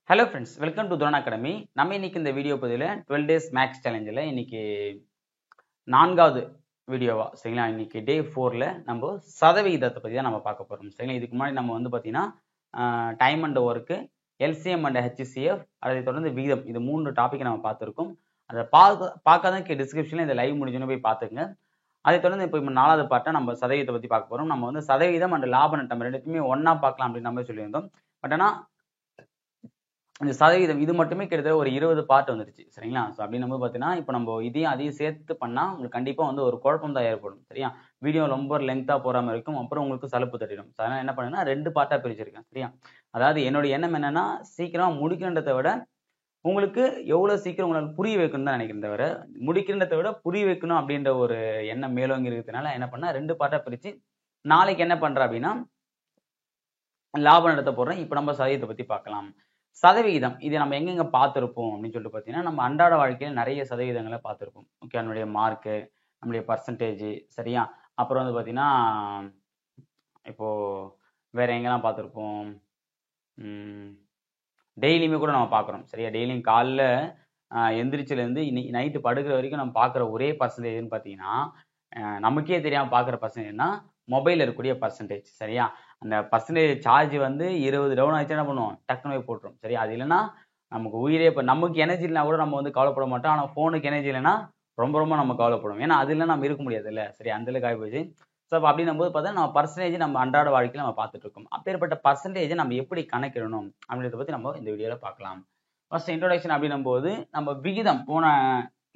Hello friends, welcome to drone academy. நம்ம இன்னைக்கு இந்த வீடியோ பதிவில் 12 டேஸ் மேக்ஸ் சேலஞ்சில் இன்னைக்கு 4வது வீடியோவா சரிங்களா. இன்னைக்கு டே 4ல் நம்ம சதவிகிதத்தை பற்றி தான் நம்ம பார்க்க போகிறோம் சரிங்களா. இதுக்கு முன்னாடி நம்ம பார்த்தீங்கன்னா time and work, LCM and HCF, அதை தொடர்ந்து விகிதம், இது 3 டாபிக் நம்ம பார்த்துருக்கோம். அதை பார்க்காதான் டிஸ்கிரிப்ஷனில் இந்த லைவ் முடிஞ்சுன்னு போய் பார்த்துக்குங்க. அதை தொடர்ந்து இப்போ 4வது பார்ட்டாக நம்ம சதவீதத்தை பற்றி பார்க்க போகிறோம். நம்ம சதவீதம் அண்ட் லாப நட்டம் ரெண்டுத்தையுமே ஒன்றா பார்க்கலாம் அப்படின்னு நம்ம சொல்லியிருந்தோம். பட் ஆனால் இந்த சதவீதம் இது மட்டுமே கிட்டத்தட்ட ஒரு 20 பார்ட் வந்துருச்சு சரிங்களா. ஸோ அப்படின்னு நம்ம பார்த்தீங்கன்னா இப்போ நம்ம அதையும் சேர்த்து பண்ணால் உங்களுக்கு கண்டிப்பாக ஒரு குழப்பம் தான் ஏற்படும் சரியா. வீடியோ ரொம்ப லெங்க்த்தாக போகிற மாதிரி இருக்கும், அப்புறம் உங்களுக்கு சலுப்பு தட்டிடும். ஸோ அதனால் என்ன பண்ணுன்னா 2 பார்ட்டாக பிரிச்சிருக்கேன் சரியா. அதாவது என்னோட எண்ணம் என்னன்னா சீக்கிரமாக முடிக்கின்றதை விட உங்களுக்கு எவ்வளோ சீக்கிரம் உங்களுக்கு புரிய வைக்கணும் தான் நினைக்கிறேன். தவிர முடிக்கின்றதை விட புரிய வைக்கணும் அப்படின்ற ஒரு எண்ணம் மேலோங்கி இருக்கிறதுனால என்ன பண்ணால் 2 பார்ட்டாக பிரித்து நாளைக்கு என்ன பண்ணுறேன் அப்படின்னா லாப நட்டத்தை போடுறேன். இப்போ நம்ம சதவீதத்தை பற்றி பார்க்கலாம். சதவிகிதம் இதை நம்ம எங்கெங்க பார்த்துருப்போம் அப்படின்னு சொல்லிட்டு பார்த்தீங்கன்னா நம்ம அன்றாட வாழ்க்கையில் நிறைய சதவீதங்களை பார்த்துருப்போம். ஓகே, நம்மளுடைய மார்க்கு, நம்மளுடைய பர்சன்டேஜ் சரியா. அப்புறம் பார்த்தீங்கன்னா இப்போ வேற எங்கெல்லாம் பார்த்துருப்போம், டெய்லியுமே கூட நம்ம பார்க்குறோம் சரியா. டெய்லியும் காலைல எந்திரிச்சிலேருந்து இன்னைக்கு நைட்டு படுக்கிற வரைக்கும் நம்ம பார்க்குற ஒரே பர்சன்டேஜ்னு பார்த்தீங்கன்னா நமக்கே தெரியாமல் பார்க்குற பர்சன்டேஜ்னா மொபைலில் இருக்கக்கூடிய பர்சன்டேஜ் சரியா. அந்த பர்சன்டேஜ் சார்ஜ் 20 டவுன் ஆச்சு என்ன பண்ணுவோம், டக்குன்னு போய் போட்டுரும் சரி. அது இல்லைன்னா நமக்கு உயிரே இப்போ நமக்கு எனர்ஜி இல்லைனா கூட நம்ம கவலைப்பட மாட்டோம். ஆனால் ஃபோனுக்கு எனர்ஜி இல்லைன்னா ரொம்ப நம்ம கவலைப்படும். ஏன்னா அது இல்லைன்னா நம்ம இருக்க முடியாது இல்லை சரி. அந்த காய் போச்சு. ஸோ அப்போ அப்படின்னும் போது பார்த்தா நம்ம பர்சன்டேஜ் நம்ம அன்றாட வாழ்க்கையில் நம்ம பார்த்துட்டு இருக்கோம். அப்பேற்பட்ட பர்சன்டேஜை நம்ம எப்படி கணக்கிடணும் அப்படின்றத பற்றி நம்ம இந்த வீடியோவில் பார்க்கலாம். ஃபர்ஸ்ட் இன்ட்ரோடக்ஷன் அப்படின்னும் போது நம்ம விகிதம்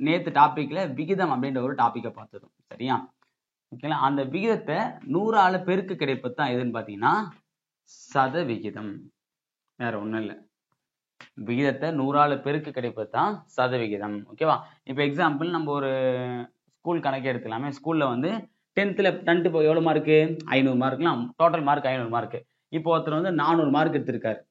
நேற்று டாப்பிக்கில் விகிதம் அப்படின்ற ஒரு டாப்பிக்கை பார்த்ததும் சரியா. ஓகேங்களா, அந்த விகிதத்தை 100ஆல பெருக்கு கிடைப்பது தான் எதுன்னு பார்த்தீங்கன்னா சதவிகிதம், வேற ஒன்றும் இல்லை. விகிதத்தை 100ஆல பெருக்கு கிடைப்பது தான் சதவிகிதம். ஓகேவா. இப்போ எக்ஸாம்பிள் நம்ம ஒரு ஸ்கூல் கணக்கு எடுத்துக்கலாமே. ஸ்கூலில் 10th எவ்வளோ மார்க்கு, 500 மார்க்லாம். Total mark 500 mark. இப்போ ஒருத்தர் 400 மார்க் எடுத்திருக்காரு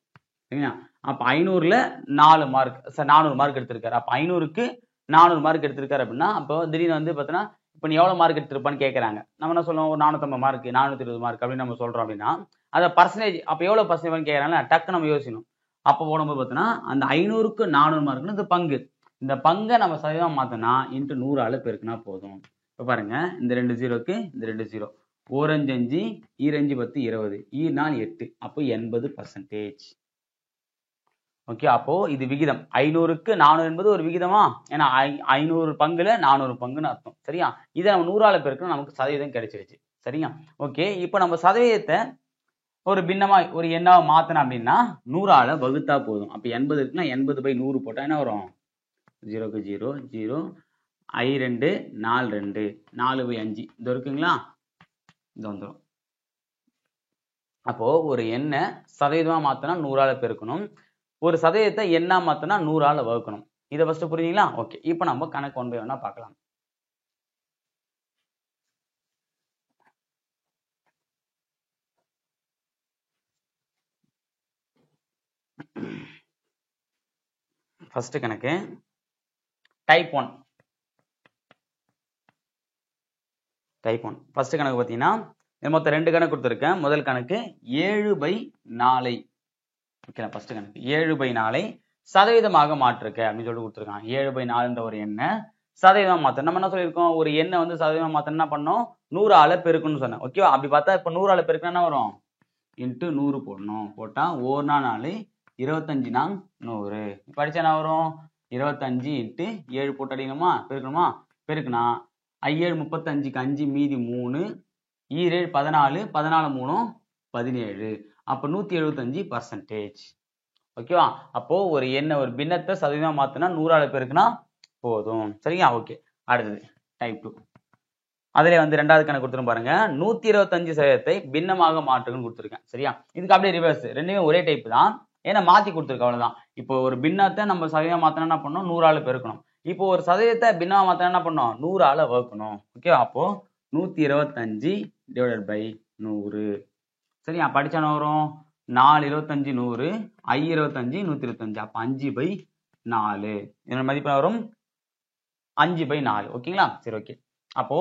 சரிங்களா. அப்போ 500ல் 4 மார்க், 400 மார்க் எடுத்திருக்காரு. அப்போ 500க்கு 400 மார்க் எடுத்திருக்காரு அப்படின்னா அப்போ திடீர்னு பார்த்தீங்கன்னா இப்போ நீ எவ்வளோ மார்க் எடுத்திருப்பான்னு கேட்குறாங்க. நம்ம என்ன சொல்லுவோம், ஒரு 450 மார்க், 420 மார்க் அப்படின்னு நம்ம சொல்கிறோம். அப்படின்னா அதை பர்சன்டேஜ் அப்போ எவ்வளோ பர்சன்டேஜ் கேட்குறாங்களா, டக்கு நம்ம யோசிக்கணும். அப்போ போடும்போது பார்த்தோன்னா அந்த 500க்கு 400 மார்க்னு இந்த பங்கு, இந்த பங்கை நம்ம சதவீதம் மாற்றினா இன்ட்டு 100ஆல பெருக்குனா போதும். இப்போ பாருங்க, இந்த 2 0க்கு இந்த 2 0, 1 5 5, 2 5 10 20, 4 8, அப்போ 80%. ஓகே, அப்போ இது விகிதம். 500க்கு 400 என்பது ஒரு விகிதமா, ஏன்னா 500 பங்குல 400 பங்குன்னு அர்த்தம் சரியா. இதை நம்ம 100ஆல பெருக்கணும், நமக்கு சதவீதம் கிடைச்சிருச்சு சரியா. ஓகே, இப்போ நம்ம சதவீதத்தை ஒரு பின்னமா ஒரு எண்ணாவை மாத்தணும் அப்படின்னா 100ஆல வகுத்தா போதும். அப்போ 80 இருக்குன்னா 80/100 போட்டா என்ன வரும், 0க்கு 0 0, I2 4 2, 4/5 இது இருக்குங்களா, இது வந்துடும். அப்போ ஒரு எண்ணை சதவீதமா மாத்தினா 100ஆல பெருக்கணும், ஒரு சதவீதத்தை எண்ணா மாத்தினா 100ஆல வகுக்கணும். இதை ஃபர்ஸ்ட் புரியுதுங்களா. ஓகே, இப்போ நம்ம கணக்கு 1 by 1 பார்க்கலாம். ஃபர்ஸ்ட் கணக்கு டைப் 1. ஃபர்ஸ்ட் கணக்கு பார்த்தீங்கன்னா மொத்தம் 2 கணக்கு கொடுத்துருக்கேன். முதல் கணக்கு 7/4. ஓகே, ஃபர்ஸ்ட் கணக்கு 7/4 சதவீதமாக மாற்றிருக்க அப்படின்னு சொல்லிட்டு கொடுத்துருக்காங்க. 7/4 ஒரு எண்ணை சதவீதம் மாத்த நம்ம என்ன சொல்லியிருக்கோம், ஒரு எண்ணை சதவீதம் மாத்த என்ன பண்ணோம், 100ஆல பெருக்கணும்னு சொன்னேன். ஓகேவா. அப்படி பார்த்தா இப்போ 100ஆல பெருக்கணும் என்ன வரும், இன்ட்டு 100 போடணும். போட்டா 1 4 25 100. படிச்சா என்ன வரும், 25 இன்ட்டு 7 போட்டு அடிக்கணுமா, பெருக்கணுமா. பெருக்குனா 7 35க்கு 5 மீதி 3, 7 14, 14 3 17, அப்போ 175%. ஓகேவா. அப்போ ஒரு எண்ணை ஒரு பின்னத்தை சதவீதம் மாத்தினா 100ஆல பெருக்குனா போதும் சரியா. ஓகே, அடுத்தது டைப் 2. அதுல 2வது கணக்கு கொடுத்துரும் பாருங்க, 125% பின்னமாக மாற்றுன்னு கொடுத்துருக்கேன் சரியா. இதுக்கு அப்படியே ரிவர்ஸ், ரெண்டுமே ஒரே டைப் தான், ஏன்னா மாத்தி கொடுத்துருக்கு அவ்வளவுதான். இப்போ ஒரு பின்னத்தை நம்ம சதவீதம் மாத்தினா என்ன பண்ணணும், 100ஆல பெருக்கணும். இப்போ ஒரு சதவீதத்தை பின்னமா மாத்தினா என்ன பண்ணணும், 100ஆல வகுக்கணும். ஓகேவா. அப்போ 125 / 100 சரியா. படிச்சான வரும் 4 25 100, I 25 125, அப்போ 5/4. இதோட மதிப்பு வரும் 5/4. ஓகேங்களா. சரி, ஓகே. அப்போ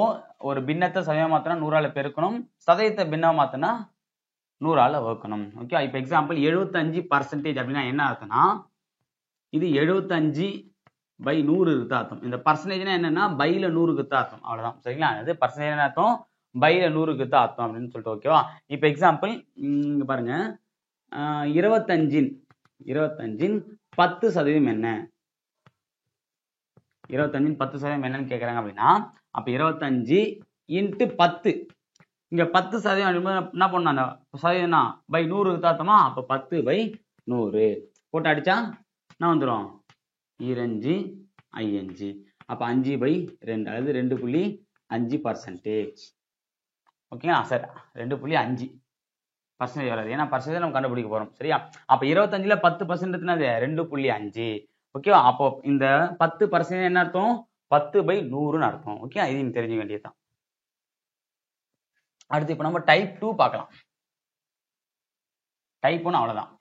ஒரு பின்னத்தை சதவீதம் மாத்தினா 100ஆல பெருக்கணும், சதவீதத்தை பின்னமா மாத்தினா 100ஆல வகுக்கணும். ஓகே, இப்போ எக்ஸாம்பிள் 75% அப்படின்னா என்ன அர்த்தம்னா இது 75/100 இருக்கு அர்த்தம். இந்த பர்சன்டேஜ்னா என்னன்னா பைல 100க்கு தான் அர்த்தம். அவ்வளவுதான். சரிங்களா? அது பர்சன்டேஜ் என்ன அர்த்தம்? பைல 100க்கு தான் அர்த்தம் அப்படின்னு சொல்லிட்டு ஓகேவா? இப்போ எக்ஸாம்பிள் இங்க பாருங்க 25 25 10% என்ன? 25 10% என்னன்னு கேட்குறாங்க அப்படின்னா அப்போ 25 × 10 இங்க 10% என்ன பண்ணணும்? அந்த சதவீதம்னா பை 100 தாத்தமா அப்போ 10/100 போட்டு அடிச்சா என்ன வந்துடும்? 2 5 அப்போ 5/2 அதாவது 2.5%. ஓகேங்களா சார்? 2.5% வராது. ஏன்னா பர்சன்டேஜ் நம்ம கண்டுபிடிக்க போறோம். சரியா? அப்போ 25ல 10% என்னது? 2.5. ஓகேவா? அப்போ இந்த 10% என்ன அர்த்தம்? 10/100ன்னு அர்த்தம். ஓகே, இது நீங்க தெரிஞ்சுக்க வேண்டியதுதான். அடுத்து இப்போ நம்ம டைப் 2 பார்க்கலாம். டைப் 1 அவ்வளவுதான்.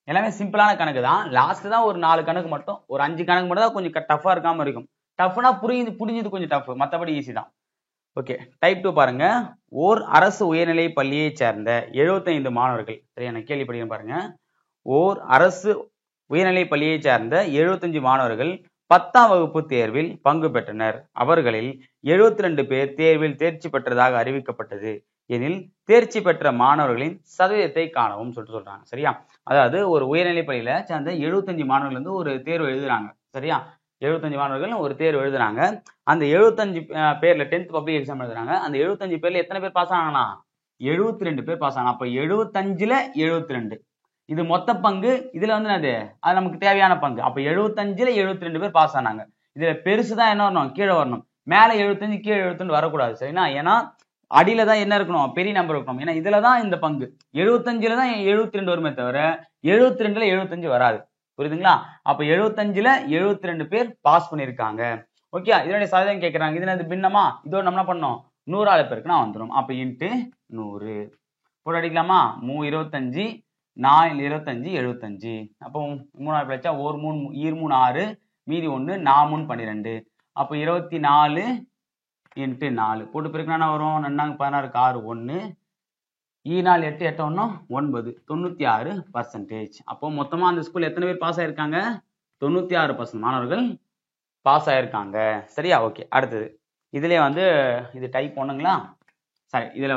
எல்லாமே சிம்பிளான கணக்கு தான். லாஸ்ட் தான் ஒரு 4 கணக்கு மட்டும், ஒரு 5 கணக்கு மட்டும் தான் கொஞ்சம் டஃபா இருக்காம இருக்கும். டஃப்னா புரிஞ்சது கொஞ்சம் டஃப், மற்றபடி ஈஸி தான். ஓகே, டைப் 2 பாருங்க. ஓர் அரசு உயர்நிலை பள்ளியை சேர்ந்த 75 மாணவர்கள். சரியா? நான் கேள்வி படிக்கிறேன் பாருங்க. ஓர் அரசு உயர்நிலை பள்ளியை சேர்ந்த 75 மாணவர்கள் 10ஆம் வகுப்பு தேர்வில் பங்கு பெற்றனர். அவர்களில் 72 பேர் தேர்வில் தேர்ச்சி பெற்றதாக அறிவிக்கப்பட்டது எனில் தேர்ச்சி பெற்ற மாணவர்களின் சதவீதத்தை காணவும் சொல்றாங்க. சரியா? அதாவது ஒரு உயர்நிலை பள்ளியில சேர்ந்த 75 மாணவர்கள் வந்து ஒரு தேர்வு எழுதுறாங்க. சரியா? 75 மாணவர்கள் ஒரு தேர்வு எழுதுறாங்க. அந்த 75 பேர்ல 10th பப்ளிக் எக்ஸாம் எழுதுறாங்க. அந்த 75 பேர்ல எத்தனை பேர் பாஸ் ஆனாங்கன்னா 72 பேர் பாஸ் ஆனாங்க. அப்ப 75ல 72 இது மொத்த பங்கு. இதுல வந்து என்னது? அது நமக்கு தேவையான பங்கு. அப்ப 75ல 72 பேர் பாஸ் ஆனாங்க. இதுல பெருசுதான் என்ன வரணும்? கீழே வரணும். மேல 75 கீழே 72 வரக்கூடாது. சரிங்களா? ஏன்னா அடியில தான் என்ன இருக்கணும்? பெரிய நம்பர் இருக்கணும். ஏன்னா இதுலதான் இந்த பங்கு 75ல தான் 72 வருமே தவிர 72ல 75 வராது. புரியுதுங்களா? அப்ப 75ல 72 பேர் பாஸ் பண்ணிருக்காங்க. ஓகே, இதனுடைய சதவீதம் கேட்கறாங்க. இது என்னது? பின்னமா? இதோட நம்ம என்ன பண்ணோம்? 100ஆல பெருக்குனா வந்துடும். அப்ப × 100 போட்டு அடிக்கலாமா? 25 4 25 75. அப்போ 3ஆல் பிழைச்சா 1 3 2 3 6 மீதி 1 4 3 12. அப்போ 24 × 4 போட்டு பெருக்கினா வரும்? 4 16 6 1 4 8 8 1 9 96%. அப்போ மொத்தமா அந்த ஸ்கூல் எத்தனை பேர் பாஸ் ஆயிருக்காங்க? 96% மாணவர்கள் பாஸ் ஆயிருக்காங்க. சரியா? ஓகே, அடுத்தது இதுலயே வந்து இது டைப் 1ங்களா? சரி, இதுல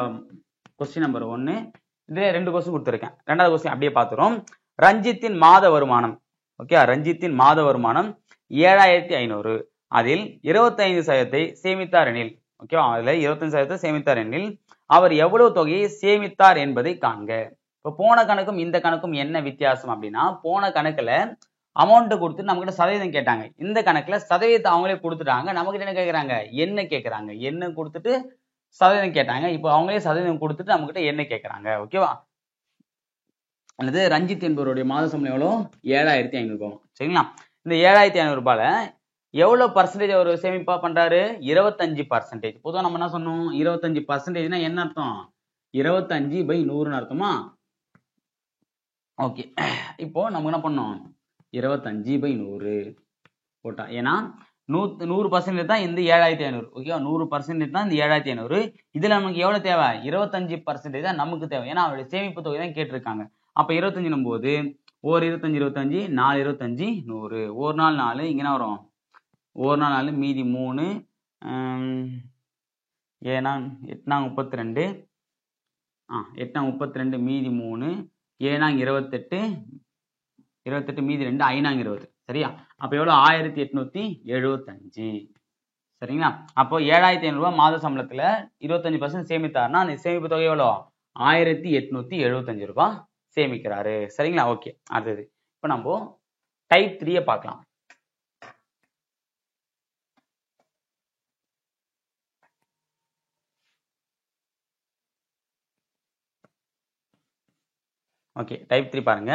கொஸ்டின் நம்பர் 1 இதுல 2 கொஸ்டின் கொடுத்துருக்கேன். ரெண்டாவது கொஸ்டின் அப்படியே பார்த்துரும். ரஞ்சித்தின் மாத வருமானம். ஓகே, ரஞ்சித்தின் மாத வருமானம் 7500. அதில் 25% சேமித்தார் எனில், ஓகேவா? அதுல 25% சேமித்தார் எனில் அவர் எவ்வளவு தொகையை சேமித்தார் என்பதை காண்க. இப்போ போன கணக்கும் இந்த கணக்கும் என்ன வித்தியாசம் அப்படின்னா, போன கணக்குல அமௌண்ட் கொடுத்து நம்ம கிட்ட சதவீதம் கேட்டாங்க. இந்த கணக்குல சதவீதத்தை அவங்களே கொடுத்துட்டாங்க. நமக்கு என்ன கேட்கறாங்க? என்ன கேட்கறாங்க? என்ன கொடுத்துட்டு சதவீதம் கேட்டாங்க. இப்போ அவங்களே சதவீதம் கொடுத்துட்டு நம்ம கிட்ட என்ன கேட்கறாங்க. ஓகேவா? அல்லது ரஞ்சித் என்பவருடைய மாத சம்பளம் எவ்வளோ? 7500 ரூபாய். சரிங்களா? இந்த 7500 ரூபாயில எவ்வளவு பர்சன்டேஜ் அவர் சேமிப்பா பண்றாரு? 25%. பொதுவாக நம்ம என்ன சொன்னோம்? 25%னா என்ன அர்த்தம்? 25/100ன்னு அர்த்தமா? ஓகே, இப்போ நம்ம என்ன பண்ணோம்? 25/100 போட்டா, ஏன்னா 100% தான் இந்த 7500. ஓகேவா? 100% தான் இந்த 7500. இதுல நமக்கு எவ்வளவு தேவை? 25% தான் நமக்கு தேவை. ஏன்னா அவருடைய சேமிப்பு தொகை தான் கேட்டிருக்காங்க. அப்ப 25 போது 1 25 25 4 25 100 ஒரு நாள் 4 இங்க என்ன வரும்? ஒரு நாள் 4 மீதி 3 ஏன்னா 8 32 மீதி 3 ஏன்னா 28 மீதி 2 5 20. சரியா? அப்ப எவ்வளவு? 1875. சரிங்களா? அப்போ 7500 ரூபாய் மாத சம்பளத்துல 25% சேமித்தாருன்னா அந்த சேமிப்பு தொகை எவ்வளோ? 1875 ரூபாய் சேமிக்கிறாரு. சரிங்களா? ஓகே, அடுத்தது இப்போ நம்ம டைப் 3 பார்க்கலாம். ஓகே, டைப் 3 பாருங்க.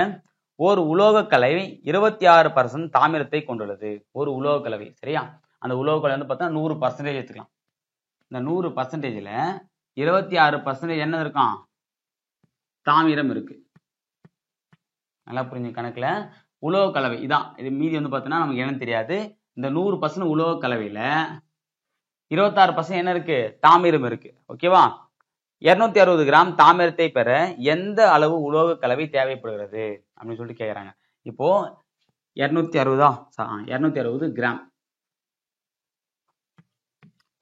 ஒரு உலோக கலவை 26% தாமிரத்தை கொண்டுள்ளது. ஒரு உலோக கலவை. சரியா? அந்த உலோக கலவை வந்து பார்த்தா 100% எடுத்துக்கலாம். இந்த 100%ல 26% என்ன இருக்கும்? தாமிரம் இருக்கு. நல்லா புரிஞ்சு கணக்குல உலோக கலவை இதான். இது மீதி வந்து பார்த்தீங்கன்னா நமக்கு என்னன்னு தெரியாது. இந்த 100% உலோக கலவையில 26% என்ன இருக்கு? தாமிரம் இருக்கு. ஓகேவா? 260 கிராம் தாமிரத்தை பெற எந்த அளவு உலோக கலவை தேவைப்படுகிறது அப்படின்னு சொல்லிட்டு கேக்குறாங்க. இப்போ 260 கிராம்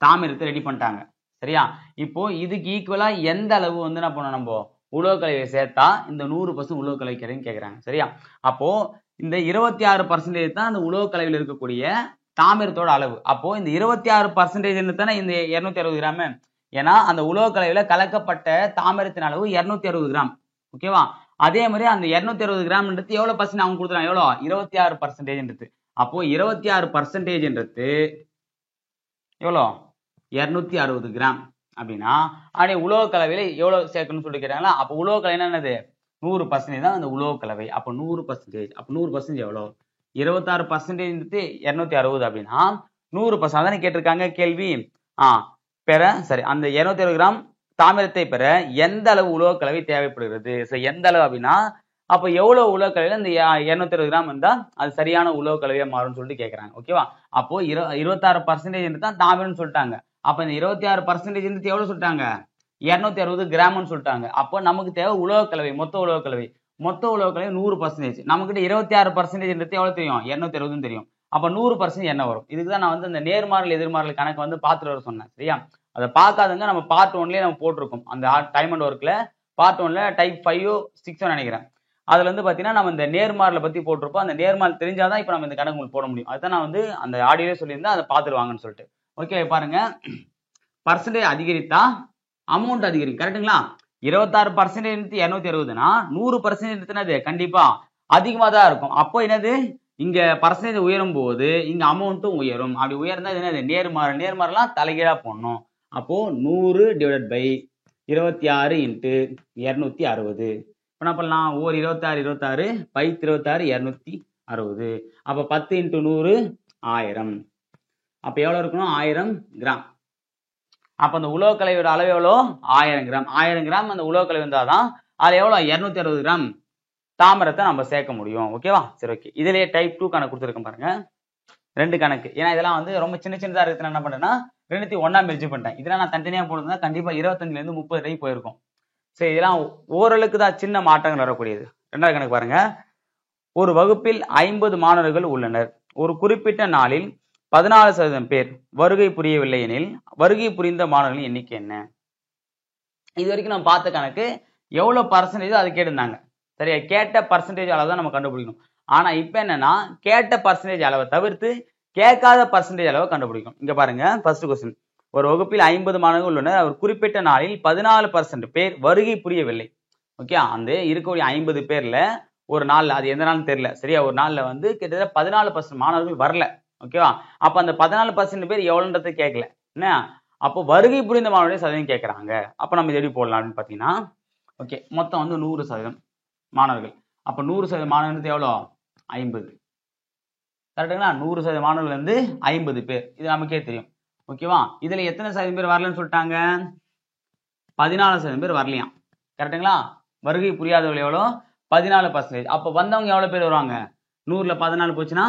தாமிரத்தை ரெடி பண்ணிட்டாங்க. சரியா? இப்போ இதுக்கு ஈக்குவலா எந்த அளவு வந்து என்ன பண்ணணும், நம்ம உலோக கலவையை சேர்த்தா இந்த 100% உலோக கலவை கிடைக்கும் கேக்குறாங்க. சரியா? அப்போ இந்த 26% தான் அந்த உலோக கலவையில் இருக்கக்கூடிய தாமிரத்தோட அளவு. அப்போ இந்த 26% தானே இந்த 260 கிராம். ஏன்னா அந்த உலோக கலவையில கலக்கப்பட்ட தாமிரத்தின் அளவு 260 கிராம். ஓகேவா? அதே மாதிரி அந்த 260 கிராம்ன்றது எவ்வளவு பர்சன்ட் அவங்க கொடுத்துறாங்க, எவ்வளோ 26%. அப்போ 26%ன்றது எவ்வளோ 260 கிராம் அப்படின்னா அப்படியே உலோக கலவையில எவ்வளவு சேர்க்கணும்னு சொல்லி கேட்டாங்களா. அப்போ உலோக கலவை என்னது 100% தான் அந்த உலோக கலவை. அப்போ 100%. அப்போ 100% எவ்வளோ 26% 260 அப்படின்னா 100% அதானே கேட்டிருக்காங்க கேள்வி. பெற சரி அந்த 260 கிராம் தாமிரத்தை பெற எந்த அளவு உலோக கலவை தேவைப்படுகிறது. சரி எந்த அளவு அப்படின்னா அப்போ எவ்வளவு உலோக கலவையில இந்த 260 கிராம் இருந்தா அது சரியான உலோக கலவையா மாறும்னு சொல்லிட்டு கேட்கறாங்க. ஓகேவா? அப்போ 26% தான் தாமிரம்னு சொல்லிட்டாங்க. அப்ப இந்த 26% எவ்வளவு சொல்லிட்டாங்க 260 கிராம்னு சொல்லிட்டாங்க. அப்போ நமக்கு தேவை உலோக கலவை, மொத்த உலோக கலவை. மொத்த உலோக கலவை 100%. நமக்கிட்ட 26% எவ்வளவு தெரியும் 260 தெரியும். அப்ப 100% என்ன வரும்? இதுக்கு தான் நான் வந்து இந்த நேர்மாறல் எதிர்மாறல் கணக்கு வந்து பார்த்துட்டு வர சொன்னேன். சரியா? அதை பார்க்காதங்க நம்ம பார்ட் 1லயே நம்ம போட்டிருக்கோம். அந்த டைம் அண்ட் ஒர்க்ல பார்ட் 1ல டைப் 5 6 நினைக்கிறேன். அதுல வந்து பாத்தீங்கன்னா நம்ம இந்த நேர்மாறலை பத்தி போட்டிருப்போம். அந்த நேர்மாறல் தெரிஞ்சாதான் இப்ப நம்ம இந்த கணக்கு உங்களுக்கு போட முடியும். அதுதான் நான் வந்து அந்த ஆடியோல சொல்லியிருந்தேன், அதை பார்த்துட்டு வாங்கன்னு சொல்லிட்டு. ஓகே பாருங்க, பர்சன்டேஜ் அதிகரித்தா அமௌண்ட் அதிகரிக்கும். கரெக்டுங்களா? 26% 260னா 100% என்னது கண்டிப்பா அதிகமா தான் இருக்கும். அப்போ என்னது இங்க பர்சன்டேஜ் உயரும் போது இங்க அமௌண்ட்டும் உயரும். அப்படி உயர்ந்தா என்னது நேர்மாறல். நேர்மாறலாம் தலைகீழா போடணும். அப்போ 100 டிவைடட் பை 26 இன்ட்டு 260. இப்போ என்ன பண்ணலாம், ஓர் 26 பை 26 260. அப்போ 10 இன்ட்டு 100 1000. அப்போ எவ்வளோ இருக்கணும் 1000 கிராம். அப்போ அந்த உலோக கலவையோட அளவு எவ்வளோ 1000 கிராம். 1000 கிராம் அந்த உலோக கலவை இருந்தாதான் அது எவ்வளோ 260 கிராம் தாமிரத்தை நம்ம சேர்க்க முடியும். ஓகேவா? சரி ஓகே. இதுலயே டைப் 2 கணக்கு கொடுத்துருக்கேன் பாருங்க, 2 கணக்கு. ஏன்னா இதெல்லாம் வந்து ரொம்ப சின்ன சின்னதா இருக்கு. என்ன பண்றேன்னா 2த்தையும் ஒண்ணா மெர்ஜ் பண்ணிட்டேன். இதெல்லாம் நான் தனித்தனியா போடுறதுனா கண்டிப்பா 25ல இருந்து 30 டைப் போயிருக்கும். சரி, இதெல்லாம் ஓரளவுக்கு தான் சின்ன மாற்றங்கள் வரக்கூடியது. 2வது கணக்கு பாருங்க, ஒரு வகுப்பில் 50 மாணவர்கள் உள்ளனர். ஒரு குறிப்பிட்ட நாளில் 14% பேர் வருகை புரியவில்லை எனில் வருகை புரிந்த மாணவர்களின் எண்ணிக்கை என்ன? இது வரைக்கும் நம்ம பார்த்த கணக்கு எவ்வளவு பர்சன்டேஜ் அது கேட்டிருந்தாங்க. சரியா? கேட்ட பர்சன்டேஜ் அளவு தான் நம்ம கண்டுபிடிக்கணும். ஆனா இப்ப என்னன்னா கேட்ட பர்சன்டேஜ் அளவை தவிர்த்து கேட்காத பர்சன்டேஜ் அளவை கண்டுபிடிக்கும். இங்க பாருங்க, ஃபர்ஸ்ட் கொஸ்டின், ஒரு வகுப்பில் 50 மாணவர்கள் உள்ளனர். அவர் குறிப்பிட்ட நாளில் 14% பேர் வருகை புரியவில்லை. ஓகே, அந்த இருக்கக்கூடிய 50 பேர்ல ஒரு நாள்ல, அது எந்த நாள்னு தெரியல. சரியா? ஒரு நாள்ல வந்து கிட்டத்தட்ட 14% மாணவர்கள் வரல. ஓகேவா? அப்ப அந்த 14% பேர் எவ்வளவுன்றது கேட்கல. என்ன? அப்போ வருகை புரிந்த மாணவருடைய சதவீதம் கேட்கறாங்க. அப்ப நம்ம இது எப்படி போடலாம் அப்படின்னு பாத்தீங்கன்னா, ஓகே மொத்தம் வந்து 100% மாணவர்கள். அப்ப 100% மாணவர்கள் எவ்வளோ 50. கரெக்டுங்களா? 100% மாணவர்கள் வந்து 50 பேர். இது நமக்கே தெரியும். ஓகேவா? இதுல எத்தனை சதவீதம் பேர் வரலன்னு சொல்லிட்டாங்க 14% பேர் வரலையாம். கரெக்டுங்களா? வருகை புரியாதவர்கள் எவ்வளோ 14%. அப்ப வந்தவங்க எவ்வளவு பேர் வருவாங்க 100ல 14 போச்சுன்னா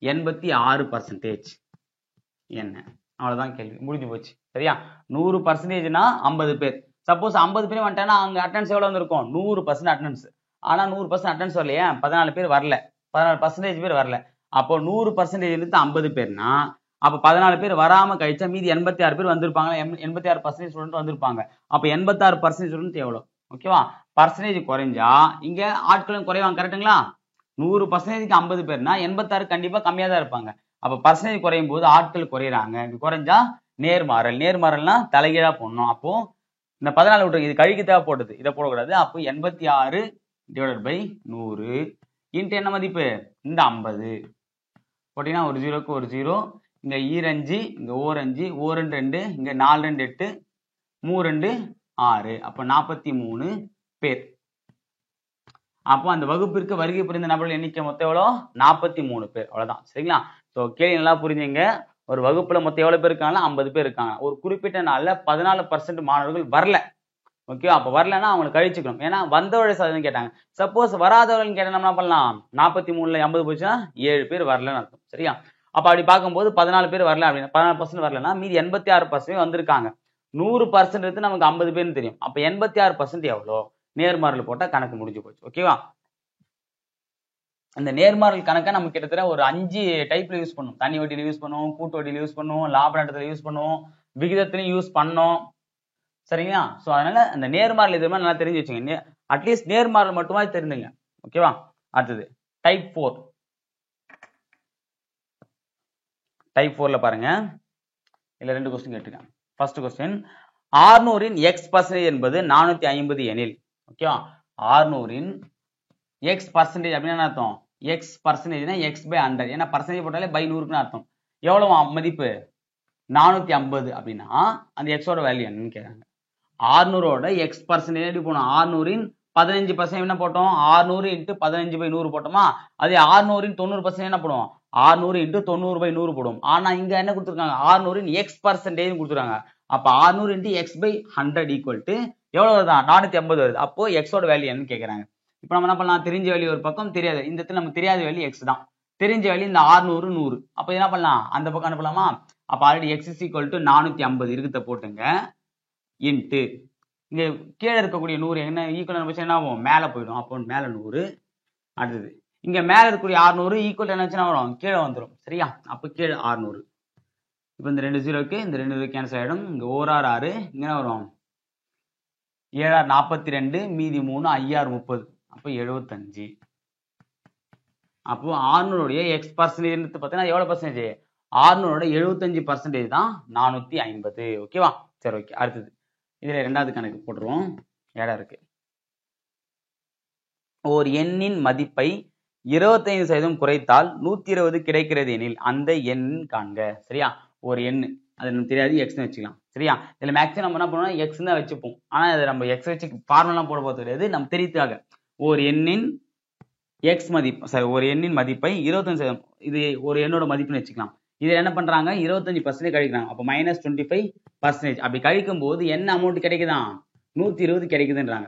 86%. என்ன? அவ்வளவுதான் கேள்வி, முடிஞ்சு போச்சு. சரியா? 100%னா 50 பேர். சப்போஸ் 50 பேர் வந்துட்டாங்கன்னா அங்க அட்டன்ஸ் எவ்வளவு வந்திருக்கும் 100% அட்டன்ஸ். ஆனா 100% அட்டன்ஸ் வரலையே, 14 பேர் வரல, 14% பேர் வரல. அப்போ 100% 50 பேர்னா அப்ப 14 பேர் வராம கழிச்சா மீதி 86 பேர் வந்திருப்பாங்க. 86% ஸ்டூடெண்ட் வந்திருப்பாங்க. அப்ப 86% ஸ்டூடெண்ட் எவ்வளவு? ஓகேவா? பர்சன்டேஜ் குறைஞ்சா இங்க ஆட்களும் குறைவாங்க. கரெக்டுங்களா? 100%க்கு 50 பேர்னா 86 கண்டிப்பா கம்மியா தான் இருப்பாங்க. அப்ப பர்சன்டேஜ் குறையும் போது ஆட்கள் குறையறாங்க. இப்படி குறைஞ்சா நேர்மாறல். நேர்மாறல்னா தலைகீழா போடணும். அப்போ இந்த 14 விட்டு இது கழிக்கு தேவை போட்டது, இதை போடக்கூடாது. அப்போ 86 டிவைடட் பை 100 இன்ட்டு என்ன மதிப்பு இந்த 50 போட்டீங்கன்னா ஒரு 0க்கு ஒரு 0, இங்க 2 இங்க 5 2 2, இங்க 4 2 8 3 2 6. அப்ப 43 பேர். அப்போ அந்த வகுப்பிற்கு வருகை புரிந்த நபர்கள் எண்ணிக்கை மொத்தம் எவ்வளோ 43 பேர். அவ்வளவுதான். சரிங்களா? ஸோ கேள்வி நல்லா புரிஞ்சுங்க. ஒரு வகுப்புல மொத்தம் எவ்வளவு பேர் இருக்காங்க 50 பேர் இருக்காங்க. ஒரு குறிப்பிட்ட நாள்ல 14% மாணவர்கள் வரல. ஓகே, அப்ப வரலன்னா அவங்களை கழிச்சுக்கணும். ஏன்னா வந்தவர்கள் சதவீதம் கேட்டாங்க. சப்போஸ் வராதவர்கள் கேட்டா என்ன பண்ணலாம் 43ல 50 போச்சுன்னா 7 பேர் வரலன்னு அர்த்தம். சரியா? அப்ப அப்படி பார்க்கும்போது 14 பேர் வரல அப்படின்னா 14% வரலன்னா மீதி 86% வந்திருக்காங்க. 100% எடுத்து நமக்கு 50 பேர்னு தெரியும். அப்ப 86% எவ்வளோ? நேர்மாறல் போட்டா கணக்கு முடிஞ்சு போச்சு. ஓகேவா? அந்த நேர்மாறல் கணக்கை நம்ம கிட்டத்தட்ட ஒரு 5 டைப்ல யூஸ் பண்ணுவோம். தனி வட்டியில யூஸ் பண்ணுவோம், கூட்டு வட்டியில யூஸ் பண்ணுவோம், லாப நட்டத்துல யூஸ் பண்ணுவோம், விகிதத்திலையும் யூஸ் பண்ணோம். சரிங்களா? சோ அதனால அந்த நேர்மாறல் இது மாதிரி நல்லா தெரிஞ்சு வச்சுங்க. அட்லீஸ்ட் நேர்மாறல் மட்டுமா தெரிஞ்சுங்க. ஓகேவா? அடுத்தது டைப் 4. டைப் 4ல பாருங்க. இல்ல 2 क्वेश्चन கேட்டிருக்கேன். ஃபர்ஸ்ட் क्वेश्चन 600 இன் x% என்பது 450 எனில். ஓகேவா? 600 இன் x% அப்படின்னா என்ன அர்த்தம்? x%னா x by 100. ஏன்னா பர்சன்டேஜ் போட்டாலே by 100க்குன்னு அர்த்தம். எவ்வளவு மதிப்பு? 450 அப்படின்னா அந்த x ஓட வேல்யூ என்னன்னு கேக்குறாங்க. 600ஓட x% எப்படி போனோம்? 600 இன் 15% என்ன போட்டோம்? 600 into 15/100 போட்டோமா? அதே 600 இன் 90% என்ன போடுவோம்? 600 into 90/100 போடுவோம். ஆனா இங்க என்ன கொடுத்திருக்காங்க? 600 இன் x% கொடுத்துருக்காங்க. அப்ப 600 into x by 100 equal to எவ்வளவு வருதா? 450 வருது. அப்போ x ஓட வேல்யூ என்னன்னு கேக்குறாங்க. இப்போ நம்ம என்ன பண்ணலாம்? தெரிஞ்ச வேல்யூ ஒரு பக்கம், தெரியாது. இந்த இடத்துல நமக்கு தெரியாத வேல்யூ x தான். தெரிஞ்ச வேல்யூ இந்த 600 100. அப்ப என்ன பண்ணலாம்? அந்த பக்கம் அனுப்பலாமா? அப்ப already x is equal to 450 இருக்குத போட்டுங்க. இன்ட்டு இங்க கீழே இருக்கக்கூடிய 100 என்ன ஈக்குவல் என்ன ஆகும்? மேல போயிடும். அப்போ மேல 100. அடுத்தது இங்க மேல இருக்கக்கூடிய 600 ஈக்குவல் என்ன வரும்? கீழே வந்துடும். சரியா? அப்ப கீழே 600. இப்போ இந்த 2 0க்கு இந்த 2 0 கேன்சல் ஆயிடும். இங்க 1 6 6 இங்க என்ன வரும்? 7 6 42 மீதி 3 5 6 30. அப்போ 75. அப்போ 600 x% பார்த்தீங்கன்னா எவ்வளவு பர்சன்டேஜ்? 600 75% தான் 450. ஓகேவா? சரி, ஓகே. அடுத்தது இதுல ரெண்டாவது கணக்கு போட்டுருவோம். இடம் இருக்கு. ஒரு எண்ணின் மதிப்பை 25% குறைத்தால் 120 கிடைக்கிறது எனில் அந்த எண் காண்க. சரியா? ஒரு எண் அது நமக்கு தெரியாது, எக்ஸ்னு வச்சுக்கலாம். சரியா? இதுல மேக்ஸிமம் நம்ம என்ன பண்ணுவோம்? எக்ஸ் தான் வச்சுப்போம். ஆனா இது நம்ம எக்ஸ் வச்சு ஃபார்முலா போட போறது கிடையாது, நம்ம தெரியுதுக்காக. ஒரு எண்ணின் எக்ஸ் மதிப்பு, சாரி, ஒரு எண்ணின் மதிப்பை 25%, இது ஒரு எண்ணோட மதிப்புன்னு வச்சுக்கலாம். இதுல என்ன பண்றாங்க? 25% கழிக்கிறாங்க. அப்ப -25%. அப்படி கழிக்கும் போது என்ன அமௌண்ட் கிடைக்குதான்? 120 கிடைக்குதுன்றாங்க.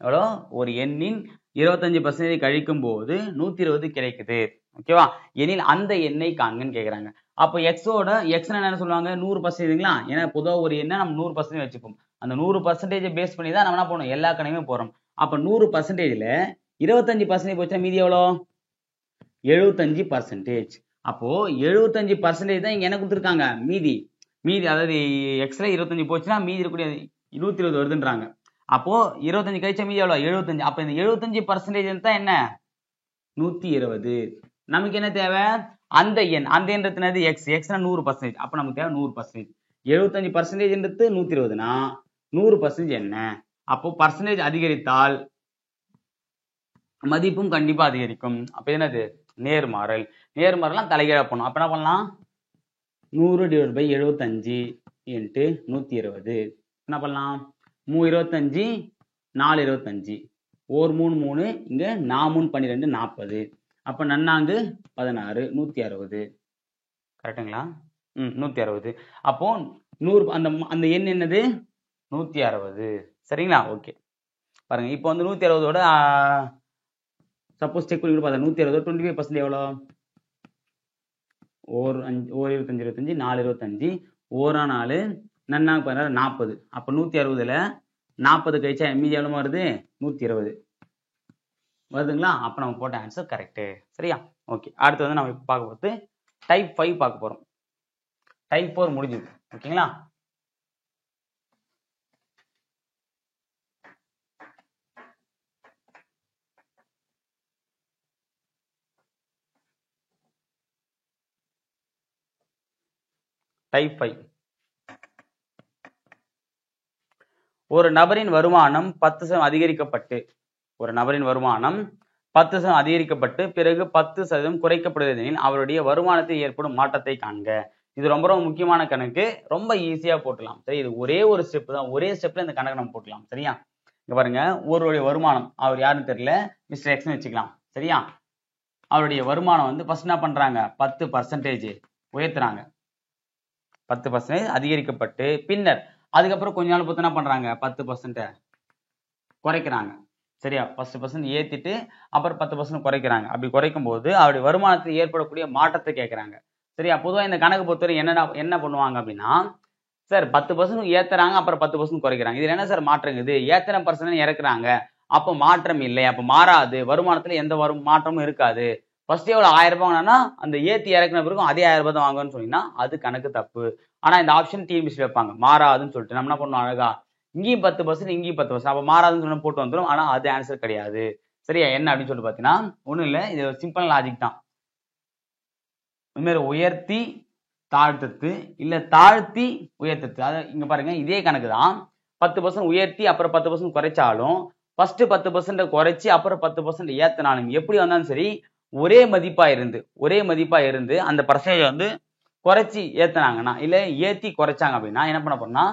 எவ்வளோ? ஒரு எண்ணின் 25% கழிக்கும் போது 120 கிடைக்குது. ஓகேவா? எனில் அந்த எண்ணை காண்கன்னு கேக்குறாங்க. அப்ப எக்ஸோட எக்ஸ் என்ன சொல்லுவாங்க? 100%. ஏன்னா பொதுவா ஒரு எண்ணை நம்ம 100% வச்சுப்போம். அந்த 100% பேஸ் பண்ணி தான் நம்ம என்ன பண்ணுவோம்? எல்லா கணக்குமே போறோம். அப்ப 100%ல 25% போச்சா மீதி எவ்வளோ? 75%. அப்போ 75% தான் இங்க என்ன கொடுத்துருக்காங்க? மீதி அதாவது எக்ஸ்ல 25 போச்சுன்னா மீதி இருக்கக்கூடிய 120 வருதுன்றாங்க. அப்போ 25 கழிச்சா மீதி எவ்வளோ? 75. அப்ப இந்த 75% தான் என்ன? 120. நமக்கு என்ன தேவை? அந்த எண். அந்த எண்றது எக்ஸ். எக்ஸ்னா 100%. அப்ப நமக்கு தேவை 100%. 75% 120னா 100% என்ன? அப்போ பர்சன்டேஜ் அதிகரித்தால் மதிப்பும் கண்டிப்பா அதிகரிக்கும். அப்ப என்னது? நேர்மாறல். நேர்மாறலாம் தலைகீழா பண்ணும். அப்ப என்ன பண்ணலாம்? 100/75 × 120. என்ன பண்ணலாம்? 325 4 25 ஒரு 3 3 இங்க 4 12 40. அப்ப நன்னாங்கு 16 160. கரெக்டுங்களா? 160. அப்போ 100 அந்த எண் என்னது? 160. சரிங்களா? ஓகே. பாருங்க, இப்போ வந்து 160ஓட சப்போஸ் செக் பண்ணி பார்த்தா 160 25% எவ்வளோ? 1 25 25 4 25 1 4 நன்னா 16 40. அப்ப 160ல 40 கழிச்சா மீதி எவ்வளவு வருது? 120 வருதுங்களா? அப்ப நம்ம போட்ட ஆன்சர் கரெக்ட். சரியா? ஓகே. அடுத்து வந்து நம்ம பார்க்க போறது டைப் 5 பார்க்க போறோம். டைப் 4 முடிஞ்சது. ஓகேங்களா? டைப் 5. ஒரு நபரின் வருமானம் 10% அதிகரிக்கப்பட்டு, ஒரு நபரின் வருமானம் 10% அதிகரிக்கப்பட்டு பிறகு 10% குறைக்கப்படுவதெனில் அவருடைய வருமானத்தில் ஏற்படும் மாற்றத்தை காண்க. இது ரொம்ப ரொம்ப முக்கியமான கணக்கு. ரொம்ப ஈஸியா போட்டலாம். சரி, இது ஒரே ஒரு ஸ்டெப் தான். ஒரே ஸ்டெப்ல இந்த கணக்கு நம்ம போட்டலாம். சரியா? இங்க பாருங்க, ஒருவருடைய வருமானம், அவர் யாருன்னு தெரியல, மிஸ்டர் எக்ஸ்னு வச்சுக்கலாம். சரியா? அவருடைய வருமானம் வந்து ஃபர்ஸ்ட் என்ன பண்றாங்க? 10% உயர்த்துறாங்க. 10% அதிகரிக்கப்பட்டு பின்னர் அதுக்கப்புறம் கொஞ்ச நாள் பொறுத்து என்ன பண்றாங்க? 10% குறைக்கிறாங்க. சரியா? 10% ஏத்திட்டு அப்புறம் 10% குறைக்கிறாங்க. அப்படி குறைக்கும் போது அவருடைய வருமானத்தில் ஏற்படக்கூடிய மாற்றத்தை கேட்கறாங்க. சரியா? பொதுவா இந்த கணக்கு பொறுத்தவரை என்ன பண்ணுவாங்க அப்படின்னா, சார் 10% ஏத்துறாங்க அப்புறம் 10% குறைக்கிறாங்க. இதுல என்ன சார் மாற்றங்குது? ஏத்தனை பர்சன்ட் இறக்குறாங்க, அப்போ மாற்றம் இல்லை, அப்ப மாறாது, வருமானத்துல எந்த மாற்றமும் இருக்காது. ஃபர்ஸ்ட் எவ்வளோ 1000 ரூபாய் வாங்கினா அந்த ஏத்தி இறக்குன பிறகும் அதே 1000 ரூபாய் தான் வாங்குன்னு சொன்னீங்கன்னா அது கணக்கு தப்பு. ஆனா இந்த ஆப்ஷன் டிஎன்பிஎஸ்சி வைப்பாங்க மாறாதுன்னு சொல்லிட்டு. நம்ம என்ன பண்ணணும் அழகா இங்கேயும் 10% இங்கேயும் 10%, அப்ப மாறாதுன்னு சொன்ன போட்டு வந்துடும். ஆனா அது ஆன்சர் கிடையாது. சரியா? என்ன அப்படின்னு சொல்லிட்டு பாத்தீங்கன்னா ஒண்ணும் இல்ல, இது சிம்பிள் லாஜிக் தான். இந்த மாதிரி உயர்த்தி தாழ்த்தத்து இல்ல தாழ்த்தி உயர்த்தத்து, அதாவது இங்க பாருங்க இதே கணக்கு தான். 10% உயர்த்தி அப்புறம் 10% குறைச்சாலும் ஃபர்ஸ்ட் 10% குறைச்சி அப்புறம் 10% ஏத்தினாலும் எப்படி வந்தாலும் சரி ஒரே மதிப்பா இருந்து அந்த பர்சன்டேஜ் வந்து குறைச்சி ஏத்தினாங்கன்னா இல்ல ஏத்தி குறைச்சாங்க அப்படின்னா என்ன பண்ண போறோம்னா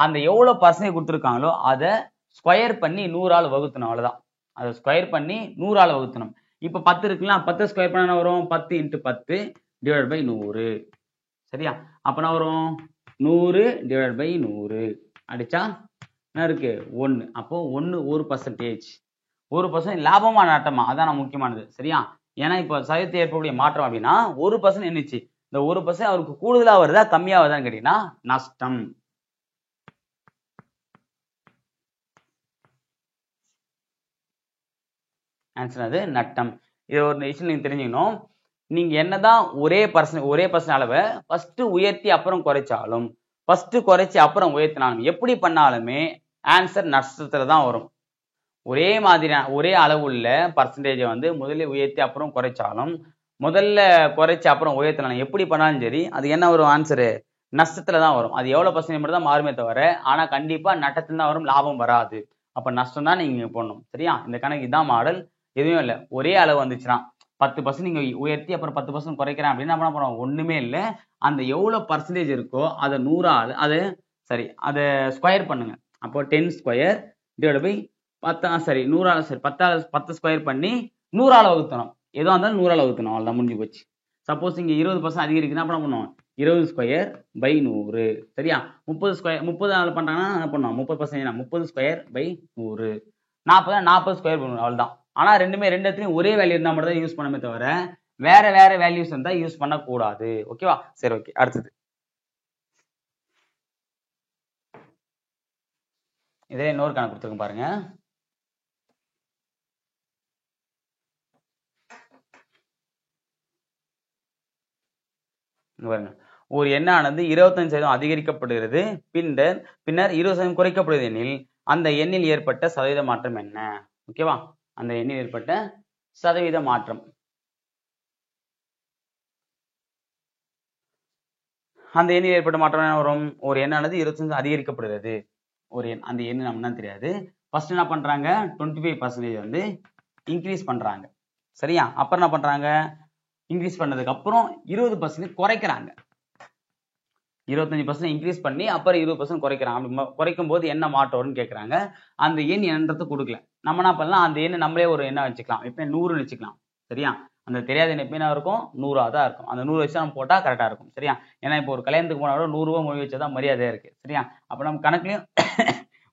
அந்த எவ்வளவு பர்சன்டேஜ் கொடுத்துருக்காங்களோ அதை ஸ்கொயர் பண்ணி 100ஆல் வகுத்தணும். அவ்வளவுதான். அதை ஸ்கொயர் பண்ணி 100ஆல் வகுத்தணும். இப்ப 10 இருக்குல்ல, 10 ஸ்கொயர் பண்ண என்ன வரும்? 10 × 10 டிவைட் பை 100. சரியா? அப்ப என்ன வரும்? 100 டிவைட் பை 100 அடிச்சா என்ன இருக்கு? 1. அப்போ 1% 1% லாபமா நட்டமா? அதான் முக்கியமானது. சரியா? ஏன்னா இப்ப சதவீதத்தில் ஏற்படக்கூடிய மாற்றம் அப்படின்னா 1% என்னச்சு, இந்த 1% அவருக்கு கூடுதலா வருதா கம்மியா வருதான்னு கேட்டீங்கன்னா நஷ்டம். ஆன்சர் அது நட்டம். இது ஒரு விஷயம் நீங்க தெரிஞ்சுக்கணும். நீங்க என்னதான் ஒரே பர்சன்ட் அளவை ஃபர்ஸ்ட் உயர்த்தி அப்புறம் குறைச்சாலும் ஃபர்ஸ்ட் குறைச்சி அப்புறம் உயர்த்தினாலும் எப்படி பண்ணாலுமே ஆன்சர் நஷ்டத்துல தான் வரும். ஒரே மாதிரியான ஒரே அளவுள்ள பர்சன்டேஜை வந்து முதல்ல உயர்த்தி அப்புறம் குறைச்சாலும் முதல்ல குறைச்சி அப்புறம் உயர்த்தினாலும் எப்படி பண்ணாலும் சரி அது என்ன வரும்? ஆன்சரு நஷ்டத்துல தான் வரும். அது எவ்வளவு பர்சன்டேஜ் மட்டும் தான் மாறுமே தவிர ஆனா கண்டிப்பா நட்டத்துல தான் வரும், லாபம் வராது. அப்ப நஷ்டம் தான் நீங்க போடணும். சரியா? இந்த கணக்கு இதான் மாடல். எதுவும் இல்லை, ஒரே அளவு வந்துச்சுன்னா 10% நீங்க உயர்த்தி அப்புறம் 10% குறைக்கிறேன் அப்படின்னு என்ன பண்ண போறோம்? ஒண்ணுமே இல்லை, அந்த எவ்வளவு பர்சன்டேஜ் இருக்கோ அதை 100ஆல் அதை ஸ்கொயர் பண்ணுங்க. அப்போ 10 ஸ்கொயர் டிவைட் பை 10 ஸ்கொயர் பண்ணி 100ஆல் வகுத்தணும். எதுவும் இருந்தாலும் 100ஆல் வகுத்தணும். அவ்வளவுதான், முடிஞ்சு போச்சு. சப்போஸ் இங்க 20% அதிகரிக்குன்னா என்ன பண்ணுவோம்? 20 ஸ்கொயர் பை 100. சரியா? 30 பண்றாங்கன்னா என்ன பண்ணுவோம்? 30%, 30 ஸ்கொயர் பை 100. 40 ஸ்கொயர் பண்ணுவோம். அவ்வளவுதான். ஆனா ரெண்டு இடத்துலயும் ஒரே வேல்யூ இருந்தா மட்டும் தான் யூஸ் பண்ணமே தவிர வேற வேல்யூஸ் இருந்தா யூஸ் பண்ணக்கூடாது. ஓகேவா? சரி, ஓகே. அடுத்தது இதே இன்னொரு கணக்கு கொடுத்துருக்கேன் பாருங்க. பாருங்க, ஒரு எண்ணானது 25% அதிகரிக்கப்படுகிறது, பின்னர் 20% குறைக்கப்படுகிறது எனில் அந்த எண்ணில் ஏற்பட்ட சதவீத மாற்றம் என்ன? ஓகேவா? அந்த எண்ணில் ஏற்பட்ட சதவீத மாற்றம். அந்த எண்ணில் ஏற்பட்ட மாற்றம் என்ன வரும்? ஒரு எண்ணானது 25% அதிகரிக்கப்படுகிறது. ஒரு எண், அந்த எண்ணு நம்ம என்ன தெரியாது. ஃபர்ஸ்ட் என்ன பண்றாங்க? 25% வந்து இன்க்ரீஸ் பண்றாங்க. சரியா? அப்புறம் என்ன பண்றாங்க? இன்க்ரீஸ் பண்ணதுக்கு அப்புறம் 20% குறைக்கிறாங்க. 25% இன்க்ரீஸ் பண்ணி அப்புறம் 20% குறைக்கிறாங்க. அப்படி குறைக்கும் போது என்ன மாற்றம் வரும்னு கேட்கறாங்க. அந்த எண் என்னன்றது கொடுக்கல. நம்ம என்ன பண்ணலாம்? அந்த எண்ணை நம்மளே ஒரு எண்ணை வச்சுக்கலாம். எப்ப 100 வச்சுக்கலாம். சரியா? அந்த தெரியாத எண் எப்ப என்ன இருக்கும்? 100ஆ தான் இருக்கும். அந்த 100 வச்சு நம்ம போட்டா கரெக்டா இருக்கும். சரியா? ஏன்னா இப்போ ஒரு கல்யாணத்துக்கு போனா கூட 100 ரூபாய் மொழி வச்சாதான் மரியாதையா இருக்கு. சரியா? அப்ப நம்ம கணக்குலயும்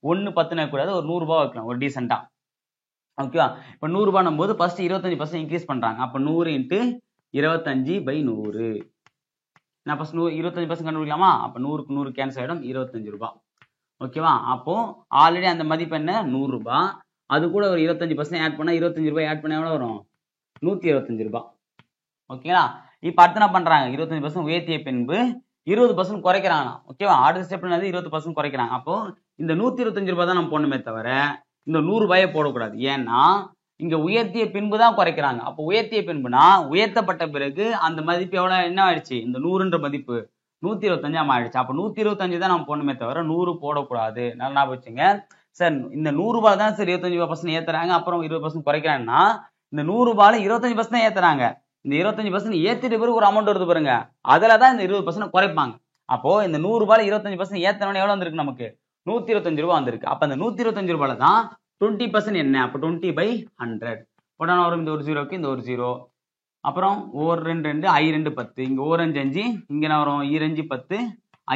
1 10 கூடாது, ஒரு 100 ரூபாய் வைக்கலாம், ஒரு டீசெண்டா. ஓகேவா? இப்ப 100 ரூபாய் போது ஃபர்ஸ்ட் 25% இன்க்ரீஸ் பண்றாங்க. அப்ப 100 × 25/100. நான் ஃபர்ஸ்ட் 25% கண்டுபிடிக்கலாமா? அப்ப 100க்கு 100 கேன்சல் ஆயிடும், 25 ரூபாய். ஓகேவா? அப்போ ஆல்ரெடி அந்த மதிப்பு என்ன? 100 ரூபாய். அது கூட ஒரு 25% ஆட் பண்ணா 25 ரூபாய் ஆட் பண்ணா எவ்வளவு வரும்? 125 ரூபாய். ஓகேங்களா? இப்ப அடுத்து என்ன பண்றாங்க? 25% உயர்த்திய பின்பு 20% குறைக்கிறாங்க. ஓகேவா? அடுத்த ஸ்டெப் என்னது? 20% குறைக்கிறாங்க. அப்போ இந்த 125 ரூபாய் தான் நம்ம போடணுமே தவிர இந்த 100 ரூபாயை போடக்கூடாது. ஏன்னா இங்க உயர்த்திய பின்பு தான் குறைக்கிறாங்க. அப்போ உயர்த்திய பின்புனா உயர்த்தப்பட்ட பிறகு அந்த மதிப்பு எவ்வளவு என்ன ஆயிடுச்சு? இந்த 100ன்ற மதிப்பு 125 ஆயிடுச்சு. அப்ப 125 தான் நம்ம போடணுமே தவிர 100 போடக்கூடாது. நல்லா ஞாபகம் வச்சுங்க. சார் இந்த 100 ரூபாய் தான் சார் 25% ஏத்துறாங்க, அப்புறம் 20% குறைக்கிறாங்கன்னா இந்த 100 ரூபாயில 25% தான் ஏத்துறாங்க. இந்த 25% ஏத்திட்ட பிறகு ஒரு அமௌண்ட் வருது பாருங்க, அதுலதான் இந்த 20% குறைப்பாங்க. அப்போ இந்த 100 ரூபாயில 25% ஏத்தனோட எவ்வளவு வந்திருக்கு? நமக்கு 125 ரூபாய் வந்திருக்கு. அப்ப அந்த 125 ரூபாயில தான் 20% என்ன? அப்ப 20/100 உடனே வரும். இந்த ஒரு 0க்கு இந்த ஒரு 0, அப்புறம் ஓர் 2 2 I 2 10, இங்க ஓர் 5 5, இங்க என்ன வரும்? 2 5 10,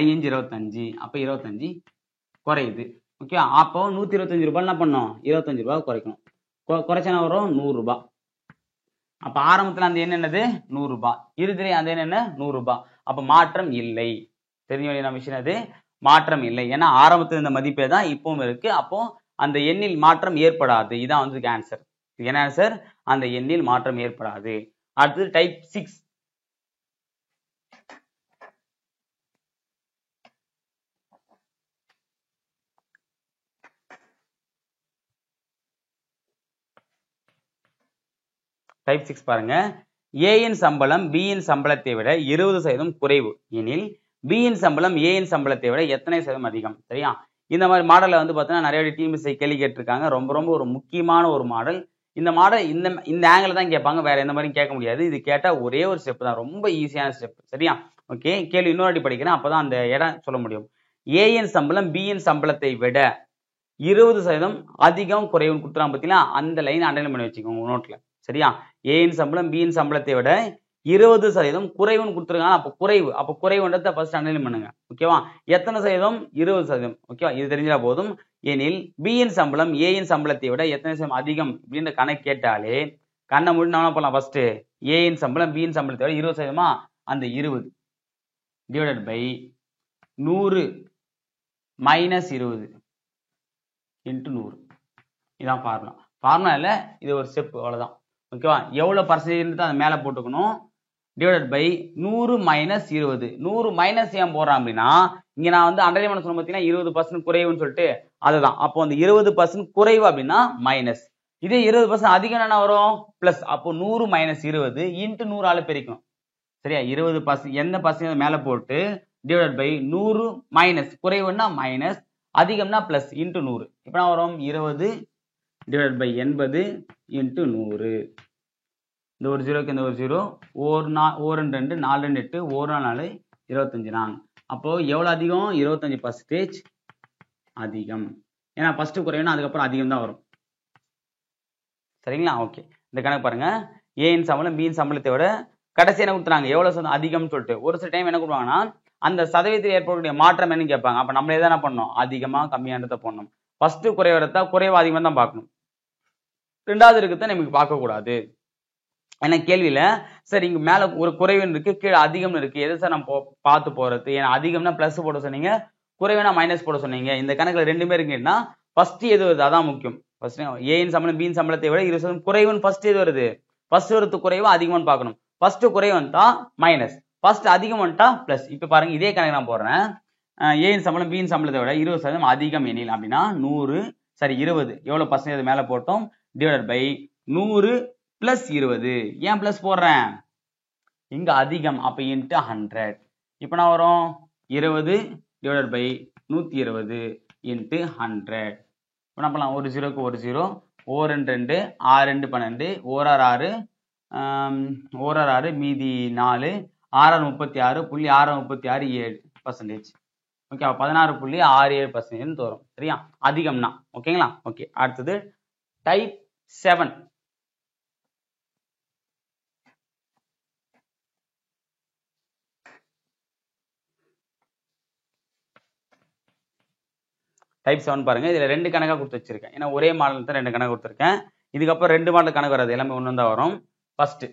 I 5 25. அப்ப 25 குறையுது. ஓகே? அப்போ 125 ரூபாய் என்ன பண்ணணும்? 25 ரூபாய் குறைக்கணும். குறைச்சா வரும் 100 ரூபாய். அப்ப ஆரம்பத்துல அந்த எண் என்னது? 100 ரூபாய். இறுதியிலே அந்த எண் என்ன? 100 ரூபாய். அப்ப மாற்றம் இல்லை. தெரிஞ்ச விஷயம் அது. மாற்றம் இல்லை. ஏன்னா ஆரம்பத்தில் இந்த மதிப்பே தான் இப்பவும் இருக்கு. அப்போ அந்த எண்ணில் மாற்றம் ஏற்படாது. இதான் வந்து ஆன்சர். என்ன ஆன்சர்? அந்த எண்ணில் மாற்றம் ஏற்படாது. அடுத்து டைப் 6. டைப் 6 பாருங்க. ஏயின் சம்பளம் பியின் சம்பளத்தை விட 20% குறைவு எனில் பியின் சம்பளம் ஏயின் சம்பளத்தை விட எத்தனை சதவீதம் அதிகம்? சரியா? இந்த மாதிரி மாடலை வந்து பார்த்தீங்கன்னா நிறைய டிஎன்பிஎஸ்சி கேள்வி கேட்டிருக்காங்க. ரொம்ப ரொம்ப ஒரு முக்கியமான ஒரு மாடல். இந்த மாடல் இந்த ஆங்கிள் தான் கேட்பாங்க, வேற எந்த மாதிரியும் கேட்க முடியாது. இது கேட்டா ஒரே ஒரு ஸ்டெப் தான், ரொம்ப ஈஸியான ஸ்டெப். சரியா? ஓகே, கேள்வி இன்னொரு வாட்டி படிக்கிறேன், அப்பதான் அந்த இடம் சொல்ல முடியும். ஏயின் சம்பளம் பியின் சம்பளத்தை விட 20% அதிகம் குறைவுன்னு கொடுத்துறான் பார்த்தீங்களா? அந்த லைன் அண்டர்லைன் பண்ணி வச்சுக்கோங்க நோட்ல. சரியா? ஏயின் சம்பளம் பியின் சம்பளத்தை விட 20% குறைவுன்னு கொடுத்துருக்காங்க. அப்போ குறைவு, அப்போ குறைவுன்றதை ஃபர்ஸ்ட் அண்டர்லைன் பண்ணுங்க. ஓகேவா? எத்தனை சதவீதம்? 20%. ஓகேவா? இது தெரிஞ்சா போதும். எனில் பியின் சம்பளம் ஏயின் சம்பளத்தை விட எத்தனை சதவீதம் அதிகம் அப்படின்ற கணக்கு கேட்டாலே கண்ணை மூடி என்ன பண்ணலாம்? ஃபர்ஸ்ட் ஏயின் சம்பளம் பியின் சம்பளத்தை விட 20%, அந்த 20 டிவைடட் பை 100 மைனஸ் 20 இன்ட்டு 100. இதான் ஃபார்முலா. ஃபார்முலா இல்லை, இது ஒரு ஸ்டெப், அவ்வளோதான். ஓகேவா? எவ்வளோ பர்சன்டேஜ் அதை மேலே போட்டுக்கணும். Divided by 100 minus 20. 100 மைனஸ் ஏன் போடுறான் அப்படின்னா, இங்கே நான் வந்து அண்டர்லைன் பண்ண சொன்ன பார்த்தீங்கன்னா 20% குறைவுன்னு சொல்லிட்டு, அதுதான். அப்போ அந்த 20% குறைவு அப்படின்னா மைனஸ். இதே 20% அதிகம் என்ன வரும்? பிளஸ். அப்போ 100 மைனஸ் 20 இன்ட்டு 100 ஆளு பெருக்கணும். சரியா? 20% எந்த பர்சன்டேஜ் மேலே போட்டு டிவைடட் பை 100 மைனஸ், குறைவுன்னா மைனஸ், அதிகம்னா பிளஸ், இன்ட்டு 100. இப்போ நான் வரும் 20 டிவைட் பை 80 இன்ட்டு 100. இந்த ஒரு ஜீரோக்கு இந்த ஒரு ஜீரோ, ஒரு 2 4 2 8, 1 4 25 நாங்க. அப்போ எவ்வளோ அதிகம்? 25% அதிகம். ஏன்னா ஃபர்ஸ்ட் குறைவுனா அதுக்கப்புறம் அதிகம் தான் வரும். சரிங்களா? ஓகே, இந்த கணக்கு பாருங்க. ஏயின் சம்பளம் பியின் சம்பளத்தை விட கடைசி என்ன கொடுத்துறாங்க? எவ்வளவு அதிகம்னு சொல்லிட்டு. ஒரு சில டைம் என்ன கொடுப்பாங்கன்னா அந்த சதவீதத்தில் ஏற்படக்கூடிய மாற்றம் என்னன்னு கேட்பாங்க. அப்ப நம்மளே தான் என்ன பண்ணணும்? அதிகமா கம்மியானதை போடணும். ஃபர்ஸ்ட் குறைவரத்தா குறைவா அதிகமா தான் பார்க்கணும். ரெண்டாவது இருக்குதான் நமக்கு பார்க்க கூடாது. ஏன்னா கேள்வியில சார் இங்க மேல ஒரு குறைவுன்னு இருக்கு, கீழே அதிகம்னு இருக்கு, எதை சார் நம்ம பார்த்து போறது? ஏன்னா அதிகம்னா பிளஸ் போட சொன்னீங்க, குறைவுனா மைனஸ் போட சொன்னீங்க. இந்த கணக்குல ரெண்டுமே இருக்குன்னா ஃபர்ஸ்ட் எது வருது அதான் முக்கியம். ஃபர்ஸ்ட் ஏயின் சம்பளம் பியின் சம்பளத்தை விட 20% குறைவுன்னு ஃபர்ஸ்ட் எது வருது? ஃபர்ஸ்ட் வருது குறைவா அதிகமானு பார்க்கணும். ஃபர்ஸ்ட் குறைவு வந்துட்டா மைனஸ், ஃபர்ஸ்ட் அதிகம் வந்துட்டா பிளஸ். இப்ப பாருங்க, இதே கணக்கு நான் போடுறேன். ஏயின் சம்பளம் பியின் சம்பளத்தை விட 20% அதிகம் எனில் அப்படின்னா 100 சரி 20 எவ்வளவு பர்சன்டேஜ் மேல போட்டோம் டிவைடட் பை 100 பிளஸ் 20. ஏன் பிளஸ் போடுறேன்? இங்க அதிகம், அப்ப இன்ட்டு 100. இப்ப நான் வரும் 20 டிவைடட் பை 120 இன்ட்டு 100. இப்போ என்ன பண்ணலாம்? ஒரு ஜீரோக்கு ஒரு ஜீரோ, 1 2 6 2 12, 1 6 1 6 மீதி 4, 6 36, 6 7%. ஓகே, 16.67% வரும். சரியா? அதிகம்னா. ஓகேங்களா? ஓகே, அடுத்தது டைப் 7. டைப் 7 பாருங்க. இதுல ரெண்டு கணக்கா கொடுத்து வச்சிருக்கேன். ஏன்னா ஒரே மாடல் தான் ரெண்டு கணக்கு கொடுத்துருக்கேன். இதுக்கப்புறம் ரெண்டு மாடல் கணக்கு வராது, எல்லாமே ஒன்று தான் வரும். ஃபர்ஸ்ட்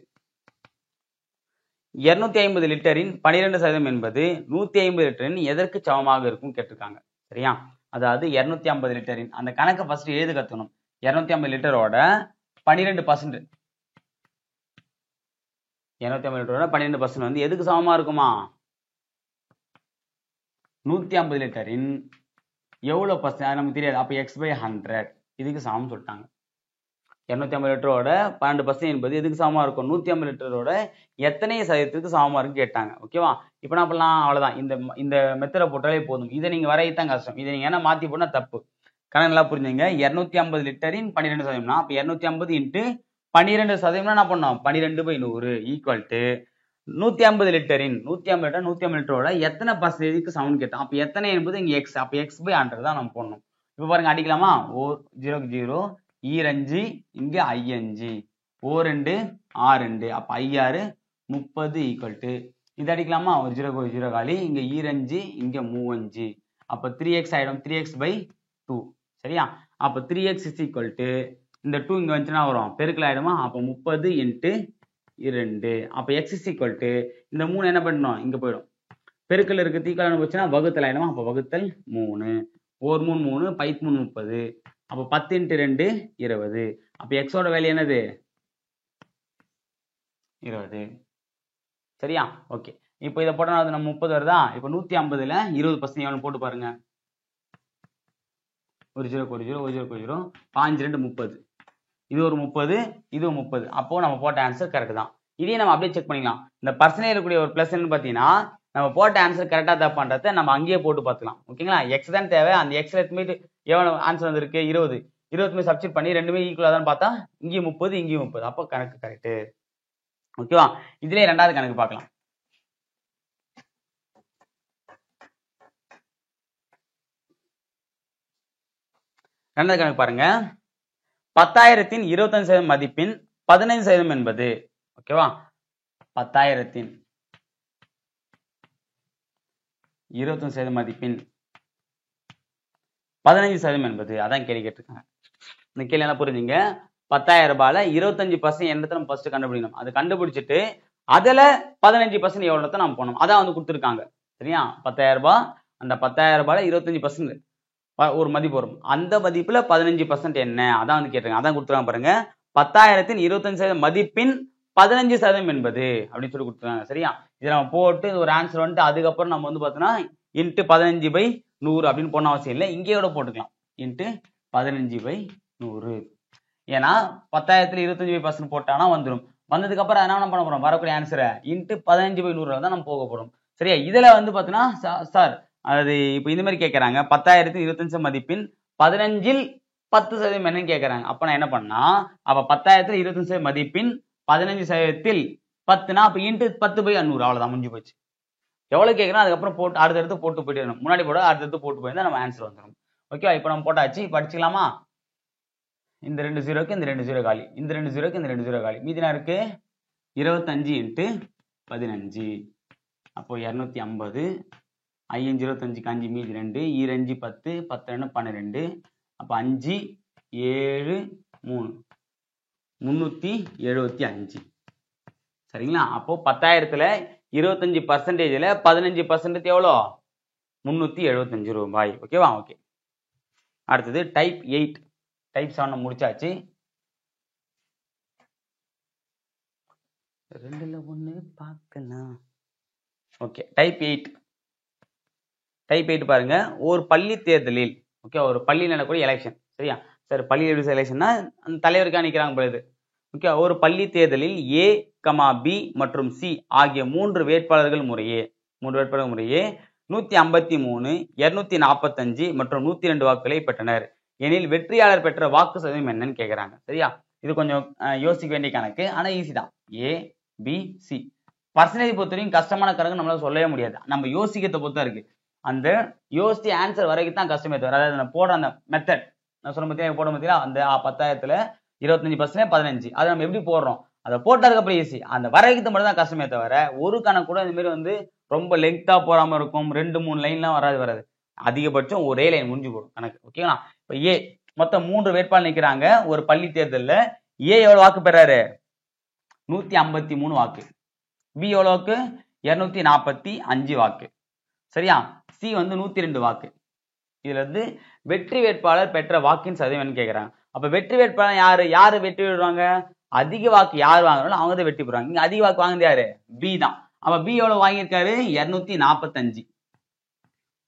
250 லிட்டரின் 12% என்பது 150 லிட்டரின் எதற்கு சமமாக இருக்கும் கேட்டிருக்காங்க. சரியா? அதாவது 250 லிட்டரின் அந்த கணக்கை ஃபர்ஸ்ட் எழுத கத்துக்கணும். 250 லிட்டரோட 12%, 250 லிட்டரோட 12% வந்து எதுக்கு சமமா இருக்குமா? 150 லிட்டரின் எவ்வளவு பர்சன்ட் நமக்கு தெரியாது. அப்ப x/100 இதுக்கு சமம் சொல்லிட்டாங்க. 250 லிட்டரோட 12% என்பது எதுக்கு சமமா இருக்கும்? 150 லிட்டரோட எத்தனை சதவீதத்துக்கு சமமா இருக்கு கேட்டாங்க. ஓகேவா? இப்ப என்ன பண்ணலாம்? அவ்வளவுதான், இந்த மெத்தடை போட்டாலே போதும். இதை நீங்க வரையத்தான் கஷ்டம். இதை நீங்க என்ன மாத்தி போனா தப்பு. கணக்கு நல்லா புரிஞ்சுங்க. 250 லிட்டரின் 12%, அப்ப 250 இன்ட்டு 12% என்ன பண்ணோம்? 12/100 ஈக்குவல் டு 150 லிட்டரின் 150 லிட்டரோட எத்தனை பர்சன்டேஜுக்கு சமம் கேட்டோம். அப்ப எத்தனை என்பது இங்க எக்ஸ், அப்ப x/100 தான் நம்ம போடணும். இப்ப பாருங்க, அடிக்கலாமா? 0 ஈரஞ்சு, இங்க 5 2 6 அப்ப 5 30 ஈக்குவல் டு இது அடிக்கலாமா? ஒரு 0 காலி, இங்க ஈரஞ்சு, இங்க 3 அப்ப 3x ஆயிடும். 3x/2. சரியா? அப்ப 3x இஸ் ஈக்குவல் டு இந்த 2 இங்க வந்துச்சுன்னா வரும், பெருக்கல் ஆயிடுமா? அப்ப 30 இன்ட்டு 2. அப்ப x இஸ் ஈக்குவல் டு இந்த 3 என்ன பண்ணணும்? இங்க போயிடும், பெருக்கல் இருக்கு தீக்கால போச்சுன்னா வகுத்தல் ஆயிடுமா, அப்போ வகுத்தல் 3. 1 3 3 5 3 30. அப்போ 10 × 2 20. அப்போ எக்ஸோட வேல்யூ என்னது 20. சரியா? ஓகே. இப்போ இதை போட்டா அது நம்ம 30 வருதா? இப்போ 150ல 20% எவ்வளவு போட்டு பாருங்க. 1 0 1 0 1 0 1 0 5 2 30. இது ஒரு 30, இது 30. அப்போ நம்ம போட்ட ஆன்சர் கரெக்ட் தான். இதையும் நம்ம அப்படியே செக் பண்ணிக்கலாம். இந்த பர்சன்டேஜ் இருக்கக்கூடிய ஒரு பிளஸ் என்னன்னு பார்த்தீங்கன்னா, நம்ம போட்ட ஆன்சர் கரெக்டா தப்பான்றத நம்ம அங்கேயே போட்டு பார்த்துக்கலாம். ஓகேங்களா? எக்ஸ் தான் தேவை. அந்த எக்ஸ்ல எடுத்துட்டு எவ்வளவு ஆன்சர் வந்திருக்கு 20. 20 சப்ஸ்டிட் பண்ணி ரெண்டுமே ஈக்குவலா தான் பார்த்தா இங்கேயும் 30 இங்கேயும் 30. அப்போ கணக்கு கரெக்ட். ஓகேவா? இதுலயே ரெண்டாவது கணக்கு பார்க்கலாம். ரெண்டாவது கணக்கு பாருங்க. 10,000 25% மதிப்பின் 15% என்பது. ஓகேவா? 10,000 25% மதிப்பின் 15% என்பது. அதான் கேள்வி கேட்டிருக்காங்க. இந்த கேள்வி என்ன புரிஞ்சுங்க. 10,000 ரூபாயில 25% என்னத்தை நம்ம ஃபர்ஸ்ட் கண்டுபிடிக்கணும். அது கண்டுபிடிச்சிட்டு அதுல 15% எவ்வளவு நம்ம போனோம். அதான் வந்து கொடுத்துருக்காங்க. சரியா? 10,000 ரூபாய், அந்த 10,000 ரூபாயில 25% ஒரு மதிப்பு வரும். அந்த மதிப்புல 15% என்ன, அதான் வந்து கேட்டிருக்காங்க. அதான் கொடுத்துருக்காங்க பாருங்க. 10,000 25% மதிப்பின் 15% என்பது அப்படின்னு சொல்லி கொடுத்துருக்காங்க. சரியா? இதை நம்ம போட்டு ஒரு ஆன்சர் வந்துட்டு அதுக்கப்புறம் நம்ம வந்து பார்த்தோம்னா இன்ட்டு 15/100 அப்படின்னு போன அவசியம் இல்லை. இங்கேயோட போட்டுக்கலாம். இன்ட்டு 15/100. ஏன்னா 10,000த்துல 25% போட்டானா வந்துடும். வந்ததுக்கு அப்புறம் என்ன பண்ண போறோம், வரக்கூடிய ஆன்சரை இன்ட்டு 15/100 தான் நம்ம போக போறோம். சரியா? இதுல வந்து பார்த்தோன்னா சார் அது இப்போ இந்த மாதிரி கேட்கறாங்க. 10,000 25 மதிப்பின் 15ல் 10% என்னன்னு கேட்கறாங்க. அப்ப நான் என்ன பண்ணா, அப்ப 10,000 25 மதிப்பின் 15% 10னா அப்ப இன்ட்டு 10/100 அவ்வளவுதான், முடிஞ்சு போச்சு. எவ்வளவு கேட்கறோம் அதுக்கப்புறம் போட்டு அடுத்தடுத்து போட்டு போயிட்டு வரணும். முன்னாடி போட அடுத்தடுத்து போட்டு போயிருந்தா நம்ம ஆன்சர் வந்துடும். ஓகேவா? இப்போ நம்ம போட்டாச்சு. படிச்சுக்கலாமா? இந்த 2 0க்கு இந்த 2 0 காலி, இந்த 2 0க்கு இந்த 2 0 காலி. மீதி என்ன இருக்கு 25 × 15. அப்போ 250. 5 25 5 மீதி 2, 2 10 10 12. அப்போ 5 7 3 375. சரிங்களா? அப்போ 10,000த்துல 25%ல 15% எவ்வளோ 375 ரூபாய். ஓகேவா? ஓகே. அடுத்தது டைப் 8. டைப் 7 முடிச்சாச்சு. 2ல 1 பார்க்கலாம். ஓகே. டைப் 8. டைப் 8 பாருங்க. ஒரு பள்ளி தேர்தலில், ஓகே, ஒரு பள்ளியில் நடக்கக்கூடிய எலெக்ஷன். சரியா? சார் பள்ளி எலெக்ஷன்னா அந்த தலைவருக்காக நிற்கிறாங்க போல இது. ஓகே. ஒரு பள்ளி தேர்தலில் A, B மற்றும் C ஆகிய 3 வேட்பாளர்கள் முறையே 153, 245 மற்றும் 102 வாக்குகளை பெற்றனர் எனில் வெற்றியாளர் பெற்ற வாக்கு சதவீதம் என்னன்னு கேட்கறாங்க. சரியா? இது கொஞ்சம் யோசிக்க வேண்டிய கணக்கு. ஆனா ஈஸி தான். A, B, C. பர்சன்டேஜ் பொறுத்த வரைக்கும் கஷ்டமான கணக்கு நம்மளால சொல்லவே முடியாது. நம்ம யோசிக்கிறத பொறுத்தா இருக்கு. அந்த யோசிச்சு ஆன்சர் வரைக்கும் தான் கஷ்டமே தவிர, அதாவது நான் போடுற அந்த மெத்தட் நான் சொன்ன பத்தியா போட பத்தியா அந்த 10,000த்துல 25% 15 அதை நம்ம எப்படி போடுறோம், அதை போட்டதுக்கு அப்புறம் ஈஸி. அந்த வரைக்கும் மட்டும் தான் கஷ்டமே தவிர ஒரு கணக்கு கூட இந்த மாதிரி வந்து ரொம்ப லெங்க்தா போறாம இருக்கும். 2-3 லைன்லாம் வராது. அதிகபட்சம் ஒரே லைன் முடிஞ்சு போடும் கணக்கு. ஓகேங்களா? இப்ப ஏ மொத்தம் 3 வேட்பாளர் நிக்கிறாங்க ஒரு பள்ளி தேர்தல்ல. ஏ எவ்வளவு வாக்கு பெறாரு 153 வாக்கு. பி எவ்வளவுக்கு 245 வாக்கு. சரியா? சி வந்து 102 வாக்கு. இதுல இருந்து வெற்றி வேட்பாளர் பெற்ற வாக்கின் சதவீதம் கேட்கறாங்க. அப்ப வெற்றி வேட்பாளர் யாரு வெற்றி பெறுவாங்க, அதிக வாக்கு யார் வாங்குறாங்களோ அவங்க தான் வெற்றி பெறுவாங்க. இங்க அதிக வாக்கு வாங்குறது யாரு, பி தான். அப்ப பி எவ்வளவு வாங்கியிருக்காரு 245.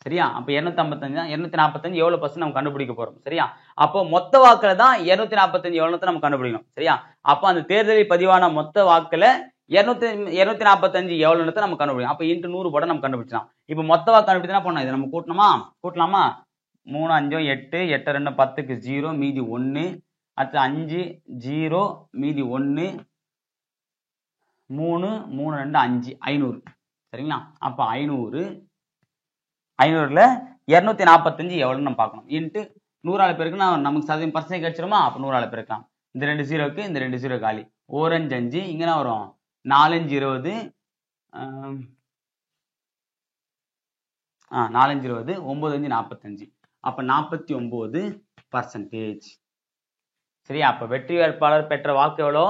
சரியா? அப்ப 255 தான். 245 எவ்வளவு பர்சன்ட் நம்ம கண்டுபிடிக்க போறோம். சரியா? அப்போ மொத்த வாக்குல தான் 245 எவ்வளவு நம்ம கண்டுபிடிக்கணும். சரியா? அப்ப அந்த தேர்தலில் பதிவான மொத்த வாக்குல 245 எவ்வளவு நம்ம கண்டுபிடிக்கும். அப்ப இன்ட்டு 100 போட நம்ம கண்டுபிடிச்சலாம். இப்ப மொத்த வாக்கு கண்டுபிடிச்சா பண்ணலாம். இதை நம்ம கூட்டலாமா 3 5 8 8 2 10க்கு 0 மீதி 1. அடுத்து 5 0 மீதி 1 3 3 2 5 500. சரிங்களா? அப்ப 500ல 245 எவ்வளவுன்னு நம்ம பார்க்கணும். இன்ட்டு 100ஆல பெருக்குன்னா நமக்கு சதவீதம் பர்சன்டேஜ் கிடைச்சிருமா. அப்ப 100ஆல பெருக்கலாம். இந்த 2 0க்கு இந்த 2 0 காலி. 1 5 5 இங்க என்ன வரும் 4 5 20 4 5 20 9 5 45. அப்ப 49%. சரியா? அப்ப வெற்றி வேட்பாளர் பெற்ற வாக்கு எவ்வளோ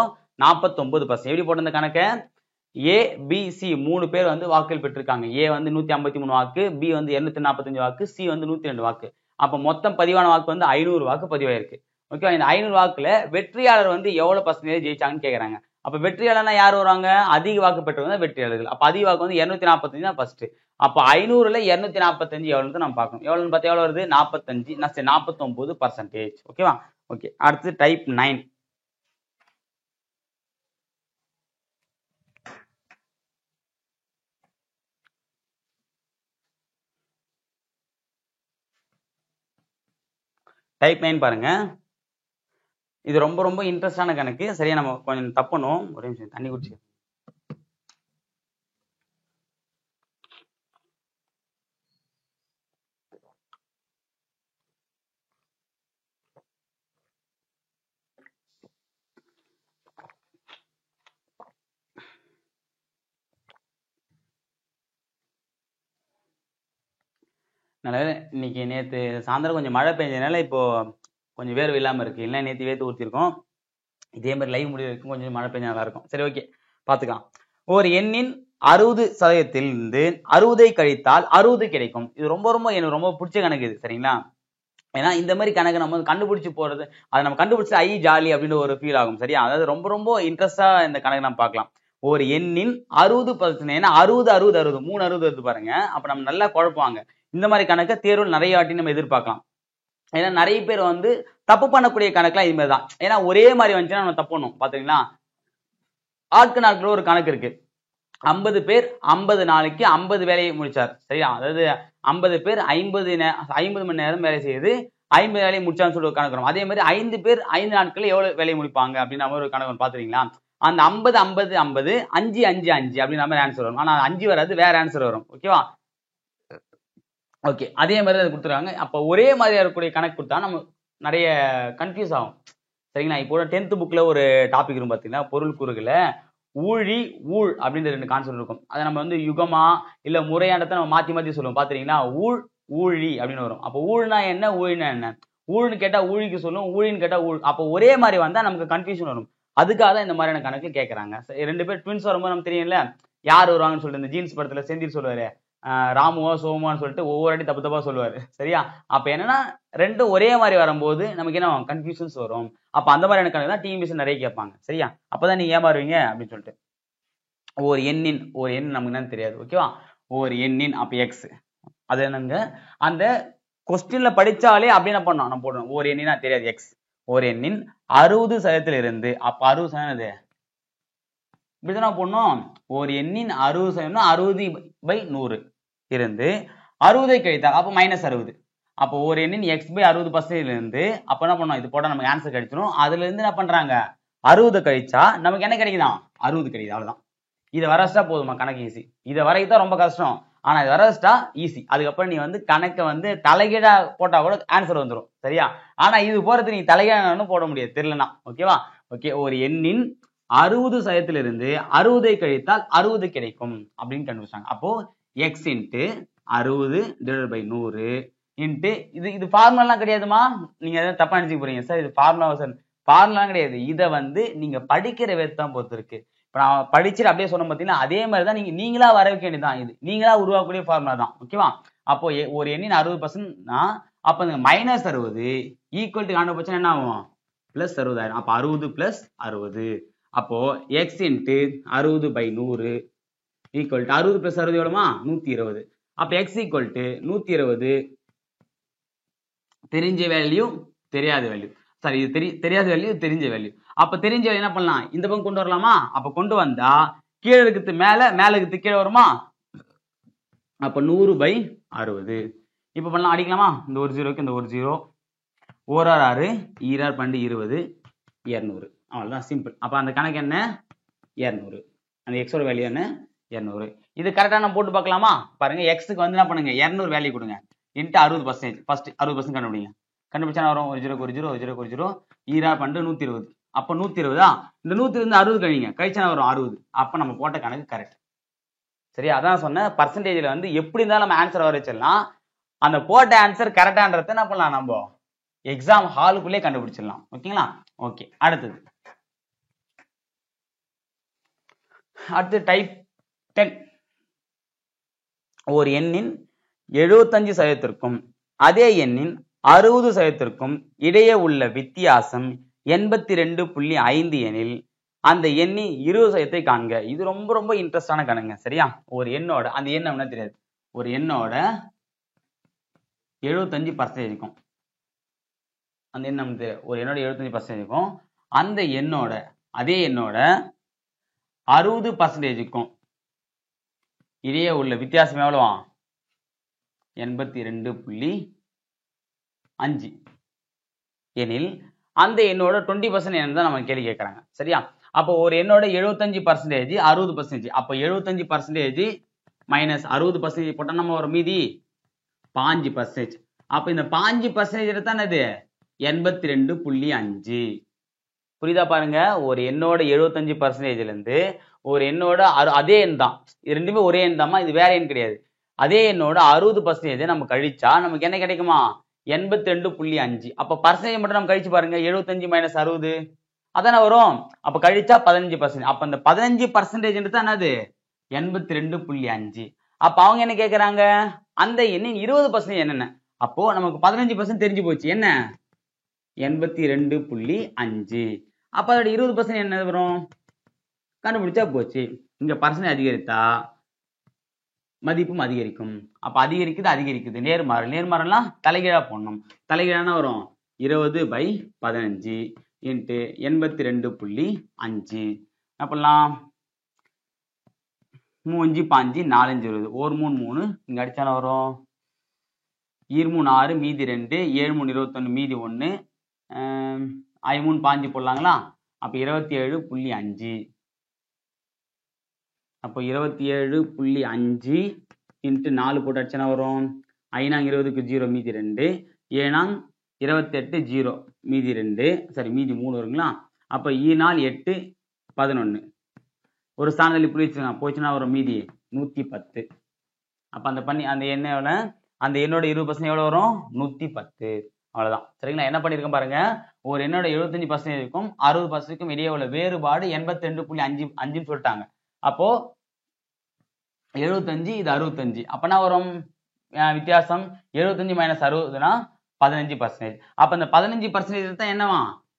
49%. எப்படி போட்டு இந்த கணக்க ஏ பி சி 3 பேர் வந்து வாக்குகள் பெற்றிருக்காங்க. ஏ வந்து 153 வாக்கு, பி வந்து 245 வாக்கு, சி வந்து 102 வாக்கு. அப்ப மொத்தம் பதிவான வாக்கு வந்து 500 வாக்கு பதிவாயிருக்கு. ஓகேவா? இந்த 500 வாக்குல வெற்றியாளர் வந்து எவ்வளவு பர்சன்டேஜ் ஜெயிச்சாங்கன்னு கேக்குறாங்க. அப்ப வெற்றியாளர்னா யார் வருவாங்க? அதிக வாக்கு பெற்றவங்க தான் வெற்றியாளர்கள். அப்ப அதிக வாக்கு வந்து 245 தான் ஃபர்ஸ்ட். அப்ப 500ல 245 எவ்வளவுன்னு நம்ம பார்க்கணும். எவ்வளவுன்னு பார்த்தா எவ்வளவு வருது? 45 49%. ஓகேவா? ஓகே. அடுத்து டைப் 9. டைப் 9 பாருங்க. இது ரொம்ப ரொம்ப இன்ட்ரெஸ்டான கணக்கு. சரியா, நம்ம கொஞ்சம் தப்பணும். ஒரே நிமிஷம் தண்ணி குடிச்சு. அதனால இன்னைக்கு நேற்று சாயந்தரம் கொஞ்சம் மழை பெஞ்சதுனால இப்போ கொஞ்சம் வேர்வை இல்லாமல் இருக்கு. இல்லை நேற்று வேர்த்து ஊற்றிருக்கோம். இதே மாதிரி லைவ் முடிவு இருக்கும், கொஞ்சம் மழை பெஞ்சா நல்லா இருக்கும். சரி, ஓகே, பார்த்துக்கலாம். ஒரு எண்ணின் 60%இலிருந்து 60 கழித்தால் 60 கிடைக்கும். இது ரொம்ப ரொம்ப எனக்கு ரொம்ப பிடிச்ச கணக்கு இது. சரிங்களா? ஏன்னா இந்த மாதிரி கணக்கு நம்ம கண்டுபிடிச்சு போறது, அதை நம்ம கண்டுபிடிச்சு ஐ ஜாலி அப்படின்னு ஒரு ஃபீல் ஆகும். சரியா? அதாவது ரொம்ப ரொம்ப இன்ட்ரெஸ்டா இந்த கணக்கு நம்ம பார்க்கலாம். ஒரு எண்ணின் 60%, ஏன்னா 60 60 60 3 60 வருது பாருங்க. அப்ப நம்ம நல்லா குழப்புவாங்க. இந்த மாதிரி கணக்கை தேர்வில் நிறைய வாட்டி நம்ம எதிர்பார்க்கலாம். ஏன்னா நிறைய பேர் வந்து தப்பு பண்ணக்கூடிய கணக்குலாம் இது மாதிரி தான். ஏன்னா ஒரே மாதிரி வந்துச்சுன்னா நம்ம தப்பு பண்ணும். பாத்தீங்களா? ஆட்கு நாட்கள் ஒரு கணக்கு இருக்கு. 50 பேர் 50 நாளைக்கு 50 வேலையை முடிச்சார். சரியா? அதாவது 50 பேர் 50 மணி நேரம் வேலை செய்யுது, 50 வேலையை முடிச்சான்னு சொல்லி ஒரு கணக்கு வரும். அதே மாதிரி 5 பேர் 5 நாட்கள் எவ்வளவு வேலையை முடிப்பாங்க அப்படின்னு நம்ம ஒரு கணக்கு பாத்துறீங்களா? அந்த 50 50 50 5 5 5 அப்படின்னு நம்ம ஆன்சர் வரும். ஆனா 5 வராது, வேற ஆன்சர் வரும். ஓகேவா? ஓகே, அதே மாதிரி அதை கொடுத்துருக்காங்க. அப்ப ஒரே மாதிரியா இருக்கக்கூடிய கணக்கு கொடுத்தா நம்ம நிறைய கன்ஃபியூஸ் ஆகும். சரிங்களா? இப்போ 10th புக்ல ஒரு டாபிக் இருக்கும் பாத்தீங்கன்னா, பொருள் கூறுகளை ஊழி ஊழ் அப்படின்ற 2 கான்செப்ட் இருக்கும். அதை நம்ம வந்து யுகமா இல்ல முறையானதை நம்ம மாத்தி மாத்தி சொல்லுவோம். பாத்துறீங்களா? ஊழ் ஊழி அப்படின்னு வரும். அப்போ ஊழ்னா என்ன, ஊழினா என்ன? ஊழ்னு கேட்டா ஊழிக்கு சொல்லும், ஊழின்னு கேட்டா ஊழ். அப்போ ஒரே மாதிரி வந்தா நமக்கு கன்ஃபியூஷன் வரும். அதுக்காக தான் இந்த மாதிரியான கணக்கு கேட்கறாங்க. 2 பேர் ட்வின்ஸ் வரும்போது நமக்கு தெரியும்ல யார் வருவாங்கன்னு சொல்லிட்டு. இந்த ஜீன்ஸ் படத்துல செந்தில் சொல்லுவாரு, ராமுவோ சோமுவான்னு சொல்லிட்டு ஒவ்வொரு அடி தப்பு தப்பா சொல்லுவாரு. சரியா? அப்ப என்னன்னா ரெண்டும் ஒரே மாதிரி வரும்போது நமக்கு என்ன கன்ஃபியூஷன்ஸ் வரும். அப்ப அந்த மாதிரியான கணக்கு தான் டிஎன்பிஎஸ்சி நிறைய கேட்பாங்க. சரியா? அப்பதான் நீங்க ஏமாறுவீங்க அப்படின்னு சொல்லிட்டு. ஒரு எண் நமக்கு என்னன்னு தெரியாது. ஓகேவா? ஒரு எண்ணின் அப்ப எக்ஸ், அது என்னங்க அந்த கொஸ்டின்ல படிச்சாலே அப்படி என்ன பண்ணோம் நம்ம போடணும். ஒரு எண்ணினா தெரியாது எக்ஸ். ஒரு எண்ணின் 60%இருந்து, அப்ப 60% இப்படிதான் போடணும். ஒரு எண்ணின் 60% 60/100 இருந்து 60 கழித்தால் அப்ப -60. அப்போ ஒரு எண்ணின் x/60% இருந்து அப்ப என்ன பண்ணோம், இது போட நமக்கு ஆன்சர் கிடைச்சிடும். அதுல இருந்து என்ன பண்றாங்க, 60 கழிச்சா நமக்கு என்ன கிடைக்குதான், 60 கிடைக்குது. அவ்வளவுதான். இதை வரைச்சிட்டா போதுமா, கணக்கு ஈஸி. இதை வரைக்கும் ரொம்ப கஷ்டம், ஆனா இதை வரைச்சிட்டா ஈஸி. அதுக்கப்புறம் நீ வந்து கணக்கை வந்து தலைகீழா போட்டா கூட ஆன்சர் வந்துடும். சரியா? ஆனா இது போறது நீ தலைகீழான்னு போட முடியாது, தெரியலனா. ஓகேவா? ஓகே. ஒரு எண்ணின் 60%இலிருந்து 60 கழித்தால் 60 கிடைக்கும் அப்படின்னு கண்டுபிடிச்சாங்க. அப்போ x × 60/100 இன்ட்டு இது ஃபார்முலாம் கிடையாதுமா. நீங்க எதாவது தப்பா நினைச்சுக்க போறீங்க. சார் இது ஃபார்முலாம் கிடையாது. இதை வந்து நீங்க படிக்கிற விதத்தான் பொறுத்து இருக்கு. இப்ப நான் படிச்சுட்டு அப்படியே சொன்ன பார்த்தீங்கன்னா, அதே மாதிரி தான் நீங்களா வர வைக்க வேண்டியதுதான். இது நீங்களா உருவாக்கக்கூடிய ஃபார்முலா தான். ஓகேவா? அப்போ ஒரு எண்ணின் 60%னா அப்ப -60 ஈக்குவல் டு 100% என்ன ஆகும், +60 ஆயிடும். அப்ப 60 + 60. அப்போ x × 60/100 ஈக்குவல் டு 60 + 60 எவ்வளவுமா, 120. அப்ப x ஈக்குவல் டு 120 தெரிஞ்ச வேல்யூ தெரியாத வேல்யூ. சாரி, இது தெரியாத வேல்யூ தெரிஞ்ச வேல்யூ. அப்ப தெரிஞ்ச வேல்யூ என்ன பண்ணலாம், இந்த பக்கம் கொண்டு வரலாமா? அப்ப கொண்டு வந்தா கீழே இருக்கிறது மேல இருக்கிறது கீழே வருமா? அப்ப 100/60. இப்ப பண்ணலாம், அடிக்கலாமா? இந்த ஒரு 0க்கு இந்த ஒரு 0, 1 6 ஈரார் 12 20 200. அவ்வளவுதான், சிம்பிள். அப்ப அந்த கணக்கு என்ன, 200. அந்த எக்ஸோட வேல்யூ என்ன, 200. இது கரெக்டா நம்ம போட்டு பார்க்கலாமா? பாருங்க, எக்ஸுக்கு வந்து என்ன பண்ணுங்க, 200 வேல்யூ கொடுங்க இன்ட்டு 60%. ஃபர்ஸ்ட் 60% கண்டுபிடிங்க. கண்டுபிடிச்சா வரும், ஒரு 0 ஒரு 0 ஒரு 0 ஒரு 0 ஈரார் 12 120. அப்ப 120. இந்த 120 60 கழிங்க, கழிச்சா வரும் 60. அப்ப நம்ம போட்ட கணக்கு கரெக்ட். சரியா? அதான் சொன்ன பர்சன்டேஜ்ல வந்து எப்படி இருந்தாலும் நம்ம ஆன்சர் வர வச்சிடலாம். அந்த போட்ட ஆன்சர் கரெக்டான்றத என்ன பண்ணலாம், நம்ம எக்ஸாம் ஹாலுக்குள்ளே கண்டுபிடிச்சிடலாம். ஓகேங்களா? ஓகே. அடுத்தது அடுத்து டைப் 10. ஒரு எண்ணின் 75% அதே எண்ணின் 60% இடையே உள்ள வித்தியாசம் 82.5 எனில் அந்த எண்ணின் 20% காண்க. இது ரொம்ப ரொம்ப இன்ட்ரெஸ்டான கணக்குங்க. சரியா? ஒரு எண்ணோட அந்த எண் என்ன தெரியாது. ஒரு எண்ணோட 75% இருக்கும். அந்த எண் நமக்கு தெரியாது. ஒரு எண்ணோட 75% இருக்கும். அந்த எண்ணோட அதே எண்ணோட 60% இடையே உள்ள வித்தியாசம் எவ்வளவா? 82.5 எனில் அந்த எண்ணோட 20% என்ன தான் நம்ம கேள்வி கேட்கறாங்க. சரியா? அப்போ ஒரு எண்ணோட 75% 60%. அப்போ 75% மைனஸ் 60% போட்டா நம்ம ஒரு மீதி 5%. அப்ப இந்த 5% தான் இது 82.5. புரியுதா பாருங்க? ஒரு எண்ணோட 75%ல இருந்து ஒரு எண்ணோட அதே எண் தான், இது ரெண்டுமே ஒரே எண் தாமா, இது வேற எண் கிடையாது. அதே எண்ணோட 60% நம்ம கழிச்சா நமக்கு என்ன கிடைக்குமா? 82.5. அப்ப பர்சன்டேஜ் மட்டும் நம்ம கழிச்சு பாருங்க. 75 மைனஸ் 60 அதானே வரும். அப்ப கழிச்சா 15%. அப்ப அந்த 15% தான் என்னது? 82.5. அப்ப அவங்க என்ன கேக்குறாங்க? அந்த எண்ணின் 20% என்னென்ன? அப்போ நமக்கு 15% தெரிஞ்சு போச்சு. என்ன? 82.5. அப்ப அதோட 20% என்ன வரும்? கண்டுபிடிச்சா போச்சு. இங்க பர்சன்டேஜ் அதிகரித்தா மதிப்பும் அதிகரிக்கும். அப்ப அதிகரிக்குது. நேர்மாறலாம் தலைகீழா போடணும். தலைகீழானா வரும் 20/15 இன்ட்டு 82.5. அப்பெல்லாம் 3 5 4 5 20. 1 3 3 இங்க அடிச்சான வரும் 2 3 6 மீதி 2 7 3 21 மீதி 1 3 5 போடலாங்களா? அப்ப 27.5. அப்போ 27.5 இன்ட்டு 4 போட்டு அடிச்சனா வரும் 5 20க்கு 0 மீதி 2 7 28 0 மீதி 2 சரி மீதி 3 வருங்களா? அப்ப 8 11 ஒரு ஸ்தானத்தில் போச்சுன்னா வரும் மீதி 110. அப்ப அந்த எண்ணோட அந்த எண்ணோட 20% எவ்வளவு வரும்? 110. அவ்வளவுதான். சரிங்களா? என்ன பண்ணிருக்கேன் பாருங்க. ஒரு எண்ணோட 75% இருக்கும் 60%க்கும் இடையே உள்ள வேறுபாடு 82.5 சொல்லிட்டாங்க. அப்போ 75 இது 65. அப்ப என்ன வரும் வித்தியாசம்? 75 மைனஸ் 60னா 15%. அப்ப இந்த 15% தான் என்னவா?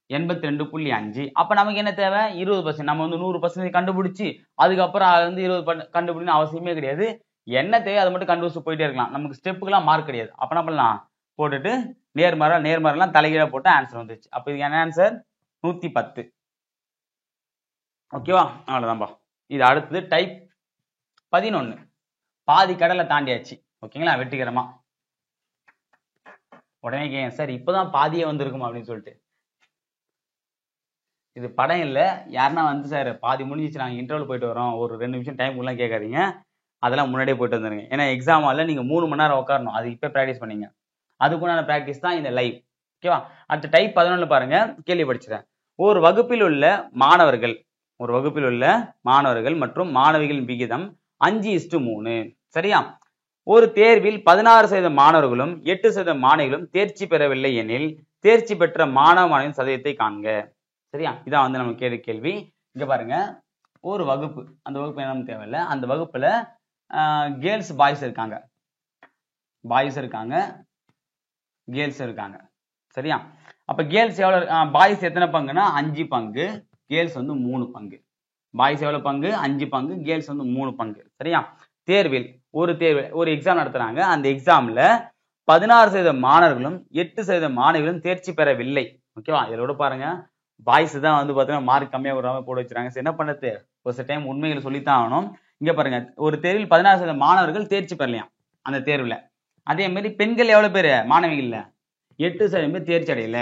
82.5. அப்ப நமக்கு என்ன தேவை? 20%. நம்ம வந்து 100% கண்டுபிடிச்சு அதுக்கப்புறம் அது வந்து 20 கண்டுபிடிக்கணும் அவசியமே கிடையாது. என்ன தேவை அதை மட்டும் கண்டுபிடிச்சு போயிட்டே இருக்கலாம். நமக்கு ஸ்டெப்புக்கெல்லாம் மார்க் கிடையாது. அப்ப என்ன பண்ணலாம்? போட்டுட்டு நேர்மாறலாம் தலைகீழா போட்டு ஆன்சர் வந்துச்சு. அப்ப இது என்ன ஆன்சர்? 110. ஓகேவா? அவ்வளவுதான்பா. இது அடுத்தது டைப் 11. பாதி கடலை தாண்டியாச்சு. ஓகேங்களா? வெற்றிகரமா. உடனே கேங்க சார் இப்பதான் பாதியே வந்திருக்கும் அப்படின்னு சொல்லிட்டு. இது படம் இல்ல. யாருன்னா வந்து சார் பாதி முடிஞ்சிச்சு நாங்க இன்டர்வல் போயிட்டு வரோம் ஒரு 2 நிமிஷம் டைம் எல்லாம் கேட்காதீங்க. அதெல்லாம் முன்னாடியே போயிட்டு வந்துருங்க. ஏன்னா எக்ஸாம் ஹால்ல நீங்க 3 மணி நேரம் உட்காரணும். அது இப்ப பிராக்டிஸ் பண்ணீங்க. அதுக்குண்டான பிராக்டிஸ் தான் இந்த லைவ். ஓகேவா? அடுத்த டைப் 11 பாருங்க. கேள்வி படிச்சுறேன். ஒரு வகுப்பில் உள்ள மாணவர்கள் மற்றும் மாணவிகளின் விகிதம் 5:3. சரியா? ஒரு தேர்வில் 16% மாணவர்களும் 8% மாணவிகளும் தேர்ச்சி பெறவில்லை எனில் தேர்ச்சி பெற்ற மாணவனின் சதவீதத்தை காண்க. சரியா? இதான் வந்து நம்ம கேள்வி. இங்க பாருங்க. ஒரு வகுப்பு, அந்த வகுப்பு என்னன்னு தேவையில்ல. அந்த வகுப்புல கேர்ள்ஸ் பாய்ஸ் இருக்காங்க. சரியா? அப்ப கேர்ள்ஸ் எவ்வளவு? பாய்ஸ் எத்தனை பங்குனா 5 பங்கு, கேர்ள்ஸ் வந்து 3 பங்கு. பாய்ஸ் எவ்வளவு பங்கு? 5 பங்கு, கேர்ள்ஸ் வந்து 3 பங்கு. சரியா? தேர்வில் ஒரு எக்ஸாம் நடத்துறாங்க. அந்த எக்ஸாம்ல 16% மாணவர்களும் 8% மாணவிகளும் தேர்ச்சி பெறவில்லை. ஓகேவா? இதோட பாருங்க, பாய்ஸ் தான் வந்து பாத்தீங்கன்னா மார்க் கம்மியா விடாம போட வச்சுறாங்க. என்ன பண்ணது? ஒரு சில டைம் உண்மைகளை சொல்லித்தான் ஆகணும். இங்க பாருங்க, ஒரு தேர்வில் 16% மாணவர்கள் தேர்ச்சி பெறலையாம் அந்த தேர்வுல. அதே மாதிரி பெண்கள் எவ்வளவு பேரு? மாணவிகள்ல 8% பேர் தேர்ச்சி அடையல.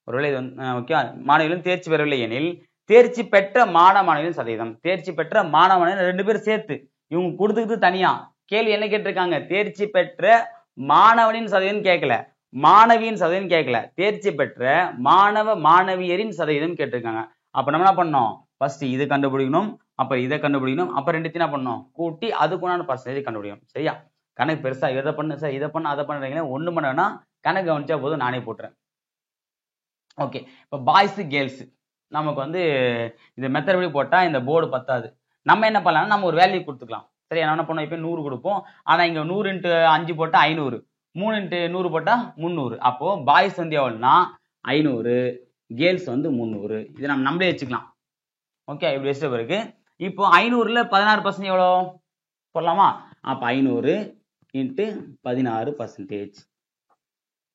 ஒருவேளை இது ஓகே, மாணவிகளும் தேர்ச்சி பெறவில்லை எனில் தேர்ச்சி பெற்ற மாணவனின் சதவீதம். தேர்ச்சி பெற்ற மாணவனின் 2 பேர் சேர்த்து இவங்க கொடுத்துக்கிட்டு தனியா கேள்வி என்ன கேட்டிருக்காங்க? தேர்ச்சி பெற்ற மாணவனின் சதவீதம் கேட்கல, மாணவியின் சதவீதம் கேட்கல, தேர்ச்சி பெற்ற மாணவியரின் சதவீதம் கேட்டிருக்காங்க. அப்ப நம்ம என்ன பண்ணோம்? ஃபர்ஸ்ட் இது கண்டுபிடிக்கணும், அப்புறம் இதை கண்டுபிடிக்கணும், அப்புறம் ரெண்டுத்தையும் என்ன பண்ணணும்? கூட்டி அதுக்குண்டான பர்சன்டேஜ் கண்டுபிடிக்கணும். சரியா? கணக்கு பெருசா இதை பண்ணு சார் இதை பண்ண அதை பண்றீங்களா? ஒண்ணு பண்ணா கணக்கு கவனிச்சா போதும், நானே போட்டுறேன். ஓகே, இப்போ பாய்ஸ் கேர்ள்ஸ் நமக்கு வந்து இந்த மெத்தட் படி போட்டால் இந்த போர்டு பத்தாது. நம்ம என்ன பண்ணலாம்னா நம்ம ஒரு வேல்யூ கொடுத்துக்கலாம். சரி, என்ன பண்ணோம், இப்போ 100 கொடுப்போம். ஆனால் இங்கே 100 × 5 போட்டால் 500, 3 × 100 போட்டால் 300. அப்போது பாய்ஸ் வந்து எவ்வளோனா 500, கேர்ள்ஸ் வந்து 300. இதை நம்ம நம்மளே வச்சுக்கலாம். ஓகே, இப்படி வச்சுட்ட பிறகு இப்போ 500ல் 16% எவ்வளோ போடலாமா? அப்போ 500 × 16%.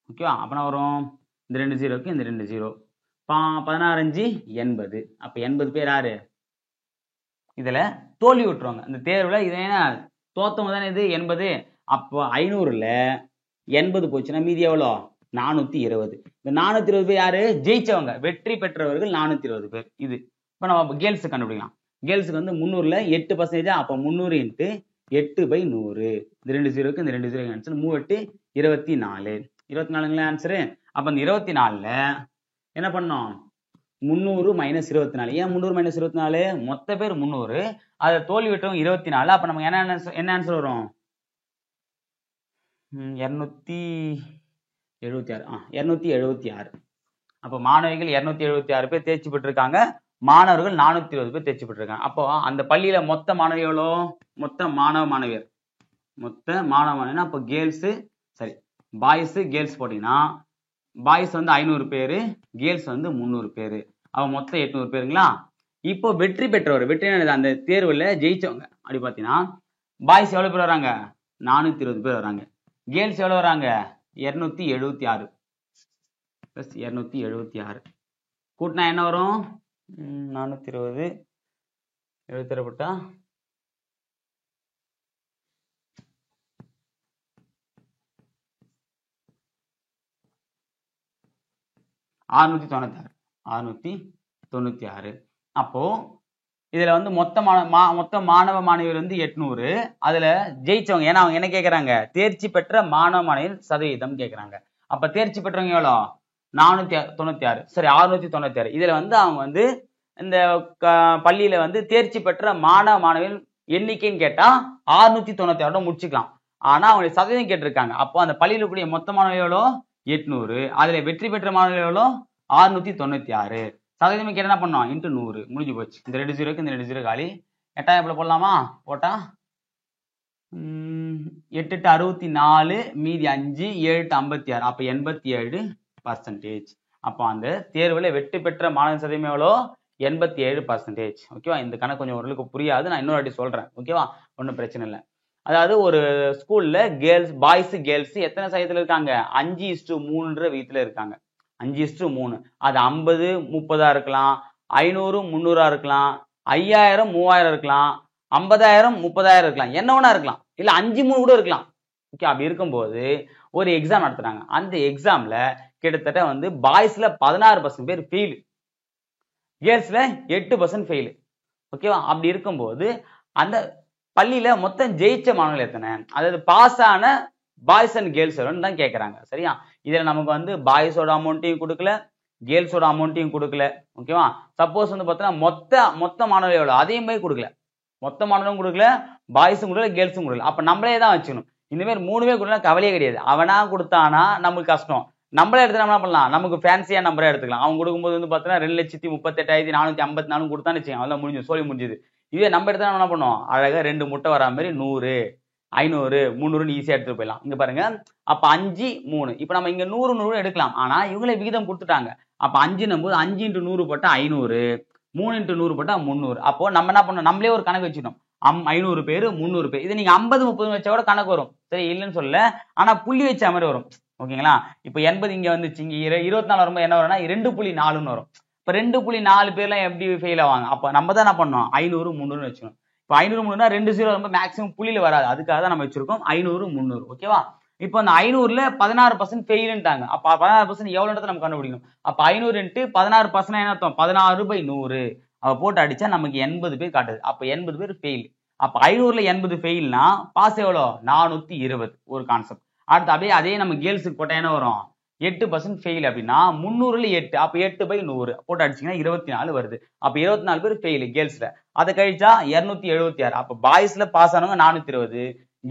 ஓகேவா? அப்போனா வரும் இந்த 2 0க்கு இந்த 2 0, 16 5 80. அப்போ 80 பேர் யாரு? இதில் தோல்வி விட்டுருவாங்க இந்த தேர்வில். இது என்ன தோத்தவங்க தானே இது 80. அப்போ 500ல் 80 போச்சுன்னா மீதி எவ்வளோ? 420. இந்த 420 பேர் யாரு? ஜெயிச்சவங்க, வெற்றி பெற்றவர்கள் 420 பேர். இது இப்போ நம்ம கேர்ள்ஸு கண்டுபிடிக்கலாம். கேர்ள்ஸுக்கு வந்து 300ல் 8%. அப்போ 300 × 8/100. இந்த 2 0க்கு இந்த 2 0 ஆன்சர் 3 8 24. 24ங்களா ஆன்சரு? அப்போ இந்த 24ல் என்ன பண்ணோம்? 300 - 24. ஏன் 300 - 24? மொத்த பேர் 300, அதை தோல்வி விட்டவங்க 24. அப்போ நமக்கு என்ன ஆன்சர் வரும்? 276. 276. அப்போ மாணவிகள் 276 பேர் தேர்ச்சி பெற்றிருக்காங்க, மாணவர்கள் 420 பேர் தேர்ச்சி பெற்றிருக்காங்க. அப்போ அந்த பள்ளியில மொத்த மாணவி எவ்வளோ? மொத்த மாணவியர் அப்போ கேர்ள்ஸு சரி பாய்ஸு கேர்ள்ஸ் போட்டிங்கன்னா பாய்ஸ் வந்து 500 பேர், கேர்ள்ஸ் வந்து 300 பேர். அவன் மொத்தம் 800 பேருங்களா? இப்போ வெற்றி பெற்றவர், வெற்றி அந்த தேர்வில் ஜெயிச்சவங்க அப்படி பார்த்தீங்கன்னா பாய்ஸ் எவ்வளோ பேர் வராங்க? 420 பேர் வராங்க. கேர்ள்ஸ் எவ்வளோ வராங்க? 276 + 276 கூட்டினா என்ன வரும்? 420 76 போட்டா 696. அப்போ இதுல வந்து மொத்த மாணவ மாணவியர் வந்து 800. அதுல ஜெயிச்சவங்க, ஏன்னா அவங்க என்ன கேட்கறாங்க? தேர்ச்சி பெற்ற மாணவ மாணவியர் சதவீதம் கேட்கறாங்க. அப்ப தேர்ச்சி பெற்றவங்க எவ்வளோ? 496. சரி, 696. இதுல வந்து அவங்க வந்து இந்த பள்ளியில வந்து தேர்ச்சி பெற்ற மாணவ மாணவியர் எண்ணிக்கைன்னு கேட்டா 696 முடிச்சுக்கலாம். ஆனா அவங்க சதவீதம் கேட்டிருக்காங்க. அப்போ அந்த பள்ளியில கூடிய மொத்த மாணவர்கள் எவ்வளோ? 800. அதுல வெற்றி பெற்ற மாணவர்கள் எவ்வளோ? 696. சதவீதம் கேட்ட என்ன பண்ணோம்? × 100. முடிஞ்சு போச்சு. இந்த 2 0க்கு இந்த 2 0 காலி. 8,000 போடலாமா? போட்டா 8 × 64, மீதி 5, 7 × 56. அப்போ 87%. அப்போ அந்த தேர்வுல வெற்றி பெற்ற மாணவ சதவீதம் எவ்வளோ? 87%. ஓகேவா? இந்த கணக்கு கொஞ்சம் ஓரளவுக்கு புரியாது, நான் இன்னொரு வாட்டி சொல்றேன். ஓகேவா? ஒன்றும் பிரச்சனை இல்லை. அதாவது ஒரு ஸ்கூல்ல பாய்ஸ் கேர்ள்ஸ் எத்தனை சதவீதத்தில் இருக்காங்க? 5:3 வீதத்துல இருக்காங்க. 5:3. அது 50 30 இருக்கலாம், 500 300 இருக்கலாம், 5000 3000 இருக்கலாம், 50000 30,000 இருக்கலாம், என்ன வேணா இருக்கலாம், இல்ல 5-3 கூட இருக்கலாம். ஓகே, அப்படி இருக்கும்போது ஒரு எக்ஸாம் நடத்துறாங்க. அந்த எக்ஸாம்ல கிட்டத்தட்ட வந்து பாய்ஸ்ல 16% பேர் ஃபெயில், கேர்ள்ஸ்ல 8% ஃபெயில். ஓகேவா? அப்படி இருக்கும்போது அந்த பள்ளியில மொத்தம் ஜெயிச்ச மாணவர்கள் எத்தனை? அதாவது பாஸ் ஆன பாய்ஸ் அண்ட் கேர்ள்ஸ் தான் கேட்கறாங்க. சரியா? இதுல நமக்கு வந்து பாய்ஸோட அமௌண்ட்டையும் கொடுக்கல, கேர்ள்ஸோட அமௌண்ட்டையும் கொடுக்கல. ஓகேவா? சப்போஸ் வந்து பார்த்தீங்கன்னா மொத்த மாணவர்கள் எவ்வளோ? அதையும் போய் கொடுக்கல. மொத்த மாணவரும் கொடுக்கல, பாய்ஸும் கொடுக்கல, கேர்ள்ஸும் கொடுக்கல. அப்ப நம்மளே தான் வச்சுக்கணும். இந்த மாதிரி 3 பேர் கொடுக்கலாம், கவலையே கிடையாது. அவனா கொடுத்தானா நமக்கு கஷ்டம். நம்மளே எடுத்து என்ன பண்ணலாம்? நமக்கு ஃபேன்சியா நம்பரே எடுத்துக்கலாம். அவங்க கொடுக்கும்போது வந்து பார்த்தீங்கன்னா 2,38,454 கொடுத்தான்னு வச்சுக்கோங்க, அதெல்லாம் முடிஞ்சு சோழி முடிஞ்சுது. இதே நம்ம எடுத்தா என்ன பண்ணுவோம்? அழகா 2 முட்டை வரா மாதிரி 100 500 300 ஈஸியா எடுத்துட்டு போயிடலாம். இங்க பாருங்க, அப்ப 5 3. இப்ப நம்ம இங்க 100 100 எடுக்கலாம். ஆனா இவங்களே விகிதம் கொடுத்துட்டாங்க. அப்ப 5 போது 5 × 100 போட்டா 500, 3 × 100 போட்டா 300. அப்போ நம்ம என்ன பண்ணோம்? நம்மளே ஒரு கணக்கு வச்சுட்டோம். 500 பேர் 300 பேர். இது நீங்க 50 30 வச்சா கூட கணக்கு வரும். சரி, இல்லைன்னு சொல்லல, ஆனா புள்ளி வச்ச மாதிரி வரும். ஓகேங்களா? இப்ப 80 இங்க வந்துச்சு, இங்க 24 வரும்போது என்ன வரும்னா 2.4ன்னு வரும். இப்ப 2.4 பேர்லாம் எப்படி ஃபெயில் ஆவாங்க? அப்ப நம்ம தான் என்ன பண்ணோம்? 500 300 வச்சுக்கணும். இப்போ 500 300 2 0 ரொம்ப மேக்ஸிமம் புள்ளியில வராது, அதுக்காக தான் நம்ம வச்சிருக்கோம் 500 300. ஓகேவா? இப்போ அந்த 500ல 16% ஃபெயில்ன்ட்டாங்க. அப்ப 16% எவ்வளோன்றதை நம்ம கண்டுபிடிக்கணும். அப்ப 500 × 16% என்ன அர்த்தம்? 16/100. அவ போட்டு அடிச்சா நமக்கு 80 பேர் காட்டுது. அப்ப 80 பேர் ஃபெயில். அப்ப 500ல 80 ஃபெயில்னா பாஸ் எவ்வளோ? 420. ஒரு கான்செப்ட். அடுத்து அப்படியே அதே நம்ம கேர்ள்ஸுக்கு போட்டா என்ன வரும்? 8% ஃபெயில். அப்படின்னா 300ல 8, அப்ப 8/100 போட்டு அடிச்சிங்கன்னா 24 வருது. அப்ப 24 பேர் ஃபெயில் கேர்ள்ஸ்ல. அதை கழிச்சா 276. அப்ப பாய்ஸ்ல பாஸ் ஆனவங்க 420,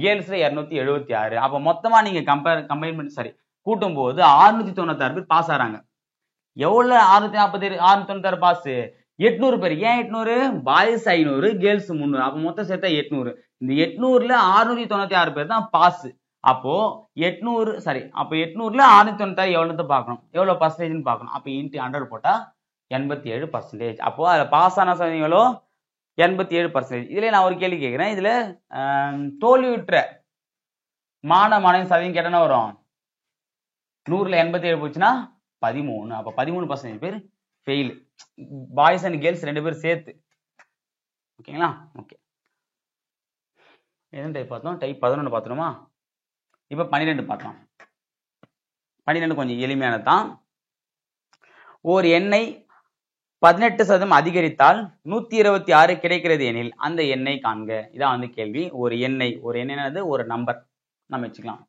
கேர்ள்ஸ்ல 276. அப்ப மொத்தமா நீங்க கம்பைன் பண்ணி கூட்டும் போது 696 பேர் பாஸ் ஆறாங்க. எவ்வளவு 647 696 பாஸ் 800 பேர். ஏன் 800? Boys 500 girls 300. அப்ப மொத்தம் சேர்த்தா 800. இந்த 800ல 696 பேர் தான் பாஸ். அப்போ 800 சாரி அப்ப 800ல 696 எவ்வளவு பார்க்கணும், எவ்வளவு பர்சன்டேஜ்னு பார்க்கணும். அப்ப இன்ட்டு 100 போட்டா 87%. அப்போ அதுல பாஸ் ஆன சதவீதம் எவ்வளோ? 87%. இதுல நான் ஒரு கேள்வி கேட்கிறேன். இதுல தோல்வியுற்ற மாணவன் சதவீதம் கேட்டா வரும். 100ல 87 போச்சுன்னா 13. அப்ப 13% பேர் ஃபெயில். பாய்ஸ் அண்ட் கேர்ள்ஸ் 2 பேர் சேர்த்து. ஓகேங்களா? ஓகே, எதுவும் டைப் பார்த்தோம்? டைப் 11 பார்த்துருமா? இப்ப 12 பார்த்தோம். 12 கொஞ்சம் எளிமையானது தான். ஓர் எண்ணை 18% அதிகரித்தால் 126 கிடைக்கிறது எனில் அந்த எண்ணை காண்க. இதான் வந்து கேள்வி. ஒரு எண்ணெய் ஒரு நம்பர் நம்ம வச்சுக்கலாம்.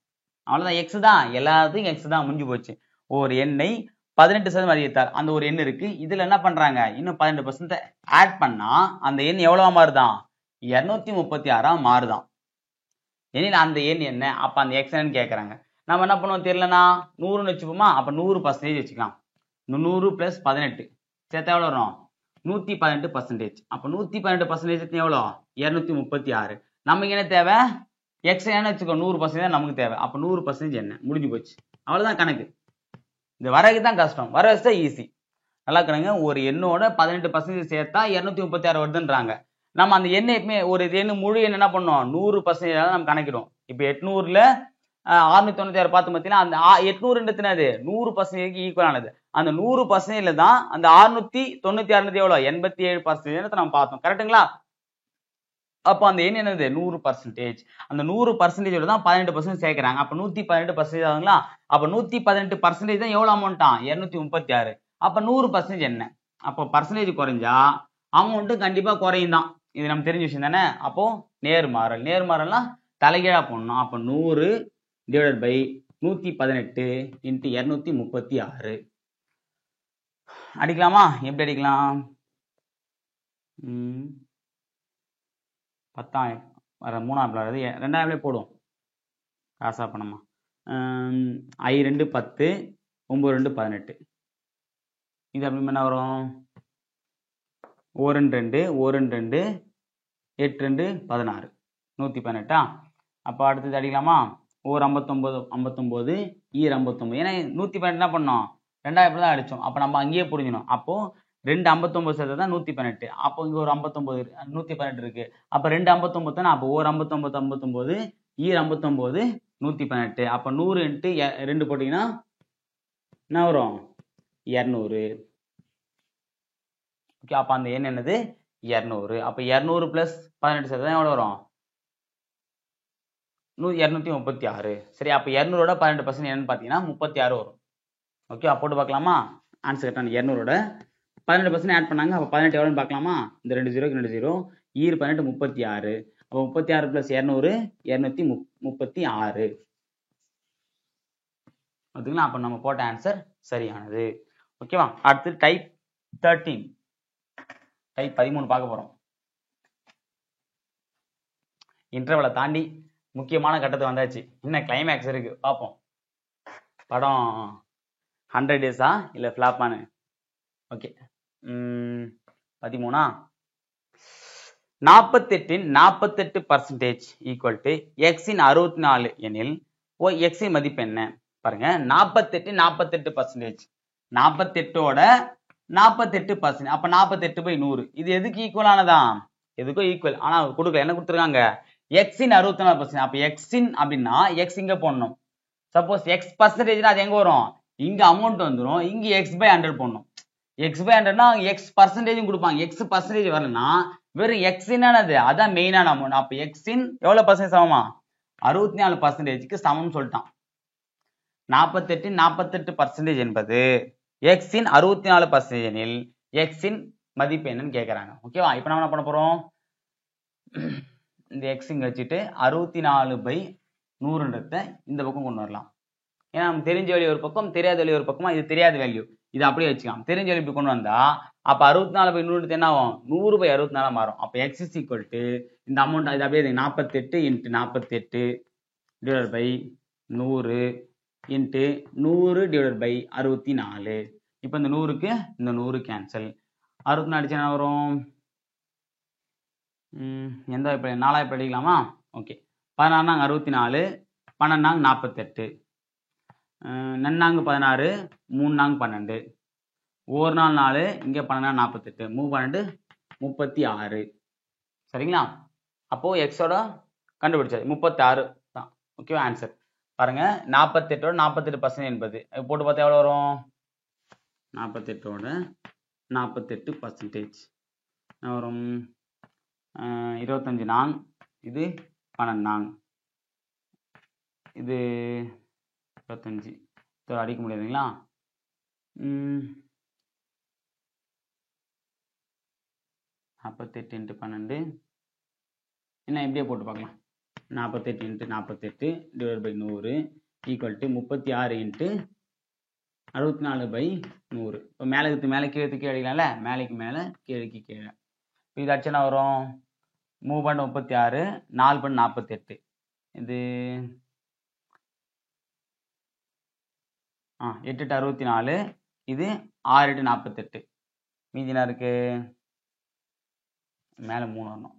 அவ்வளவுதான், எக்ஸ் தான், எல்லாத்துக்கும் எக்ஸ் தான், முடிஞ்சு போச்சு. ஒரு எண்ணை 18% அதிகரித்தால் அந்த ஒரு எண் இருக்கு. இதுல என்ன பண்றாங்க, இன்னும் 12% ஆட் பண்ணா அந்த எண் எவ்வளவா மாறுதான்? 236 மாறுதான். எனில் அந்த எண் என்ன? அப்ப அந்த எக்ஸ் என்னன்னு கேட்கறாங்க. நம்ம என்ன பண்ணுவோம் தெரியலனா 100ன்னு வச்சுப்போமா? அப்ப 100% வச்சுக்கலாம். 100 + 18 சேர்த்தா எவ்வளவு வரும்? 118%. அப்ப 118% எவ்வளோ? 236. நமக்கு என்ன தேவை? எக்ஸ் என்ன வச்சுக்கோ, 100% நமக்கு தேவை. அப்ப 100% என்ன? முடிஞ்சு போச்சு. அவ்வளவுதான் கணக்கு. இந்த வரகு தான் கஷ்டம், வர வச்சா ஈஸி. நல்லா கணக்கு. ஒரு எண்ணோட 18% சேர்த்தா 236 வருதுன்றாங்க. நம்ம அந்த எண்ணை எப்பவுமே ஒரு எண்ணு முழு எண் என்ன பண்ணோம்? 100% தான் நம்ம கணக்கிடும். இப்ப 800ல 696 பார்த்து பார்த்தீங்கன்னா அந்த 800ன்றது 100% ஈக்குவலானது. அந்த 100%ல தான் அந்த 696 எவ்வளோ? 87% நம்ம பார்த்தோம். கரெக்டுங்களா? அப்போ அந்த எண் என்னது? 100%. அந்த 100% தான் 18% சேர்க்கிறாங்க. அப்ப 118% ஆகுங்களா? அப்ப 118% தான் எவ்வளவு அமௌண்டா? 236. அப்ப 100% என்ன? அப்போ பர்சன்டேஜ் குறைஞ்சா அமௌண்ட் கண்டிப்பா குறையும் தான். இது நம்ம தெரிஞ்ச விஷயம் தானே. அப்போ நேர்மாறல்னா தலைகீழா போடணும். அப்ப 100 டிவைடட் பை 118 இன்ட்டு 236 அடிக்கலாமா? எப்படி அடிக்கலாம்? 10,000 வர 3ஆம் வருது, 2,000 போடுவோம். காசா பண்ணமா? I2 10, 9 18. இது அப்படி என்ன வரும்? 1 2 1 2 8 2 16 118. அப்போ அடுத்தது அடிக்கலாமா? ஒரு 59 59 59. ஏன்னா 118 என்ன பண்ணோம்? 2000 தான் அடிச்சோம். அப்ப நம்ம அங்கேயே புரிஞ்சிடும். அப்போ 2 59 சேர்த்தா தான் 118. அப்போ இங்க ஒரு 59 118 இருக்கு. அப்ப 2 59 தானே. அப்போ ஒரு 59 59 59 118. அப்ப 100 இன்ட்டு 2 போட்டீங்கன்னா என்ன வரும்? 200. ஓகே, அப்ப அந்த எண் என்னது? 200. அப்ப 200 + 18 சேர்த்தா தான் எவ்வளவு வரும்? 236. சரி, அப்ப 200ஓட 12% என்னன்னு பாத்தீங்கன்னா 36 வரும். ஓகே, போட்டு பார்க்கலாமா? ஆன்சர் கரெக்டான 200ஓட 12% ஆட் பண்ணாங்க. அப்ப 18 எவ்வளவுன்னு பார்க்கலாமா? இந்த 2 0க்கு 2 0 18 36. அப்போ 36 + 200 236. ஓகேங்களா? அப்ப நம்ம போட்ட ஆன்சர் சரியானது. ஓகேவா? அடுத்து டைப் 13 டைப் 13 பார்க்க போறோம். இன்டர்வலை தாண்டி முக்கியமான கட்டத்தை வந்தாச்சு. இன்னும் கிளைமேக்ஸ் இருக்கு, பார்ப்போம். படம் 100 டேஸா இல்ல ஃபிளாப்பானு? ஓகே, 13 48 48% ஈக்குவல் டு எக்ஸின் 64 எனில் எக்ஸின் மதிப்பு என்ன? பாருங்க, 48 48%. 48ஓட 48%. அப்ப 48/100. இது எதுக்கு ஈக்குவலானதா? எதுக்கும் ஈக்குவல். ஆனா கொடுக்கல. என்ன கொடுத்துருக்காங்க? எக்ஸின் 64%. அப்ப எக்ஸின் அப்படின்னா எக்ஸ் இங்க போடணும். சப்போஸ் எக்ஸ் பர்சன்டேஜ்னா அது எங்க வரும்? இங்க அமௌண்ட் வந்துடும். இங்க x/100 போடணும். x/100னா எக்ஸ் பர்சன்டேஜும் கொடுப்பாங்க. எக்ஸ் பர்சன்டேஜ் வரலன்னா வெறும் எக்ஸினானது அதான் மெயினான அமௌண்ட். அப்ப எக்ஸின் எவ்வளவு பர்சன்டேஜ் சமமா? 64%க்கு சமம் சொல்லிட்டான். 48 48% என்பது எக்ஸின் 64% எனில் எக்ஸின் மதிப்பு என்னன்னு கேட்கறாங்க. ஓகேவா? இப்ப நம்ம என்ன பண்ண போறோம்? இந்த எக்ஸ் இங்க வச்சுட்டு 64/100 இந்த பக்கம் கொண்டு வரலாம். ஏன்னா நமக்கு தெரிஞ்ச வேல்யூ ஒரு பக்கம், தெரியாத வேல்யூ ஒரு பக்கமா. இது தெரியாத வேல்யூ, இது அப்படியே வச்சுக்கலாம். தெரிஞ்ச வேல்யூ இப்படி கொண்டு வந்தா அப்ப 64/100 என்ன ஆகும்? 100/64 மாறும். அப்ப எக்ஸ் இஸ் ஈக்குவல் டு இந்த அமௌண்ட் இது அப்படியே 48 × 48 / 100 × 100 / 64. இப்போ இந்த 100க்கு இந்த 100 கேன்சல். 64 அடிச்சா என்ன வரும்? எந்த இப்போ 4 அடிக்கலாமா? ஓகே. 16 நாங்க 64, 12 நாங்க 48, நன்னாங்க 16, 3 நாங்க 12, 1 நாள் 4, இங்கே 12 48, 3 12 36. சரிங்களா? அப்போ எக்ஸோட கண்டுபிடிச்சாச்சு 36 தான். ஓகேவா? ஆன்சர் பாருங்க. 48ஓட 48% என்பது போட்டு பார்த்தா எவ்வளோ வரும்? 48ஓட 48% வரும் 25 நாங், இது 12 நாங், இது 25 அடிக்க முடியாதுங்களா? 48 × 12 என்ன இப்படியே போட்டு பார்க்கலாம். 48 × 48 / 100 ஈக்குவல் டு 36 × 64/100. இப்போ மேலே மேலே கீழே அடிக்கலாம்ல, மேலேக்கு மேலே கீழேக்கு கீழே. இது அடிச்சா வரும் 3 36, 4 48, இது 8 64, இது 6 48. மீதி என்ன இருக்கு? மேலே 3 வரணும்.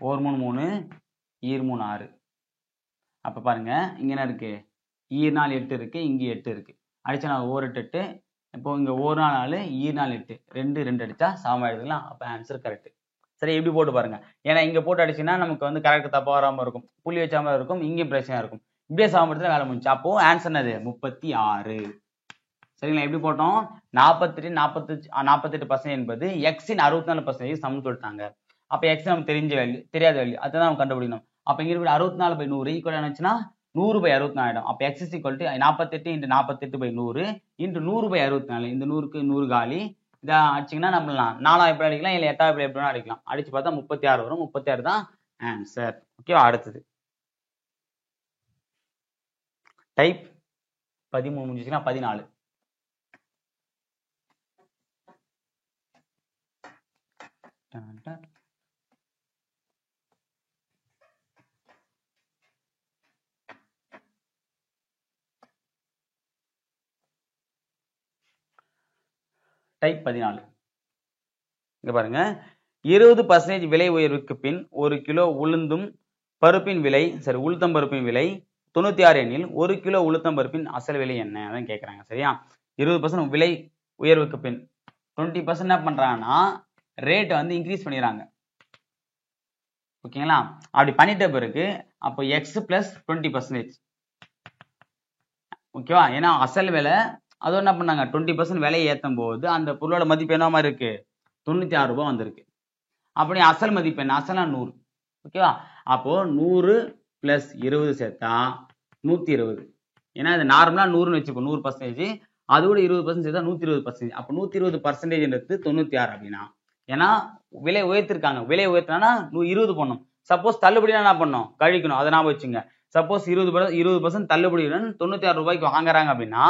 1 3 3, ஈர் 3 6. அப்போ பாருங்க இங்கே என்ன இருக்கு? ஈர் 4 8 இருக்கு, இங்கே 8 இருக்கு. அடிச்சா 1 8 8. இப்போ இங்கே 1 4 ஈர் 4 8, 2 2 அடிச்சா சமம் ஆயிடுதுங்களா? அப்போ ஆன்சர் கரெக்ட். சரி, எப்படி போட்டு பாருங்க. ஏன்னா இங்கே போட்டு அடிச்சுன்னா நமக்கு வந்து கரெக்ட் தப்பாக வராமல் இருக்கும், புள்ளி வச்சாமல் இருக்கும், இங்கேயும் பிரச்சனை இருக்கும். இப்படியே சமப்படுத்த வேலை முடிஞ்சு. அப்போ ஆன்சர் என்னது? 36. சரிங்களா? எப்படி போட்டோம்? 48% என்பது எக்ஸின் 64% சமம் சொல்லிட்டாங்க. அப்போ எக்ஸ் நமக்கு தெரிஞ்ச வேல்யூ, தெரியாத வேல்யூ, அதுதான் நம்ம கண்டுபிடிக்கணும். அப்போ இங்கே இருக்கிற 64/100 ஈக்குவல் ஆச்சுன்னா 100/64 ஆகிடும். அப்போ எக்ஸ் இஸ் ஈக்குவல் டு 48 × 48/100 × 100/64. இந்த 100க்கு 100 காலி. இதை அடிச்சிங்கன்னா நம்மளாம் 4 எப்படி அடிக்கலாம், இல்லை 8 எப்படி எப்படினா அடிக்கலாம். அடிச்சு பார்த்தா 36 வரும். 36 தான் ஆன்சர். ஓகேவா? அடுத்தது டைப் 13 முடிஞ்சிச்சுன்னா 14. டைப் 14. இங்க பாருங்க, 20% விலை உயர்வுக்கு பின் 1 கிலோ உளுந்தும் பருப்பின் விலை, சரி உளுத்தம் பருப்பின் விலை 96 எனில் 1 கிலோ உளுத்தம் பருப்பின் அசல் விலை என்ன? அதான் கேட்குறாங்க. சரியா? 20% விலை உயர்வுக்கு பின் 20% என்ன பண்றாங்கன்னா ரேட் வந்து இன்க்ரீஸ் பண்ணிடுறாங்க. ஓகேங்களா? அப்படி பண்ணிட்ட பிறகு அப்போ எக்ஸ் பிளஸ் 20%. ஓகேவா? ஏன்னா அசல் விலை அது என்ன பண்ணாங்க 20% விலையை ஏற்றும் போது அந்த பொருளோட மதிப்பு என்ன மாதிரி இருக்கு? 96 ரூபாய் வந்திருக்கு. அப்படி அசல் மதிப்பு என்ன? அசலா 100. ஓகேவா? அப்போ 100 பிளஸ் 20 சேர்த்தா 120. ஏன்னா இது நார்மலா 100ன்னு வச்சுக்கோ, 100%. அதோட 20% சேர்த்தா 120%. அப்போ 120%ன்றது 96 அப்படின்னா, ஏன்னா விலை உயர்த்திருக்காங்க. விலை உயர்த்தினா 20 பண்ணும். சப்போஸ் தள்ளுபடினா என்ன பண்ணும்? கழிக்கணும். அதை ஞாபகம் வச்சுங்க. சப்போஸ் 20% தள்ளுபடியுடன் 96 ரூபாய்க்கு வாங்குறாங்க அப்படின்னா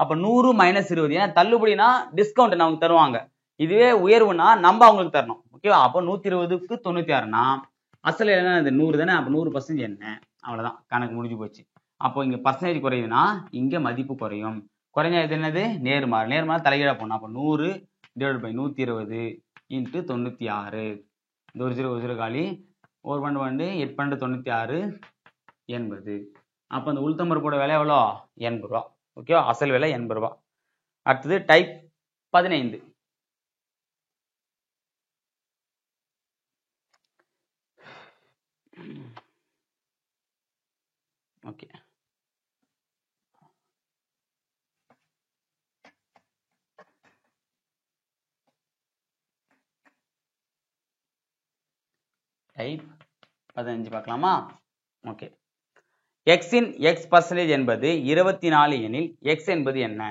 அப்ப 100 - 20. ஏன்னா தள்ளுபடினா டிஸ்கவுண்ட் நமக்கு தருவாங்க. இதுவே உயர்வுனா நம்ம அவங்களுக்கு தரணும். ஓகேவா? அப்போ 120க்கு 96னா அசல் என்ன? 100 தானே. அப்போ 100% என்ன? அவ்வளவுதான், கணக்கு முடிஞ்சு போச்சு. அப்போ இங்க பர்சன்டேஜ் குறையுதுன்னா இங்க மதிப்பு குறையும். குறைஞ்சா இது என்னது? நேர்மாறு. நேர்மாறு தலைகீழா போடணும். அப்போ 100 / 120 × 96. இந்த ஒரு 0 காலி. 1 12 8 12 96 80. அப்போ அந்த உளுத்தம்பருப்போட விலை எவ்வளோ? 80 ரூபா. ஓகேவா? அசல் விலை 80 ரூபா. அடுத்தது டைப் 15. ஓகே, டைப் 15 பார்க்கலாமா? ஓகே. எக்ஸின் x% என்பது 24 எனில் எக்ஸ் என்பது என்ன?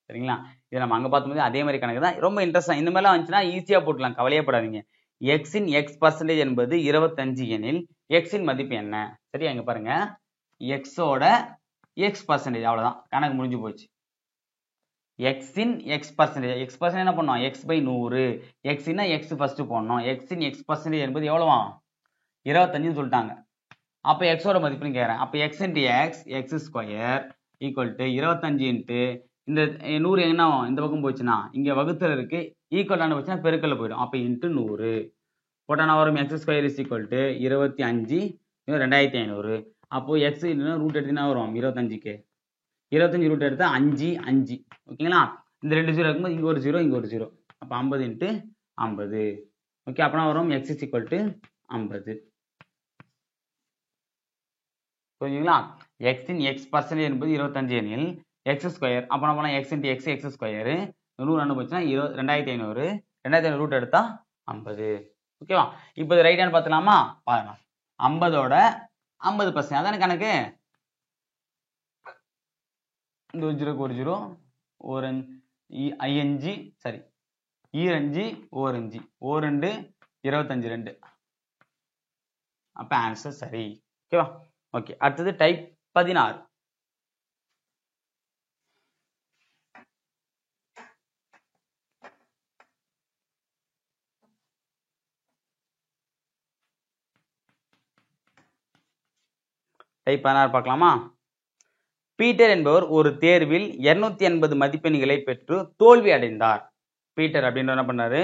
சரிங்களா? இதை நம்ம அங்க பார்க்கும்போது அதே மாதிரி கணக்கு தான். ரொம்ப இன்ட்ரெஸ்டா இந்த மாதிரிலாம் வந்துச்சுன்னா ஈஸியா போட்டுலாம், கவலையப்படாதீங்க. எக்ஸின் x% என்பது 25 எனில் எக்ஸின் மதிப்பு என்ன? சரியா? இங்க பாருங்க, எக்ஸோட x%, அவ்வளவுதான், கணக்கு முடிஞ்சு போச்சு. எக்ஸின் x%, x% என்ன பண்ணோம்? x/100. எக்ஸின்னா எக்ஸ் ஃபர்ஸ்ட் போடணும். எக்ஸின் x% என்பது எவ்வளவா? 25 சொல்லிட்டாங்க. அப்போ எக்ஸோட மதிப்புன்னு கேட்குறேன். அப்போ x × x, x² equal to 25 × இந்த 100 என்ன ஆகும்? இந்த பக்கம் போச்சுன்னா இங்க வகுத்தல் இருக்கு, ஈக்குவலான போச்சுன்னா பெருக்கல்ல போயிடும். அப்ப இன்ட்டு 100 போட்டானா வரும் x² இஸ் ஈக்குவல் டு 25 2500. அப்போ x ரூட் எடுத்தீங்கன்னா வரும் 25க்கு 25 ரூட் எடுத்தா 5 5. ஓகேங்களா? இந்த 2 0 இருக்கும்போது இங்க ஒரு 0 இங்க ஒரு 0. அப்ப 50 இன்ட்டு 50. ஓகே, அப்பனா வரும் x இஸ் ஈக்குவல் டு 50. புரியுதுங்களா? x இன் x பர்சன்டேஜ் என்பது 25 எனில் x², அப்ப நம்ம x இன்ட்டு x x², 100 என்ன போச்சுன்னா 2500 2500 ரூட் எடுத்தா 50. ஓகேவா? இப்போ இது ரைட் ஹேண்ட் பார்த்துலாமா? பாருங்க, 50ஓட 50% அதான கணக்கு. இந்த ஒரு 0க்கு ஒரு 0, ஒரு 5 சரி 25 ஒரு 5 ஒரு 2 25 2. அப்ப ஆன்சர் சரி. ஓகேவா? ஓகே, அடுத்தது டைப் 16. டைப் 16 பார்க்கலாமா? பீட்டர் என்பவர் ஒரு தேர்வில் 280 மதிப்பெண்களை பெற்று தோல்வி அடைந்தார். பீட்டர் அப்படின்ற என்ன பண்ணாரு?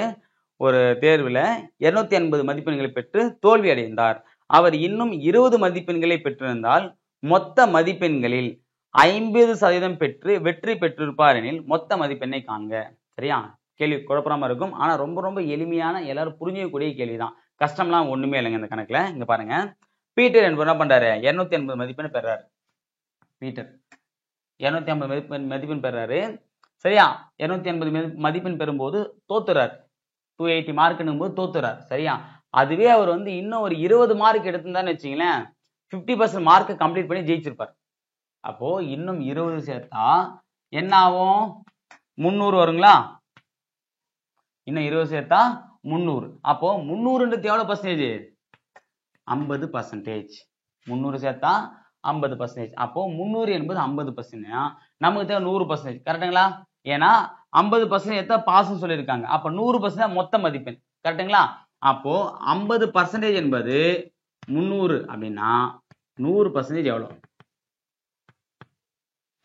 ஒரு தேர்வில் 280 மதிப்பெண்களை பெற்று தோல்வி அடைந்தார். அவர் இன்னும் 20 மதிப்பெண்களை பெற்றிருந்தால் மொத்த மதிப்பெண்களில் 50% பெற்று வெற்றி பெற்றிருப்பார் எனில் மொத்த மதிப்பெண்ணை காண்க. சரியா? கேள்வி குழப்பமா இருக்கும், ஆனா ரொம்ப ரொம்ப எளிமையான, எல்லாரும் புரிஞ்சிக்கக்கூடிய கேள்விதான். கஷ்டம்லாம் ஒண்ணுமே இல்லைங்க இந்த கணக்குல. இங்க பாருங்க, பீட்டர் என்பவர் என்ன பண்றாரு? 280 மதிப்பெண் பெறாரு. பீட்டர் 250 மதிப்பெண் பெறாரு. சரியா? 280 மதிப்பெண் பெறும்போது தோத்துறாரு. 280 மார்க்னும் போது தோத்துறாரு. சரியா? அதுவே அவர் வந்து இன்னும் ஒரு 20 மார்க் எடுத்திருந்தான்னு வச்சுங்களேன், 50% மார்க் கம்ப்ளீட் பண்ணி ஜெயிச்சிருப்பார். அப்போ இன்னும் 20 சேர்த்தா என்ன ஆகும்? 300 வருங்களா? இன்னும் 20 சேர்த்தா 300. அப்போ 300ன்றது எவ்வளவு பர்சன்டேஜ்? 50%. 300 சேர்த்தா 50%. அப்போ 300 என்பது 50%. நமக்கு தேவை 100%. கரெக்டுங்களா? ஏன்னா 50% எடுத்தா பாஸ் சொல்லியிருக்காங்க. அப்ப 100% மொத்த மதிப்பெண். கரெக்டுங்களா? அப்போ 50% என்பது 300 அப்படின்னா 100% எவ்வளவு?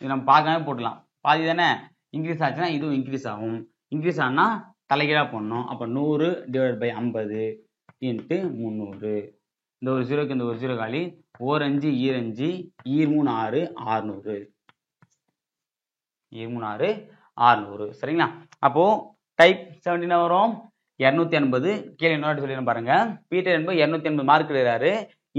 இது நம்ம பார்க்காம போட்டுலாம். பாதி தானே இன்க்ரீஸ் ஆச்சுன்னா இதுவும் இன்க்ரீஸ் ஆகும். இன்க்ரீஸ் ஆனா தலைகீழா போடணும். அப்ப 100 டிவைட் பை 50 இன்ட்டு 300. இந்த ஒரு 0க்கு இந்த ஒரு 0 காலி. 4 5 25 3 6 600. 3 6 600. சரிங்களா? அப்போ டைப் 17 வரும் 280. கேள்வி இன்னொரு சொல்லி பாருங்க. பீட்டர் என்பது 280 மார்க் எடுக்கிறாரு.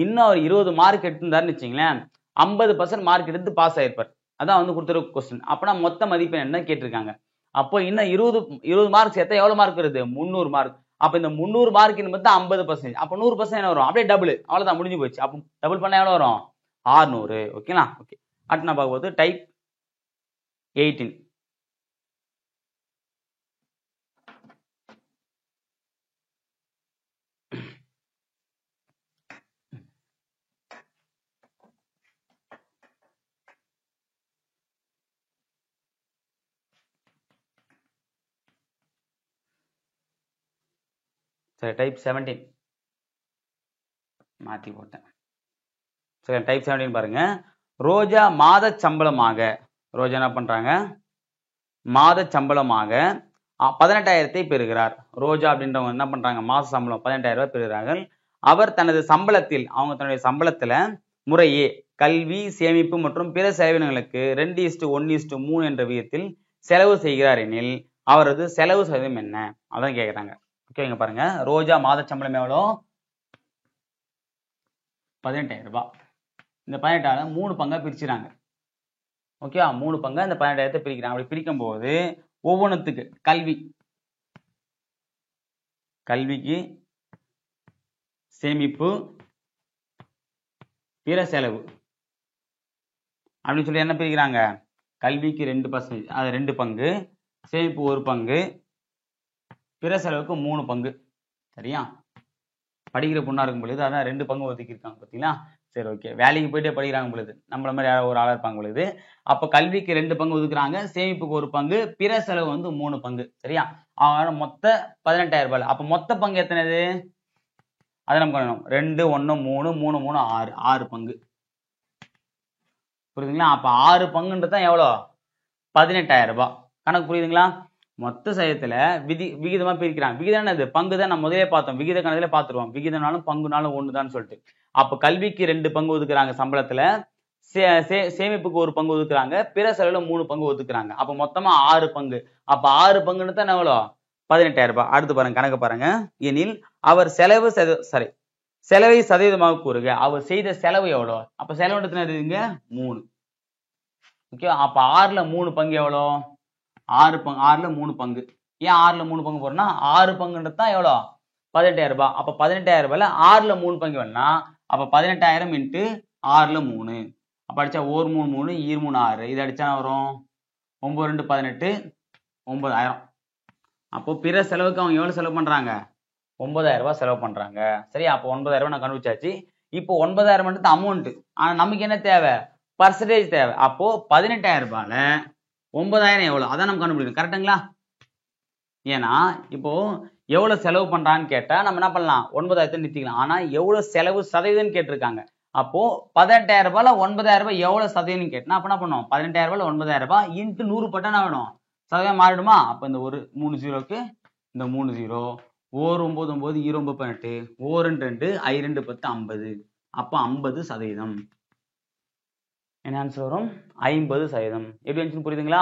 இன்னும் அவர் 20 மார்க் எடுத்திருந்தாருன்னு வச்சுங்களேன், 50% மார்க் எடுத்து பாஸ் ஆயிருப்பார். அதான் வந்து கொடுத்துருக்க கொஸ்டின். அப்பனா மொத்த மதிப்பெண் என்ன கேட்டிருக்காங்க. அப்போ இன்னும் 20 மார்க் சேர்த்தா எவ்வளவு மார்க் வருது? 300 மார்க். அப்ப இந்த 300 மார்க் என்பது 50%. அப்ப 100% என்ன வரும்? அப்படியே டபுள். அவ்வளவுதான், முடிஞ்சு போச்சு. அப்ப டபுள் பண்ணா எவ்வளவு வரும்? 600. ஓகேங்களா? ஓகே, அடுத்து நான் பார்க்கும்போது டைப் 18. சரி, டைப் 17 மாத்தி போட்டேன். சரி, டைப் 17 பாருங்க. ரோஜா மாத சம்பளமாக, ரோஜா என்ன பண்றாங்க? மாத சம்பளமாக 18,000 பெறுகிறார். ரோஜா அப்படின்றவங்க என்ன பண்றாங்க? மாத சம்பளம் 18,000 ரூபாய் பெறுகிறார்கள். அவர் தனது சம்பளத்தில், அவங்க தன்னுடைய சம்பளத்துல முறையே கல்வி, சேமிப்பு மற்றும் பிற செலவினங்களுக்கு 2:1:3 என்ற விகிதத்தில் செலவு செய்கிறார் எனில் அவரது செலவு சதவீதம் என்ன? அதான் கேக்குறாங்க. ஓகேங்க, பாருங்க, ரோஜா மாத சம்பளம் எவ்வளோ? 18,000 ரூபாய். இந்த 18,000 3 பங்கா பிரிச்சுறாங்க. ஓகே, 3 பங்கா இந்த 18,000 பிரிக்கிறாங்க. அப்படி பிரிக்கும் போது ஒவ்வொன்றுத்துக்கு கல்விக்கு, சேமிப்பு, பிற செலவு அப்படின்னு சொல்லி என்ன பிரிக்கிறாங்க? கல்விக்கு 2%, அது 2 பங்கு, சேமிப்பு 1 பங்கு, பிற செலவுக்கு 3 பங்கு. சரியா? படிக்கிற பொண்ணா இருக்கும் பொழுது அதான் 2 பங்கு ஒதுக்கி இருக்காங்க. பார்த்தீங்களா? சரி, ஓகே. வேலைக்கு போயிட்டே படிக்கிறாங்க பொழுது நம்மள மாதிரி யாராவது ஒரு ஆளா இருப்பாங்க பொழுது, அப்ப கல்விக்கு 2 பங்கு ஒதுக்குறாங்க, சேமிப்புக்கு 1 பங்கு, பிற செலவு வந்து 3 பங்கு. சரியா? அவங்க மொத்த 18,000 ரூபாய். அப்ப மொத்த பங்கு எத்தனைது? அதை நம்ம பண்ணணும். 2 1 3 3 3 6 பங்கு. புரியுதுங்களா? அப்ப 6 பங்குன்றது தான் எவ்வளோ? 18,000 ரூபாய். கணக்கு புரியுதுங்களா? மொத்த சதவீதத்துல விகிதமா பிரிக்கிறாங்க. விகிதம் என்னது? பங்கு தான். நம்ம முதலே பார்த்தோம். விகித கணக்குல பார்த்துருவோம். விகிதம்னாலும் பங்குனாலும் ஒண்ணுதான்னு சொல்லிட்டு. அப்ப கல்விக்கு 2 பங்கு ஒதுக்குறாங்க சம்பளத்துல, சேமிப்புக்கு 1 பங்கு ஒதுக்குறாங்க, பிற செலவுல 3 பங்கு ஒதுக்குறாங்க. அப்ப மொத்தமா 6 பங்கு. அப்ப 6 பங்குன்னு தான் எவ்வளோ? 18,000 ரூபாய். அடுத்து பாருங்க, கணக்கு பாருங்க. எனில் அவர் செலவை சதவீதமாக கூறுக. அவர் செய்த செலவு எவ்வளோ? அப்ப செலவு இங்க 3. ஓகே, அப்ப 6ல 3 பங்கு எவ்வளோ? 6 பங்கு. 6ல 3 பங்கு. ஏன் 6ல 3 பங்கு போறோம்னா 6 பங்குன்றது தான் எவ்வளோ? 18,000 ரூபாய். அப்ப 18,000 ரூபாயில 6ல 3 பங்கு வேணும்னா அப்ப 18,000 இன்ட்டு 6ல 3. அப்ப அடிச்சா 1 3 3 2 3 6. இது அடிச்சா வரும் 9 2 18 9,000. அப்போ பிற செலவுக்கு அவங்க எவ்வளவு செலவு பண்றாங்க? 9,000 ரூபாய் செலவு பண்றாங்க. சரியா? அப்போ 9,000 ரூபாய் நான் கண்டுபிடிச்சாச்சு. இப்போ 9,000 அமௌண்ட். ஆனா நமக்கு என்ன தேவை? பர்சன்டேஜ் தேவை. அப்போ 18,000 ரூபாயில 9,000 எவ்வளவு? அதான் நம்ம கண்டுபிடிக்கணும். கரெக்டுங்களா? ஏன்னா இப்போ எவ்வளவு செலவு பண்றான்னு கேட்டா நம்ம என்ன பண்ணலாம்? 9,000 நிறுத்திக்கலாம். ஆனா எவ்வளவு செலவு சதவீதம் கேட்டிருக்காங்க. அப்போ 18,000 ரூபாயில 9,000 ரூபாய் எவ்வளவு சதவீதம் கேட்டா அப்ப என்ன பண்ணுவோம்? 18,000 ரூபாயில 9,000 ரூபாய் இன்ட்டு 100 போட்டா என்ன வேணும்? சதவீதம் மாறிடுமா? அப்ப இந்த ஒரு 3 0க்கு இந்த 3 0 ஓர் 9 9 2 18 ஓர் 2 2 I 2 10 50. அப்ப 50%. என்ன ஆன்சர் வரும்? 50%. எப்படி வந்துச்சுன்னு புரியுதுங்களா?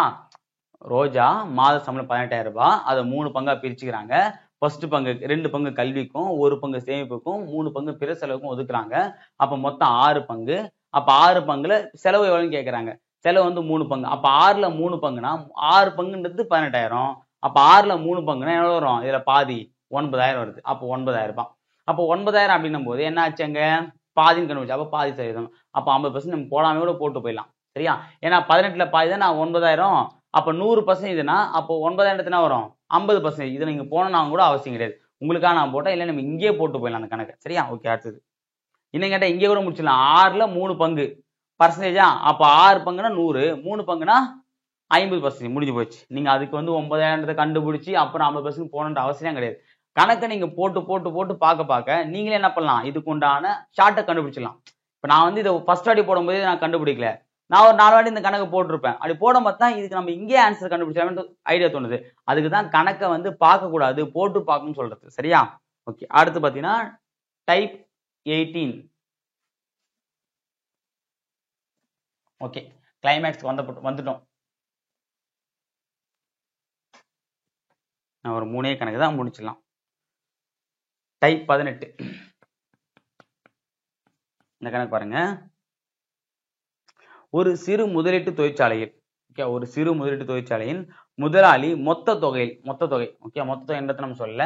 ரோஜா மாத சம்பளம் 18,000 ரூபாய். அதை 3 பங்கா பிரிச்சுக்கிறாங்க. ஃபர்ஸ்ட் பங்கு 2 பங்கு கல்விக்கும், 1 பங்கு சேமிப்புக்கும், 3 பங்கு பிற செலவுக்கும் ஒதுக்குறாங்க. அப்ப மொத்தம் 6 பங்கு. அப்ப 6 பங்குல செலவு எவ்வளவுன்னு கேக்குறாங்க. செலவு வந்து 3 பங்கு. அப்ப 6ல 3 பங்குனா 6 பங்குன்றது 18,000. அப்ப 6ல 3 பங்குனா எவ்வளவு வரும்? இதுல பாதி 9,000 வருது. அப்போ 9,000 ரூபாய். அப்போ 9,000 அப்படின்னும் போது என்ன ஆச்சுங்க? பாதின்னு கண்டுபிடிச்சு. அப்ப பாதி சதவீதம். அப்ப 50% நம்ம போடாம கூட போட்டு போயிடலாம். சரியா? ஏன்னா 18ல பாதி தான் நான் 9,000. அப்ப 100% இதுனா அப்போ 9,000 வரும் 50%. இதை நீங்க போனோம்னா கூட அவசியம் கிடையாது. உங்களுக்காக நான் போட்டேன். இல்லை நம்ம இங்கேயே போட்டு போயிடலாம் அந்த கணக்கு. சரியா? ஓகே, அடுத்தது இன்னும் கேட்டா இங்கே கூட முடிச்சிடலாம். 6ல 3 பங்கு பர்சன்டேஜா? அப்ப 6 பங்குனா 100, 3 பங்குனா 50%. முடிஞ்சு போச்சு. நீங்க அதுக்கு வந்து 9,000 கண்டுபிடிச்சி அப்புறம் 50% போகணுன்ற அவசியம் கிடையாது. கணக்கை நீங்க போட்டு போட்டு போட்டு பார்க்க நீங்களே என்ன பண்ணலாம்? இதுக்கு உண்டான ஷார்ட்டை கண்டுபிடிச்சிடலாம். இப்ப நான் வந்து இதை ஃபர்ஸ்ட் வாட்டி போடும்போது நான் கண்டுபிடிக்கல. நான் ஒரு 4 வாட்டி இந்த கணக்கு போட்டிருப்பேன். அப்படி போடும்போது தான் இதுக்கு நம்ம இங்கே ஆன்சர் கண்டுபிடிச்சாலும் ஐடியா தோணுது. அதுக்கு தான் கணக்கை வந்து பார்க்க கூடாது, போட்டு பார்க்கணும்னு சொல்றது. சரியா? ஓகே, அடுத்து பாத்தீங்கன்னா டைப் 18. ஓகே, கிளைமேக்ஸ் வந்துட்டோம். நான் ஒரு 3 கணக்கு தான் முடிச்சிடலாம். டைப் 18. இந்த கணக்கு பாருங்க. ஒரு சிறு முதலீட்டு தொழிற்சாலையின் முதலாளி மொத்த தொகை ஓகே, மொத்த தொகை என்றதை நம்ம சொல்லல.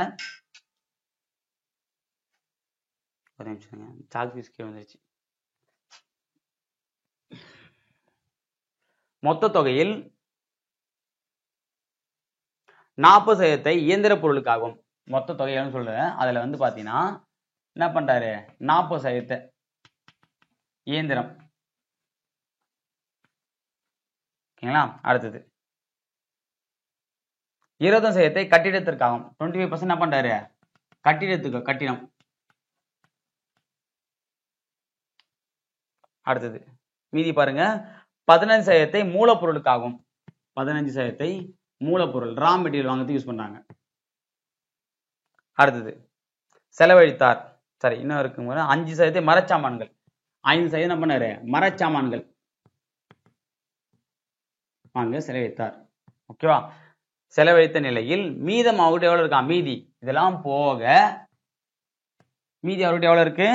ஒரு நிமிஷம், சாக்பீஸ்கே வந்துருச்சு. மொத்த தொகையில் 40% இயந்திர பொருளுக்காகும். மொத்த தொகைன்னு சொல்றேன். அதுல வந்து பாத்தீங்கன்னா என்ன பண்றாரு? 40% இயந்திரம். ஓகேங்களா? அடுத்தது 20% கட்டிடத்திற்காகும். 25% என்ன பண்றாரு? கட்டிடம். அடுத்தது மீதி பாருங்க. 15% மூலப்பொருளுக்காகும். 15% மூலப்பொருள் ரா மெட்டீரியல் வாங்குறதுக்கு யூஸ் பண்றாங்க. அடுத்தது செலவழித்தார். சரி, இன்னும் இருக்குங்க. 5% மரச்சாமான்கள். 5% என்ன பண்ணாரு? மரச்சாமான்கள் வாங்க செலவழித்தார். ஓகேவா? செலவழித்த நிலையில் மீதம் அவர்கிட்ட எவ்வளவு இருக்கா? மீதி இதெல்லாம் போக மீதி அவர்கிட்ட எவ்வளவு இருக்கு?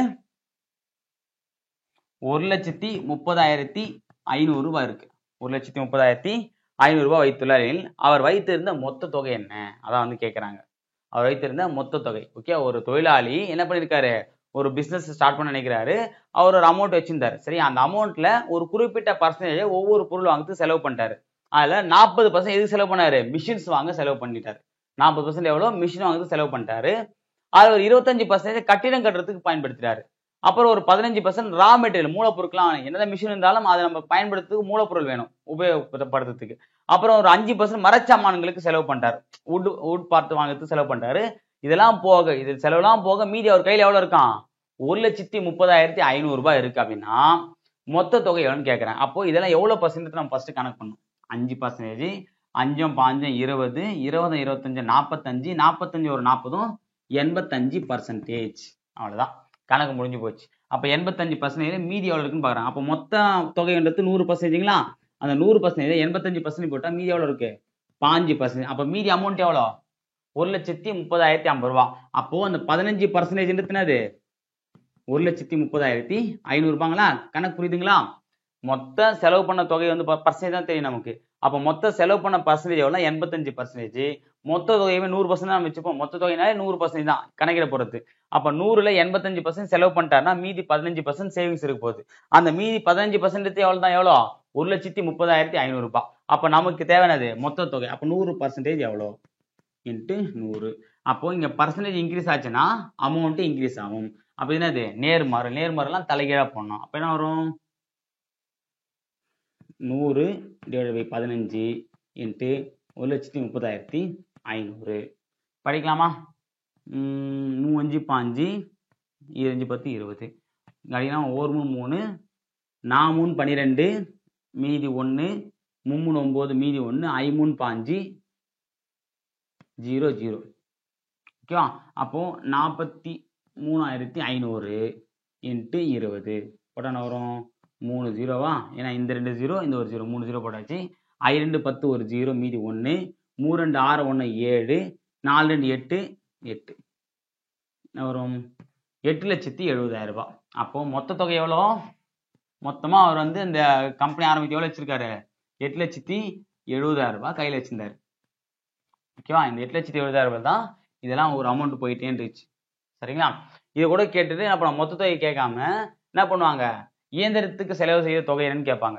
1,30,500 ரூபாய் இருக்கு. 1,30,500 ரூபாய் வைத்துள்ளார். அவர் வைத்திருந்த மொத்த தொகை என்ன? அதான் வந்து கேட்கிறாங்க. அவர் வைத்திருந்த மொத்த தொகை. ஓகே, ஒரு தொழிலாளி என்ன பண்ணிருக்காரு? ஒரு பிசினஸ் ஸ்டார்ட் பண்ண நினைக்கிறாரு. அவர் ஒரு அமௌண்ட் வச்சிருந்தாரு. சரி, அந்த அமௌண்ட்ல ஒரு குறிப்பிட்ட பர்சன்டேஜ் ஒவ்வொரு பொருள் வாங்குறது செலவு பண்ணிட்டாரு. அதுல 40% எதுக்கு செலவு பண்ணாரு? மிஷின்ஸ் வாங்க செலவு பண்ணிட்டாரு. 40% எவ்வளவு? மிஷின் வாங்குறது செலவு பண்ணிட்டாரு. அது ஒரு 25% கட்டிடம் கட்டுறதுக்கு பயன்படுத்துறாரு. அப்புறம் ஒரு 15% ரா மெட்டீரியல் மூலப்பொருட்கள்லாம் என்னதான் மிஷின் இருந்தாலும் அதை நம்ம பயன்படுத்துறதுக்கு மூலப்பொருள் வேணும் உபயோகப்படுத்துறதுக்கு. அப்புறம் ஒரு 5% மரச்சாமான்களுக்கு செலவு பண்ணிட்டாரு. உட் பார்த்து வாங்குறதுக்கு செலவு பண்ணிட்டாரு. இதெல்லாம் போக இது செலவுலாம் போக மீதி அவர் கையில எவ்வளவு இருக்கான்? 1,30,500 ரூபாய் இருக்கு. அப்படின்னா மொத்த தொகை எவ்வளவுன்னு கேட்கிறேன். அப்போ இதெல்லாம் எவ்வளவு பர்சன்ட் நம்ம ஃபர்ஸ்ட் கணக்கு பண்ணணும். 5%, 5 5 20, 20 25 45, 45 ஒரு 40, 85%. அவ்வளவுதான், கணக்கு முடிஞ்சு போச்சு. அப்ப 85% மீதி எவ்வளவு இருக்குன்னு பாக்குறாங்க. அப்ப மொத்த தொகைன்றது 100%ங்களா? அந்த 100% 85% போட்டா மீதி எவ்வளவு இருக்கு? 5%. அப்ப மீதி அமௌண்ட் எவ்வளோ? 1,30,050 ரூபாய். அப்போ அந்த 15% என்னது? 1,30,500 ரூபாங்களா? கணக்கு புரியுதுங்களா? மொத்த செலவு பண்ண தொகை வந்து பர்சன்டேஜ் தான் தெரியும் நமக்கு. அப்ப மொத்த செலவு பண்ண பர்சன்டேஜ் எவ்வளவு? 85%. மொத்த தொகையுமே 100% தான் வச்சுப்போம். மொத்த தொகைனாலே 100% தான் கணக்கிட போறது. அப்ப 100ல 85% செலவு பண்ணிட்டாருன்னா மீதி 15% சேவிங்ஸ் இருக்க போகுது. அந்த மீதி 15% எவ்வளவு தான்? எவ்வளோ? 1,30,500 ரூபாய். அப்ப நமக்கு தேவையானது மொத்த தொகை. அப்ப 100% எவ்வளோ இன்ட்டு 100. அப்போ இங்க பர்சன்டேஜ் இன்க்ரீஸ் ஆச்சுன்னா அமௌண்ட் இன்க்ரீஸ் ஆகும். அப்ப என்னது? நேர்மாறு. நேர்மாறுலாம் தலைகீழா போடணும். அப்ப என்ன வரும்? 100 / 15 இன்ட்டு 1,30,500. படிக்கலாமா? 3 5 5, 2 10 20. அப்படின்னா 1 3 4 12, மீதி 1, 3 9, மீதி 1, 5 5 0 0. ஓகேவா? அப்போ 43,500 இன்ட்டு 20 போட்டா என்ன வரும்? 3 0வா? ஏன்னா இந்த 2 0, இந்த ஒரு 0, 3 0 போட்டாச்சு. 2 10 ஒரு 0, மீதி 1, 3 2 6 1 7, 4 2 8 8. என்ன வரும்? 8,70,000 ரூபாய். அப்போ மொத்த தொகை எவ்வளோ? மொத்தமா அவர் வந்து இந்த கம்பெனி ஆரம்பித்து எவ்வளவு வச்சிருக்காரு? 8,70,000 ரூபாய் கையில் வச்சிருந்தாரு. ஓகேவா? இந்த 8,70,000 ரூபாய் தான் இதெல்லாம் ஒரு அமௌண்ட் போயிட்டே இருந்துச்சு. சரிங்களா? இதை கூட கேட்டுட்டு அப்புறம் மொத்த தொகை கேட்காம என்ன பண்ணுவாங்க? இயந்திரத்துக்கு செலவு செய்த தொகை என்னன்னு கேட்பாங்க.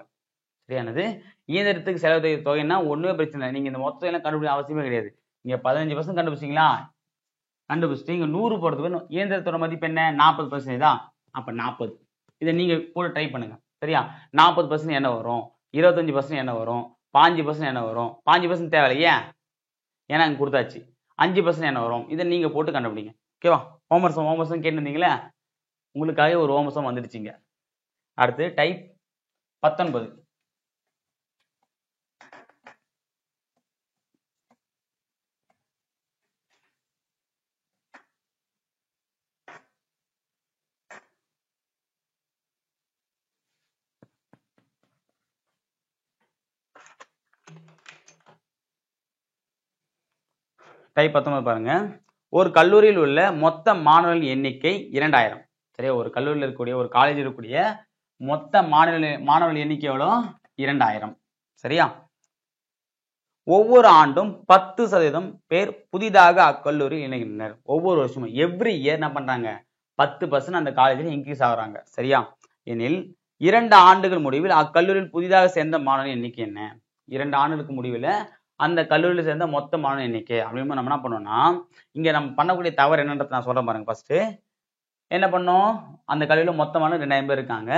சரியானது? இயந்திரத்துக்கு செலவு செய்த தொகைன்னா ஒண்ணுமே பிரச்சனை இல்லை. நீங்க இந்த மொத்த எல்லாம் கண்டுபிடிக்க அவசியமே கிடையாது. நீங்க 15% கண்டுபிடிச்சிங்களா? கண்டுபிடிச்சிட்டு இங்க 100 போடுறதுக்கு இயந்திரத்தோட மதிப்பு என்ன? 40% தான். அப்ப 40. இதை நீங்க கூட ட்ரை பண்ணுங்க. சரியா? 40% என்ன வரும்? 25% என்ன வரும்? 5% என்ன வரும்? 5% தேவையில்லை. ஏன்னா அங்க கொடுத்தாச்சு. 5% என்ன வரும்? இதை நீங்க போட்டு கண்டுபிடிங்க. ஓகேவா? ஹோம்வொர்க் கேட்டிருந்தீங்களே, உங்களுக்காக ஒரு ஹோம்வொர்க் வந்துடுச்சுங்க. அடுத்து டைப் 19. டைப் 19 பாருங்க. ஒரு கல்லூரியில் உள்ள மொத்த மாணவர்கள் எண்ணிக்கை 2000. சரியா? ஒரு கல்லூரியில் இருக்கக்கூடிய, ஒரு காலேஜில் இருக்கக்கூடிய மொத்த மாணவர்கள் எண்ணிக்கை எவ்வளோ? 2000. சரியா? ஒவ்வொரு ஆண்டும் 10% பேர் புதிதாக அக்கல்லூரியில் இணைகின்றனர். ஒவ்வொரு வருஷமும் எவ்ரி இயர் என்ன பண்றாங்க? 10% அந்த காலேஜில் இன்க்ரீஸ் ஆகுறாங்க. சரியா? எனில் 2 ஆண்டுகள் முடிவில் அக்கல்லூரியில் புதிதாக சேர்ந்த மாணவர்கள் எண்ணிக்கை என்ன? 2 ஆண்டுகளுக்கு முடிவில் அந்த கல்லூரியில் சேர்ந்த மொத்த மாணவ எண்ணிக்கை அப்படின்னு நம்ம என்ன பண்ணோம்னா, இங்க நம்ம பண்ணக்கூடிய தவறு என்னன்றது நான் சொல்றேன் பாருங்க. ஃபர்ஸ்ட் என்ன பண்ணோம்? அந்த கல்லூரியில் மொத்தமான 2000 பேர் இருக்காங்க.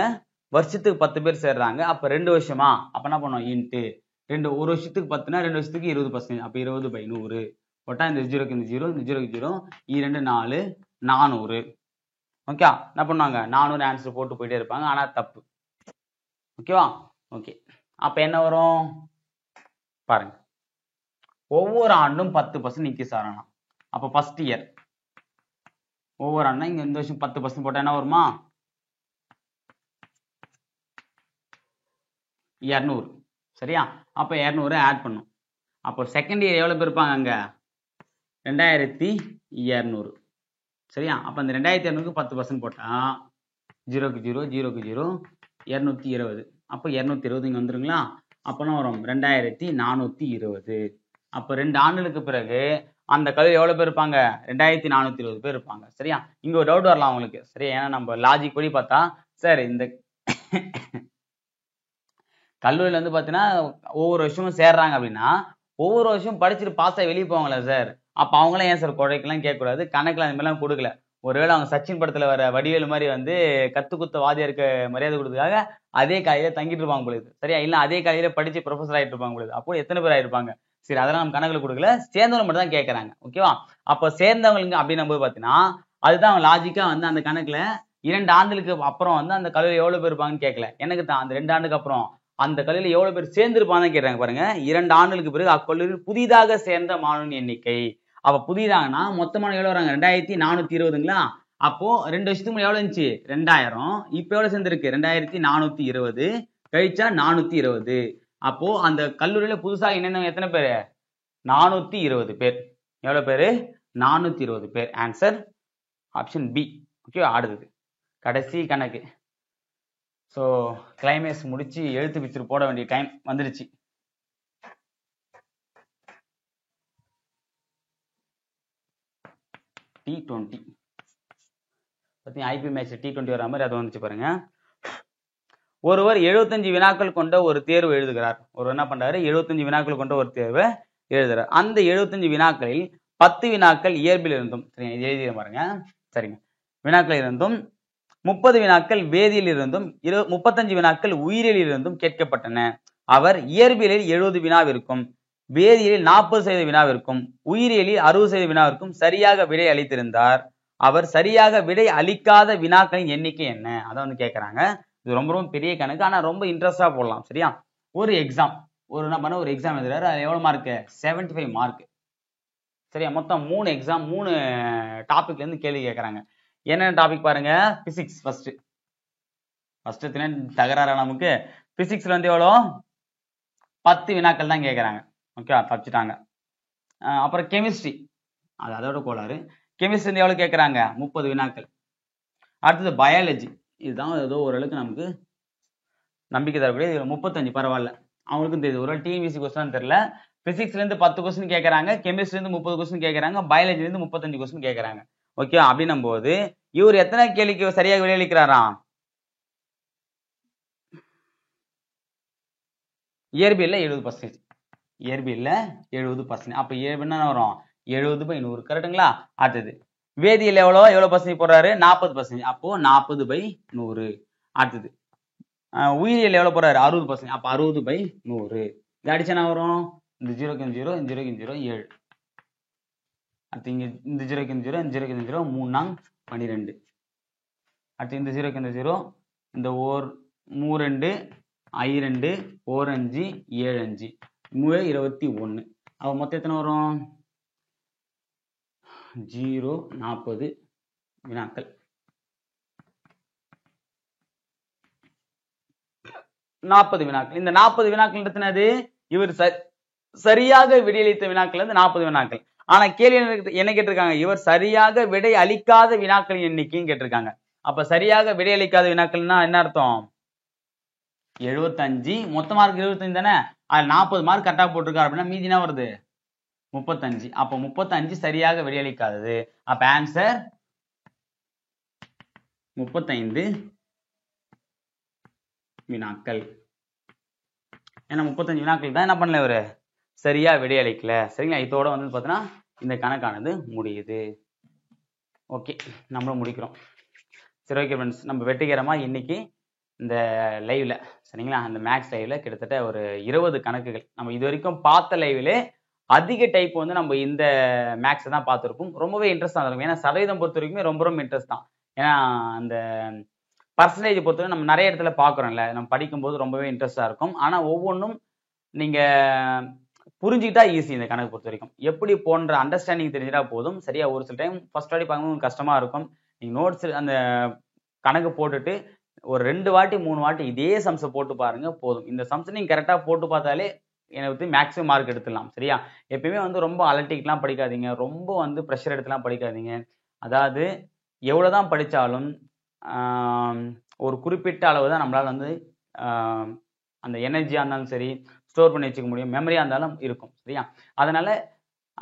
வருஷத்துக்கு 10 பேர் சேர்றாங்க. அப்ப 2 வருஷமா? அப்ப என்ன பண்ணோம்? இன்ட்டு 2. ஒரு வருஷத்துக்கு 10னா 2 வருஷத்துக்கு 20%. அப்ப 20/100 போட்டா இந்த 0க்கு இந்த 0, இந்த 0க்கு 0, 2 4 400. ஓகே? என்ன பண்ணுவாங்க? 400 ஆன்சர் போட்டு போயிட்டே இருப்பாங்க. ஆனா தப்பு. ஓகேவா? ஓகே. அப்ப என்ன வரும் பாருங்க. ஒவ்வொரு ஆண்டும் 10% இன்க்ரீஸ் ஆகலாம். அப்ப ஃபர்ஸ்ட் இயர் ஒவ்வொரு ஆண்டும் இங்க இந்த வருஷம் 10% போட்டா என்ன வருமா? 200. சரியா? அப்ப 200 ஆட் பண்ணும். அப்போ செகண்ட் இயர் எவ்வளவு பேர் இருப்பாங்க? அங்க 2200. சரியா? அப்ப அந்த 2200க்கு 10% போட்டா 0க்கு 0, 0க்கு 0, 220. அப்ப 220 இங்க வந்துருங்களா? அப்பனா வரும் 2420. அப்ப 2 ஆண்டுகளுக்கு பிறகு அந்த கல்லூரி எவ்வளவு பேர் இருப்பாங்க? 2420 பேர் இருப்பாங்க. சரியா? இங்க ஒரு டவுட் வரலாம் உங்களுக்கு. சரியா? ஏன்னா நம்ம லாஜிக் படி பார்த்தா, சார் இந்த கல்லூரியில வந்து பாத்தீங்கன்னா ஒவ்வொரு வருஷமும் சேர்றாங்க அப்படின்னா ஒவ்வொரு வருஷம் படிச்சுட்டு பாஸ் ஆகி வெளியே போவாங்களா சார்? அப்ப அவங்களாம் ஏன் சார் குறைக்கலாம் கேட்கக்கூடாது. கணக்குல அந்த மாதிரிலாம் கொடுக்கல. ஒருவேளை அவங்க சச்சின் படத்துல வர வடிவேலு மாதிரி வந்து கத்து குத்த வாதியாருக்கு மரியாதை கொடுத்ததுக்காக அதே காலையில தங்கிட்டு இருப்பாங்க பொழுது. சரியா? இல்ல அதே காலையில படிச்சு ப்ரொஃபஸர் ஆயிட்டு இருப்பாங்க பொழுது. அப்போ எத்தனை பேர் ஆயிருப்பாங்க? சரி, அதெல்லாம் நம்ம கணக்குல கொடுக்கல. சேர்ந்தவங்க மட்டும் தான் கேட்கறாங்க. ஓகேவா? அப்ப சேர்ந்தவங்களுக்கு அப்படின்னு போது பாத்தீங்கன்னா அதுதான் லாஜிக்கா வந்து அந்த கணக்குல 2 ஆண்டுகளுக்கு அப்புறம் வந்து அந்த கல்லூரி எவ்வளவு பேர் இருப்பாங்கன்னு கேட்கல. எனக்கு தான் அந்த 2 ஆண்டுக்கு அப்புறம் அந்த கல்லூரியில் எவ்வளவு பேர் சேர்ந்திருப்பாங்க கேட்றாங்க பாருங்க. 2 ஆண்டுகளுக்கு பிறகு அக்கல்லூரியில் புதிதாக சேர்ந்த மாணவன் எண்ணிக்கை. அப்ப புதிதாகனா மொத்தமான எவ்வளவு வராங்க? 2420ங்களா? அப்போ 2 வருஷத்துக்கு முன்னாடி எவ்வளவு இருந்துச்சு? 2000. இப்ப எவ்வளவு சேர்ந்திருக்கு? 2420 கழிச்சா 420. அப்போ அந்த கல்லூரியில புதுசாக என்னென்ன எத்தனை பேரு? 420 பேர். எவ்வளவு பேரு? 420 பேர். Answer option B. ஓகே, அடுத்தது கடைசி கணக்கு. ஸோ கிளைமேக்ஸ் முடிச்சு எழுத்து பிக்சர் போட வேண்டிய டைம் வந்துருச்சு. T20 பார்த்தீங்க, ஐபி மேட்ச் T20 வர மாதிரி அது வந்துச்சு பாருங்க. ஒருவர் 75 வினாக்கள் கொண்ட ஒரு தேர்வு எழுதுகிறார். ஒருவர் என்ன பண்றாரு? 75 வினாக்கள் கொண்ட ஒரு தேர்வை எழுதுறார். அந்த 75 வினாக்களில் 10 வினாக்கள் இயற்பியல் இருந்தும், சரிங்க, இது எழுதி பாருங்க. சரிங்க, வினாக்கள் இருந்தும் 30 வினாக்கள் வேதியியல் இருந்தும் 35 வினாக்கள் உயிரியலில் இருந்தும் கேட்கப்பட்டன. அவர் இயற்பியலில் 70 வினாவிற்கும் வேதியியலில் 40% வினாவிற்கும் உயிரியலில் 60% வினாவிற்கும் சரியாக விடை அளித்திருந்தார். அவர் சரியாக விடை அளிக்காத வினாக்களின் எண்ணிக்கை என்ன? அதான் வந்து கேட்கறாங்க. இது ரொம்ப ரொம்ப பெரிய கணக்கு, ஆனா ரொம்ப இன்ட்ரெஸ்டா போடலாம். சரியா? ஒரு எக்ஸாம் என்ன பண்ண, ஒரு எக்ஸாம் எழுதுறாரு. அது எவ்வளவு மார்க்கு? 75 மார்க். சரியா? மொத்தம் 3 எக்ஸாம், 3 டாபிக்ல இருந்து கேள்வி கேட்கறாங்க. என்னென்ன டாபிக் பாருங்க. பிசிக்ஸ் ஃபர்ஸ்ட் தகராறு நமக்கு. பிசிக்ஸ்ல வந்து எவ்வளோ? 10 வினாக்கள் தான் கேட்கறாங்க. ஓகே, தப்பிச்சுட்டாங்க. அப்புறம் கெமிஸ்ட்ரி, அது அதோட கோளாறு. கெமிஸ்ட்ரி வந்து எவ்வளவு கேட்கறாங்க? 30 வினாக்கள். அடுத்தது பயாலஜி, இதுதான் ஏதோ ஓரளவுக்கு நமக்கு நம்பிக்கை தரக்கூடிய. 35, பரவாயில்ல, அவங்களுக்கும் தெரியுது. ஒரு டிஎன்பிசி கொஸ்டின் தெரியல. பிசிக்ஸ்ல இருந்து 10 கொஸ்டின் கேட்கறாங்க, கெமிஸ்ட்ரில இருந்து 30 கொஸ்டின் கேட்கறாங்க, பயாலஜில இருந்து 35 கொஸ்டின் கேட்கறாங்க. ஓகே, அப்படின்னும் போது இவர் எத்தனை கேள்விக்கு சரியாக விடையளிக்கிறாராம்? இயற்பியல்ல 70%. இயற்பியல்ல 70%. அப்ப என்ன வரும்? 70/100. கரெக்டுங்களா? அடுத்தது வேதியியல் எவ்வளவு பர்சன்டேஜ் போடுறாரு? 40%. அப்போ 40/100. அடுத்தது உயிரியல் எவ்வளவு போடுறாரு? 60%. அப்ப 60/100. இது அடிச்சா என்ன வரும்? இந்த 0க்கு 0, இந்த 0க்கு 0, 7. அடுத்து இங்க இந்த 0க்கு 0, இந்த 0க்கு 0, 3 12. அடுத்து இந்த 0க்கு 0, இந்த 3 I2 4 5 7 5 21. அப்ப மொத்தம் எத்தனை வரும்? 0 40 வினாக்கள். 40 வினாக்கள். இந்த 40 வினாக்கள் எத்தனது? இவர் சரியாக விடையளித்த வினாக்கள் வந்து 40 வினாக்கள். ஆனா கேள்வி என்ன கேட்டிருக்காங்க? இவர் சரியாக விடை அளிக்காத வினாக்களின் எண்ணிக்கையும் கேட்டிருக்காங்க. அப்ப சரியாக விடை அளிக்காத வினாக்கள்னா என்ன அர்த்தம்? 75. மொத்த மார்க் 25 தானே, அது 40 மார்க் கரெக்டா போட்டிருக்காரு அப்படின்னா மீதி என்ன வருது? 35. அப்ப 35 சரியாக விடையளிக்காதது. அப்ப ஆன்சர் 35 வினாக்கள். ஏன்னா 35 வினாக்கள் தான் என்ன பண்ணல இவரு சரியா விடையளிக்கல. சரிங்களா? இதோட வந்து பார்த்தீங்கன்னா இந்த கணக்கானது முடியுது. ஓகே, நம்மளும் முடிக்கிறோம். சரி, ஓகே ஃப்ரெண்ட்ஸ், நம்ம வெற்றிகரமா இன்னைக்கு இந்த லைவ்ல, சரிங்களா, அந்த மேக்ஸ் லைவ்ல கிட்டத்தட்ட ஒரு 20 கணக்குகள் நம்ம இது வரைக்கும் பார்த்த லைவ்ல அதிக டைப் வந்து நம்ம இந்த மேக்ஸை தான் பார்த்துருப்போம். ரொம்பவே இன்ட்ரெஸ்டாக இருக்கும். ஏன்னா சதவீதம் பொறுத்த வரைக்குமே ரொம்ப ரொம்ப இன்ட்ரெஸ்ட் தான். ஏன்னா அந்த பர்சன்டேஜ் பொறுத்தவரை நம்ம நிறைய இடத்துல பார்க்குறோம்ல, நம்ம படிக்கும்போது ரொம்பவே இன்ட்ரெஸ்டாக இருக்கும். ஆனால் ஒவ்வொன்றும் நீங்கள் புரிஞ்சுக்கிட்டா ஈஸி. இந்த கணக்கு பொறுத்த வரைக்கும் எப்படி போன்ற அண்டர்ஸ்டாண்டிங் தெரிஞ்சிட்டா போதும். சரியா? ஒரு சில டைம் ஃபர்ஸ்ட் வாட்டி பார்க்கும்போது கஷ்டமாக இருக்கும். நீங்கள் நோட்ஸ் அந்த கணக்கு போட்டுட்டு ஒரு 2 வாட்டி 3 வாட்டி இதே சம்ஸை போட்டு பாருங்க போதும். இந்த சம்ஸை நீங்கள் கரெக்டாக போட்டு பார்த்தாலே எனக்கு மேக்ஸிமம் மார்க் எடுத்துடலாம். சரியா? எப்பயுமே வந்து ரொம்ப அலட்டிக்கலாம் படிக்காதீங்க, ரொம்ப வந்து ப்ரெஷர் எடுத்துலாம் படிக்காதீங்க. அதாவது எவ்வளோதான் படித்தாலும் ஒரு குறிப்பிட்ட அளவு தான் நம்மளால் வந்து அந்த எனர்ஜியாக இருந்தாலும் சரி ஸ்டோர் பண்ணி வச்சுக்க முடியும், மெமரியாக இருந்தாலும் இருக்கும். சரியா? அதனால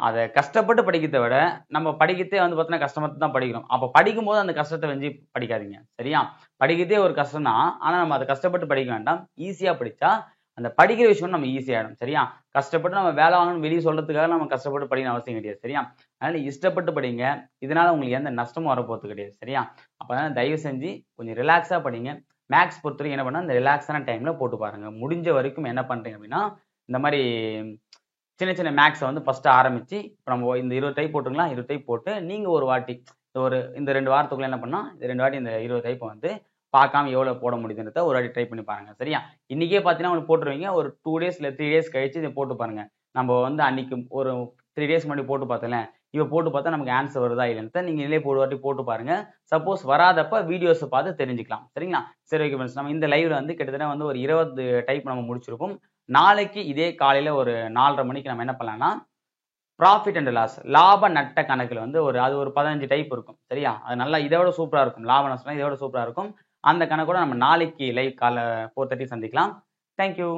அதை கஷ்டப்பட்டு படிக்கிறத விட நம்ம படிக்கிறதே வந்து பார்த்தீங்கன்னா கஷ்டப்பட்டு தான் படிக்கிறோம். அப்போ படிக்கும்போது அந்த கஷ்டத்தை வந்து படிக்காதீங்க. சரியா? படிக்கிறதே ஒரு கஷ்டம் தான், ஆனால் நம்ம அதை கஷ்டப்பட்டு படிக்க வேண்டாம். ஈஸியாக படித்தா அந்த படிக்கிற விஷயம் நம்ம ஈஸியாகிடும். சரியா? கஷ்டப்பட்டு நம்ம வேலை வாங்கணும் வெளியே சொல்றதுக்காக நம்ம கஷ்டப்பட்டு படிக்கணும் அவசியம் கிடையாது. சரியா? அதனால இஷ்டப்பட்டு படிங்க. இதனால உங்களுக்கு எந்த நஷ்டமும் வரப்போகிறது கிடையாது. சரியா? அப்போ தயவு செஞ்சு கொஞ்சம் ரிலாக்ஸாக படிங்க. மேக்ஸ் பொறுத்த வரைக்கும் என்ன பண்ணால் இந்த ரிலாக்ஸான டைமில் போட்டு பாருங்க. முடிஞ்ச வரைக்கும் என்ன பண்ணுறீங்க அப்படின்னா இந்த மாதிரி சின்ன சின்ன மேக்ஸை வந்து ஃபர்ஸ்ட் ஆரம்பிச்சு இப்போ நம்ம இந்த 20 டைப் போட்டுங்களா, 20 டைப் போட்டு நீங்கள் ஒரு வாட்டி இந்த 2 வாரத்துக்குள்ள என்ன பண்ணால் இந்த 2 வாட்டி இந்த 20 டைப்பை வந்து பார்க்காம எவ்வளோ போட முடியுதுன்றத ஒரு வாட்டி ட்ரை பண்ணி பாருங்க. சரியா? இன்னைக்கே பார்த்தீங்கன்னா உங்களுக்கு போட்டுருவீங்க. ஒரு 2 டேஸ் இல்லை 3 டேஸ் கழிச்சு இதை போட்டு பாருங்க. நம்ம வந்து அன்னைக்கு ஒரு 3 டேஸ் முன்னாடி போட்டு பார்த்தோம்ல, இப்போ போட்டு பார்த்தா நமக்கு ஆன்சர் வருதா இல்லைன்னு நீங்க இதுலேயே ஒரு வாட்டி போட்டு பாருங்க. சப்போஸ் வராதப்ப வீடியோஸை பார்த்து தெரிஞ்சுக்கலாம். சரிங்களா? சரி, ஓகே ஃப்ரெண்ட்ஸ். நம்ம இந்த லைவ்ல வந்து கிட்டத்தட்ட வந்து ஒரு 20 டைப் நம்ம முடிச்சிருக்கோம். நாளைக்கு இதே காலையில ஒரு 4:30 மணிக்கு நம்ம என்ன பண்ணலாம்னா, ப்ராஃபிட் அண்ட் லாஸ், லாப நட்ட கணக்குல வந்து அது ஒரு 15 டைப் இருக்கும். சரியா? அது நல்லா இதை விட சூப்பரா இருக்கும். லாப நஷ்டம் இதை விட சூப்பரா இருக்கும். அந்த கணக்கோட நம்ம நாளைக்கு லைவ் காலை 4:30 சந்திக்கலாம். தேங்க்யூ.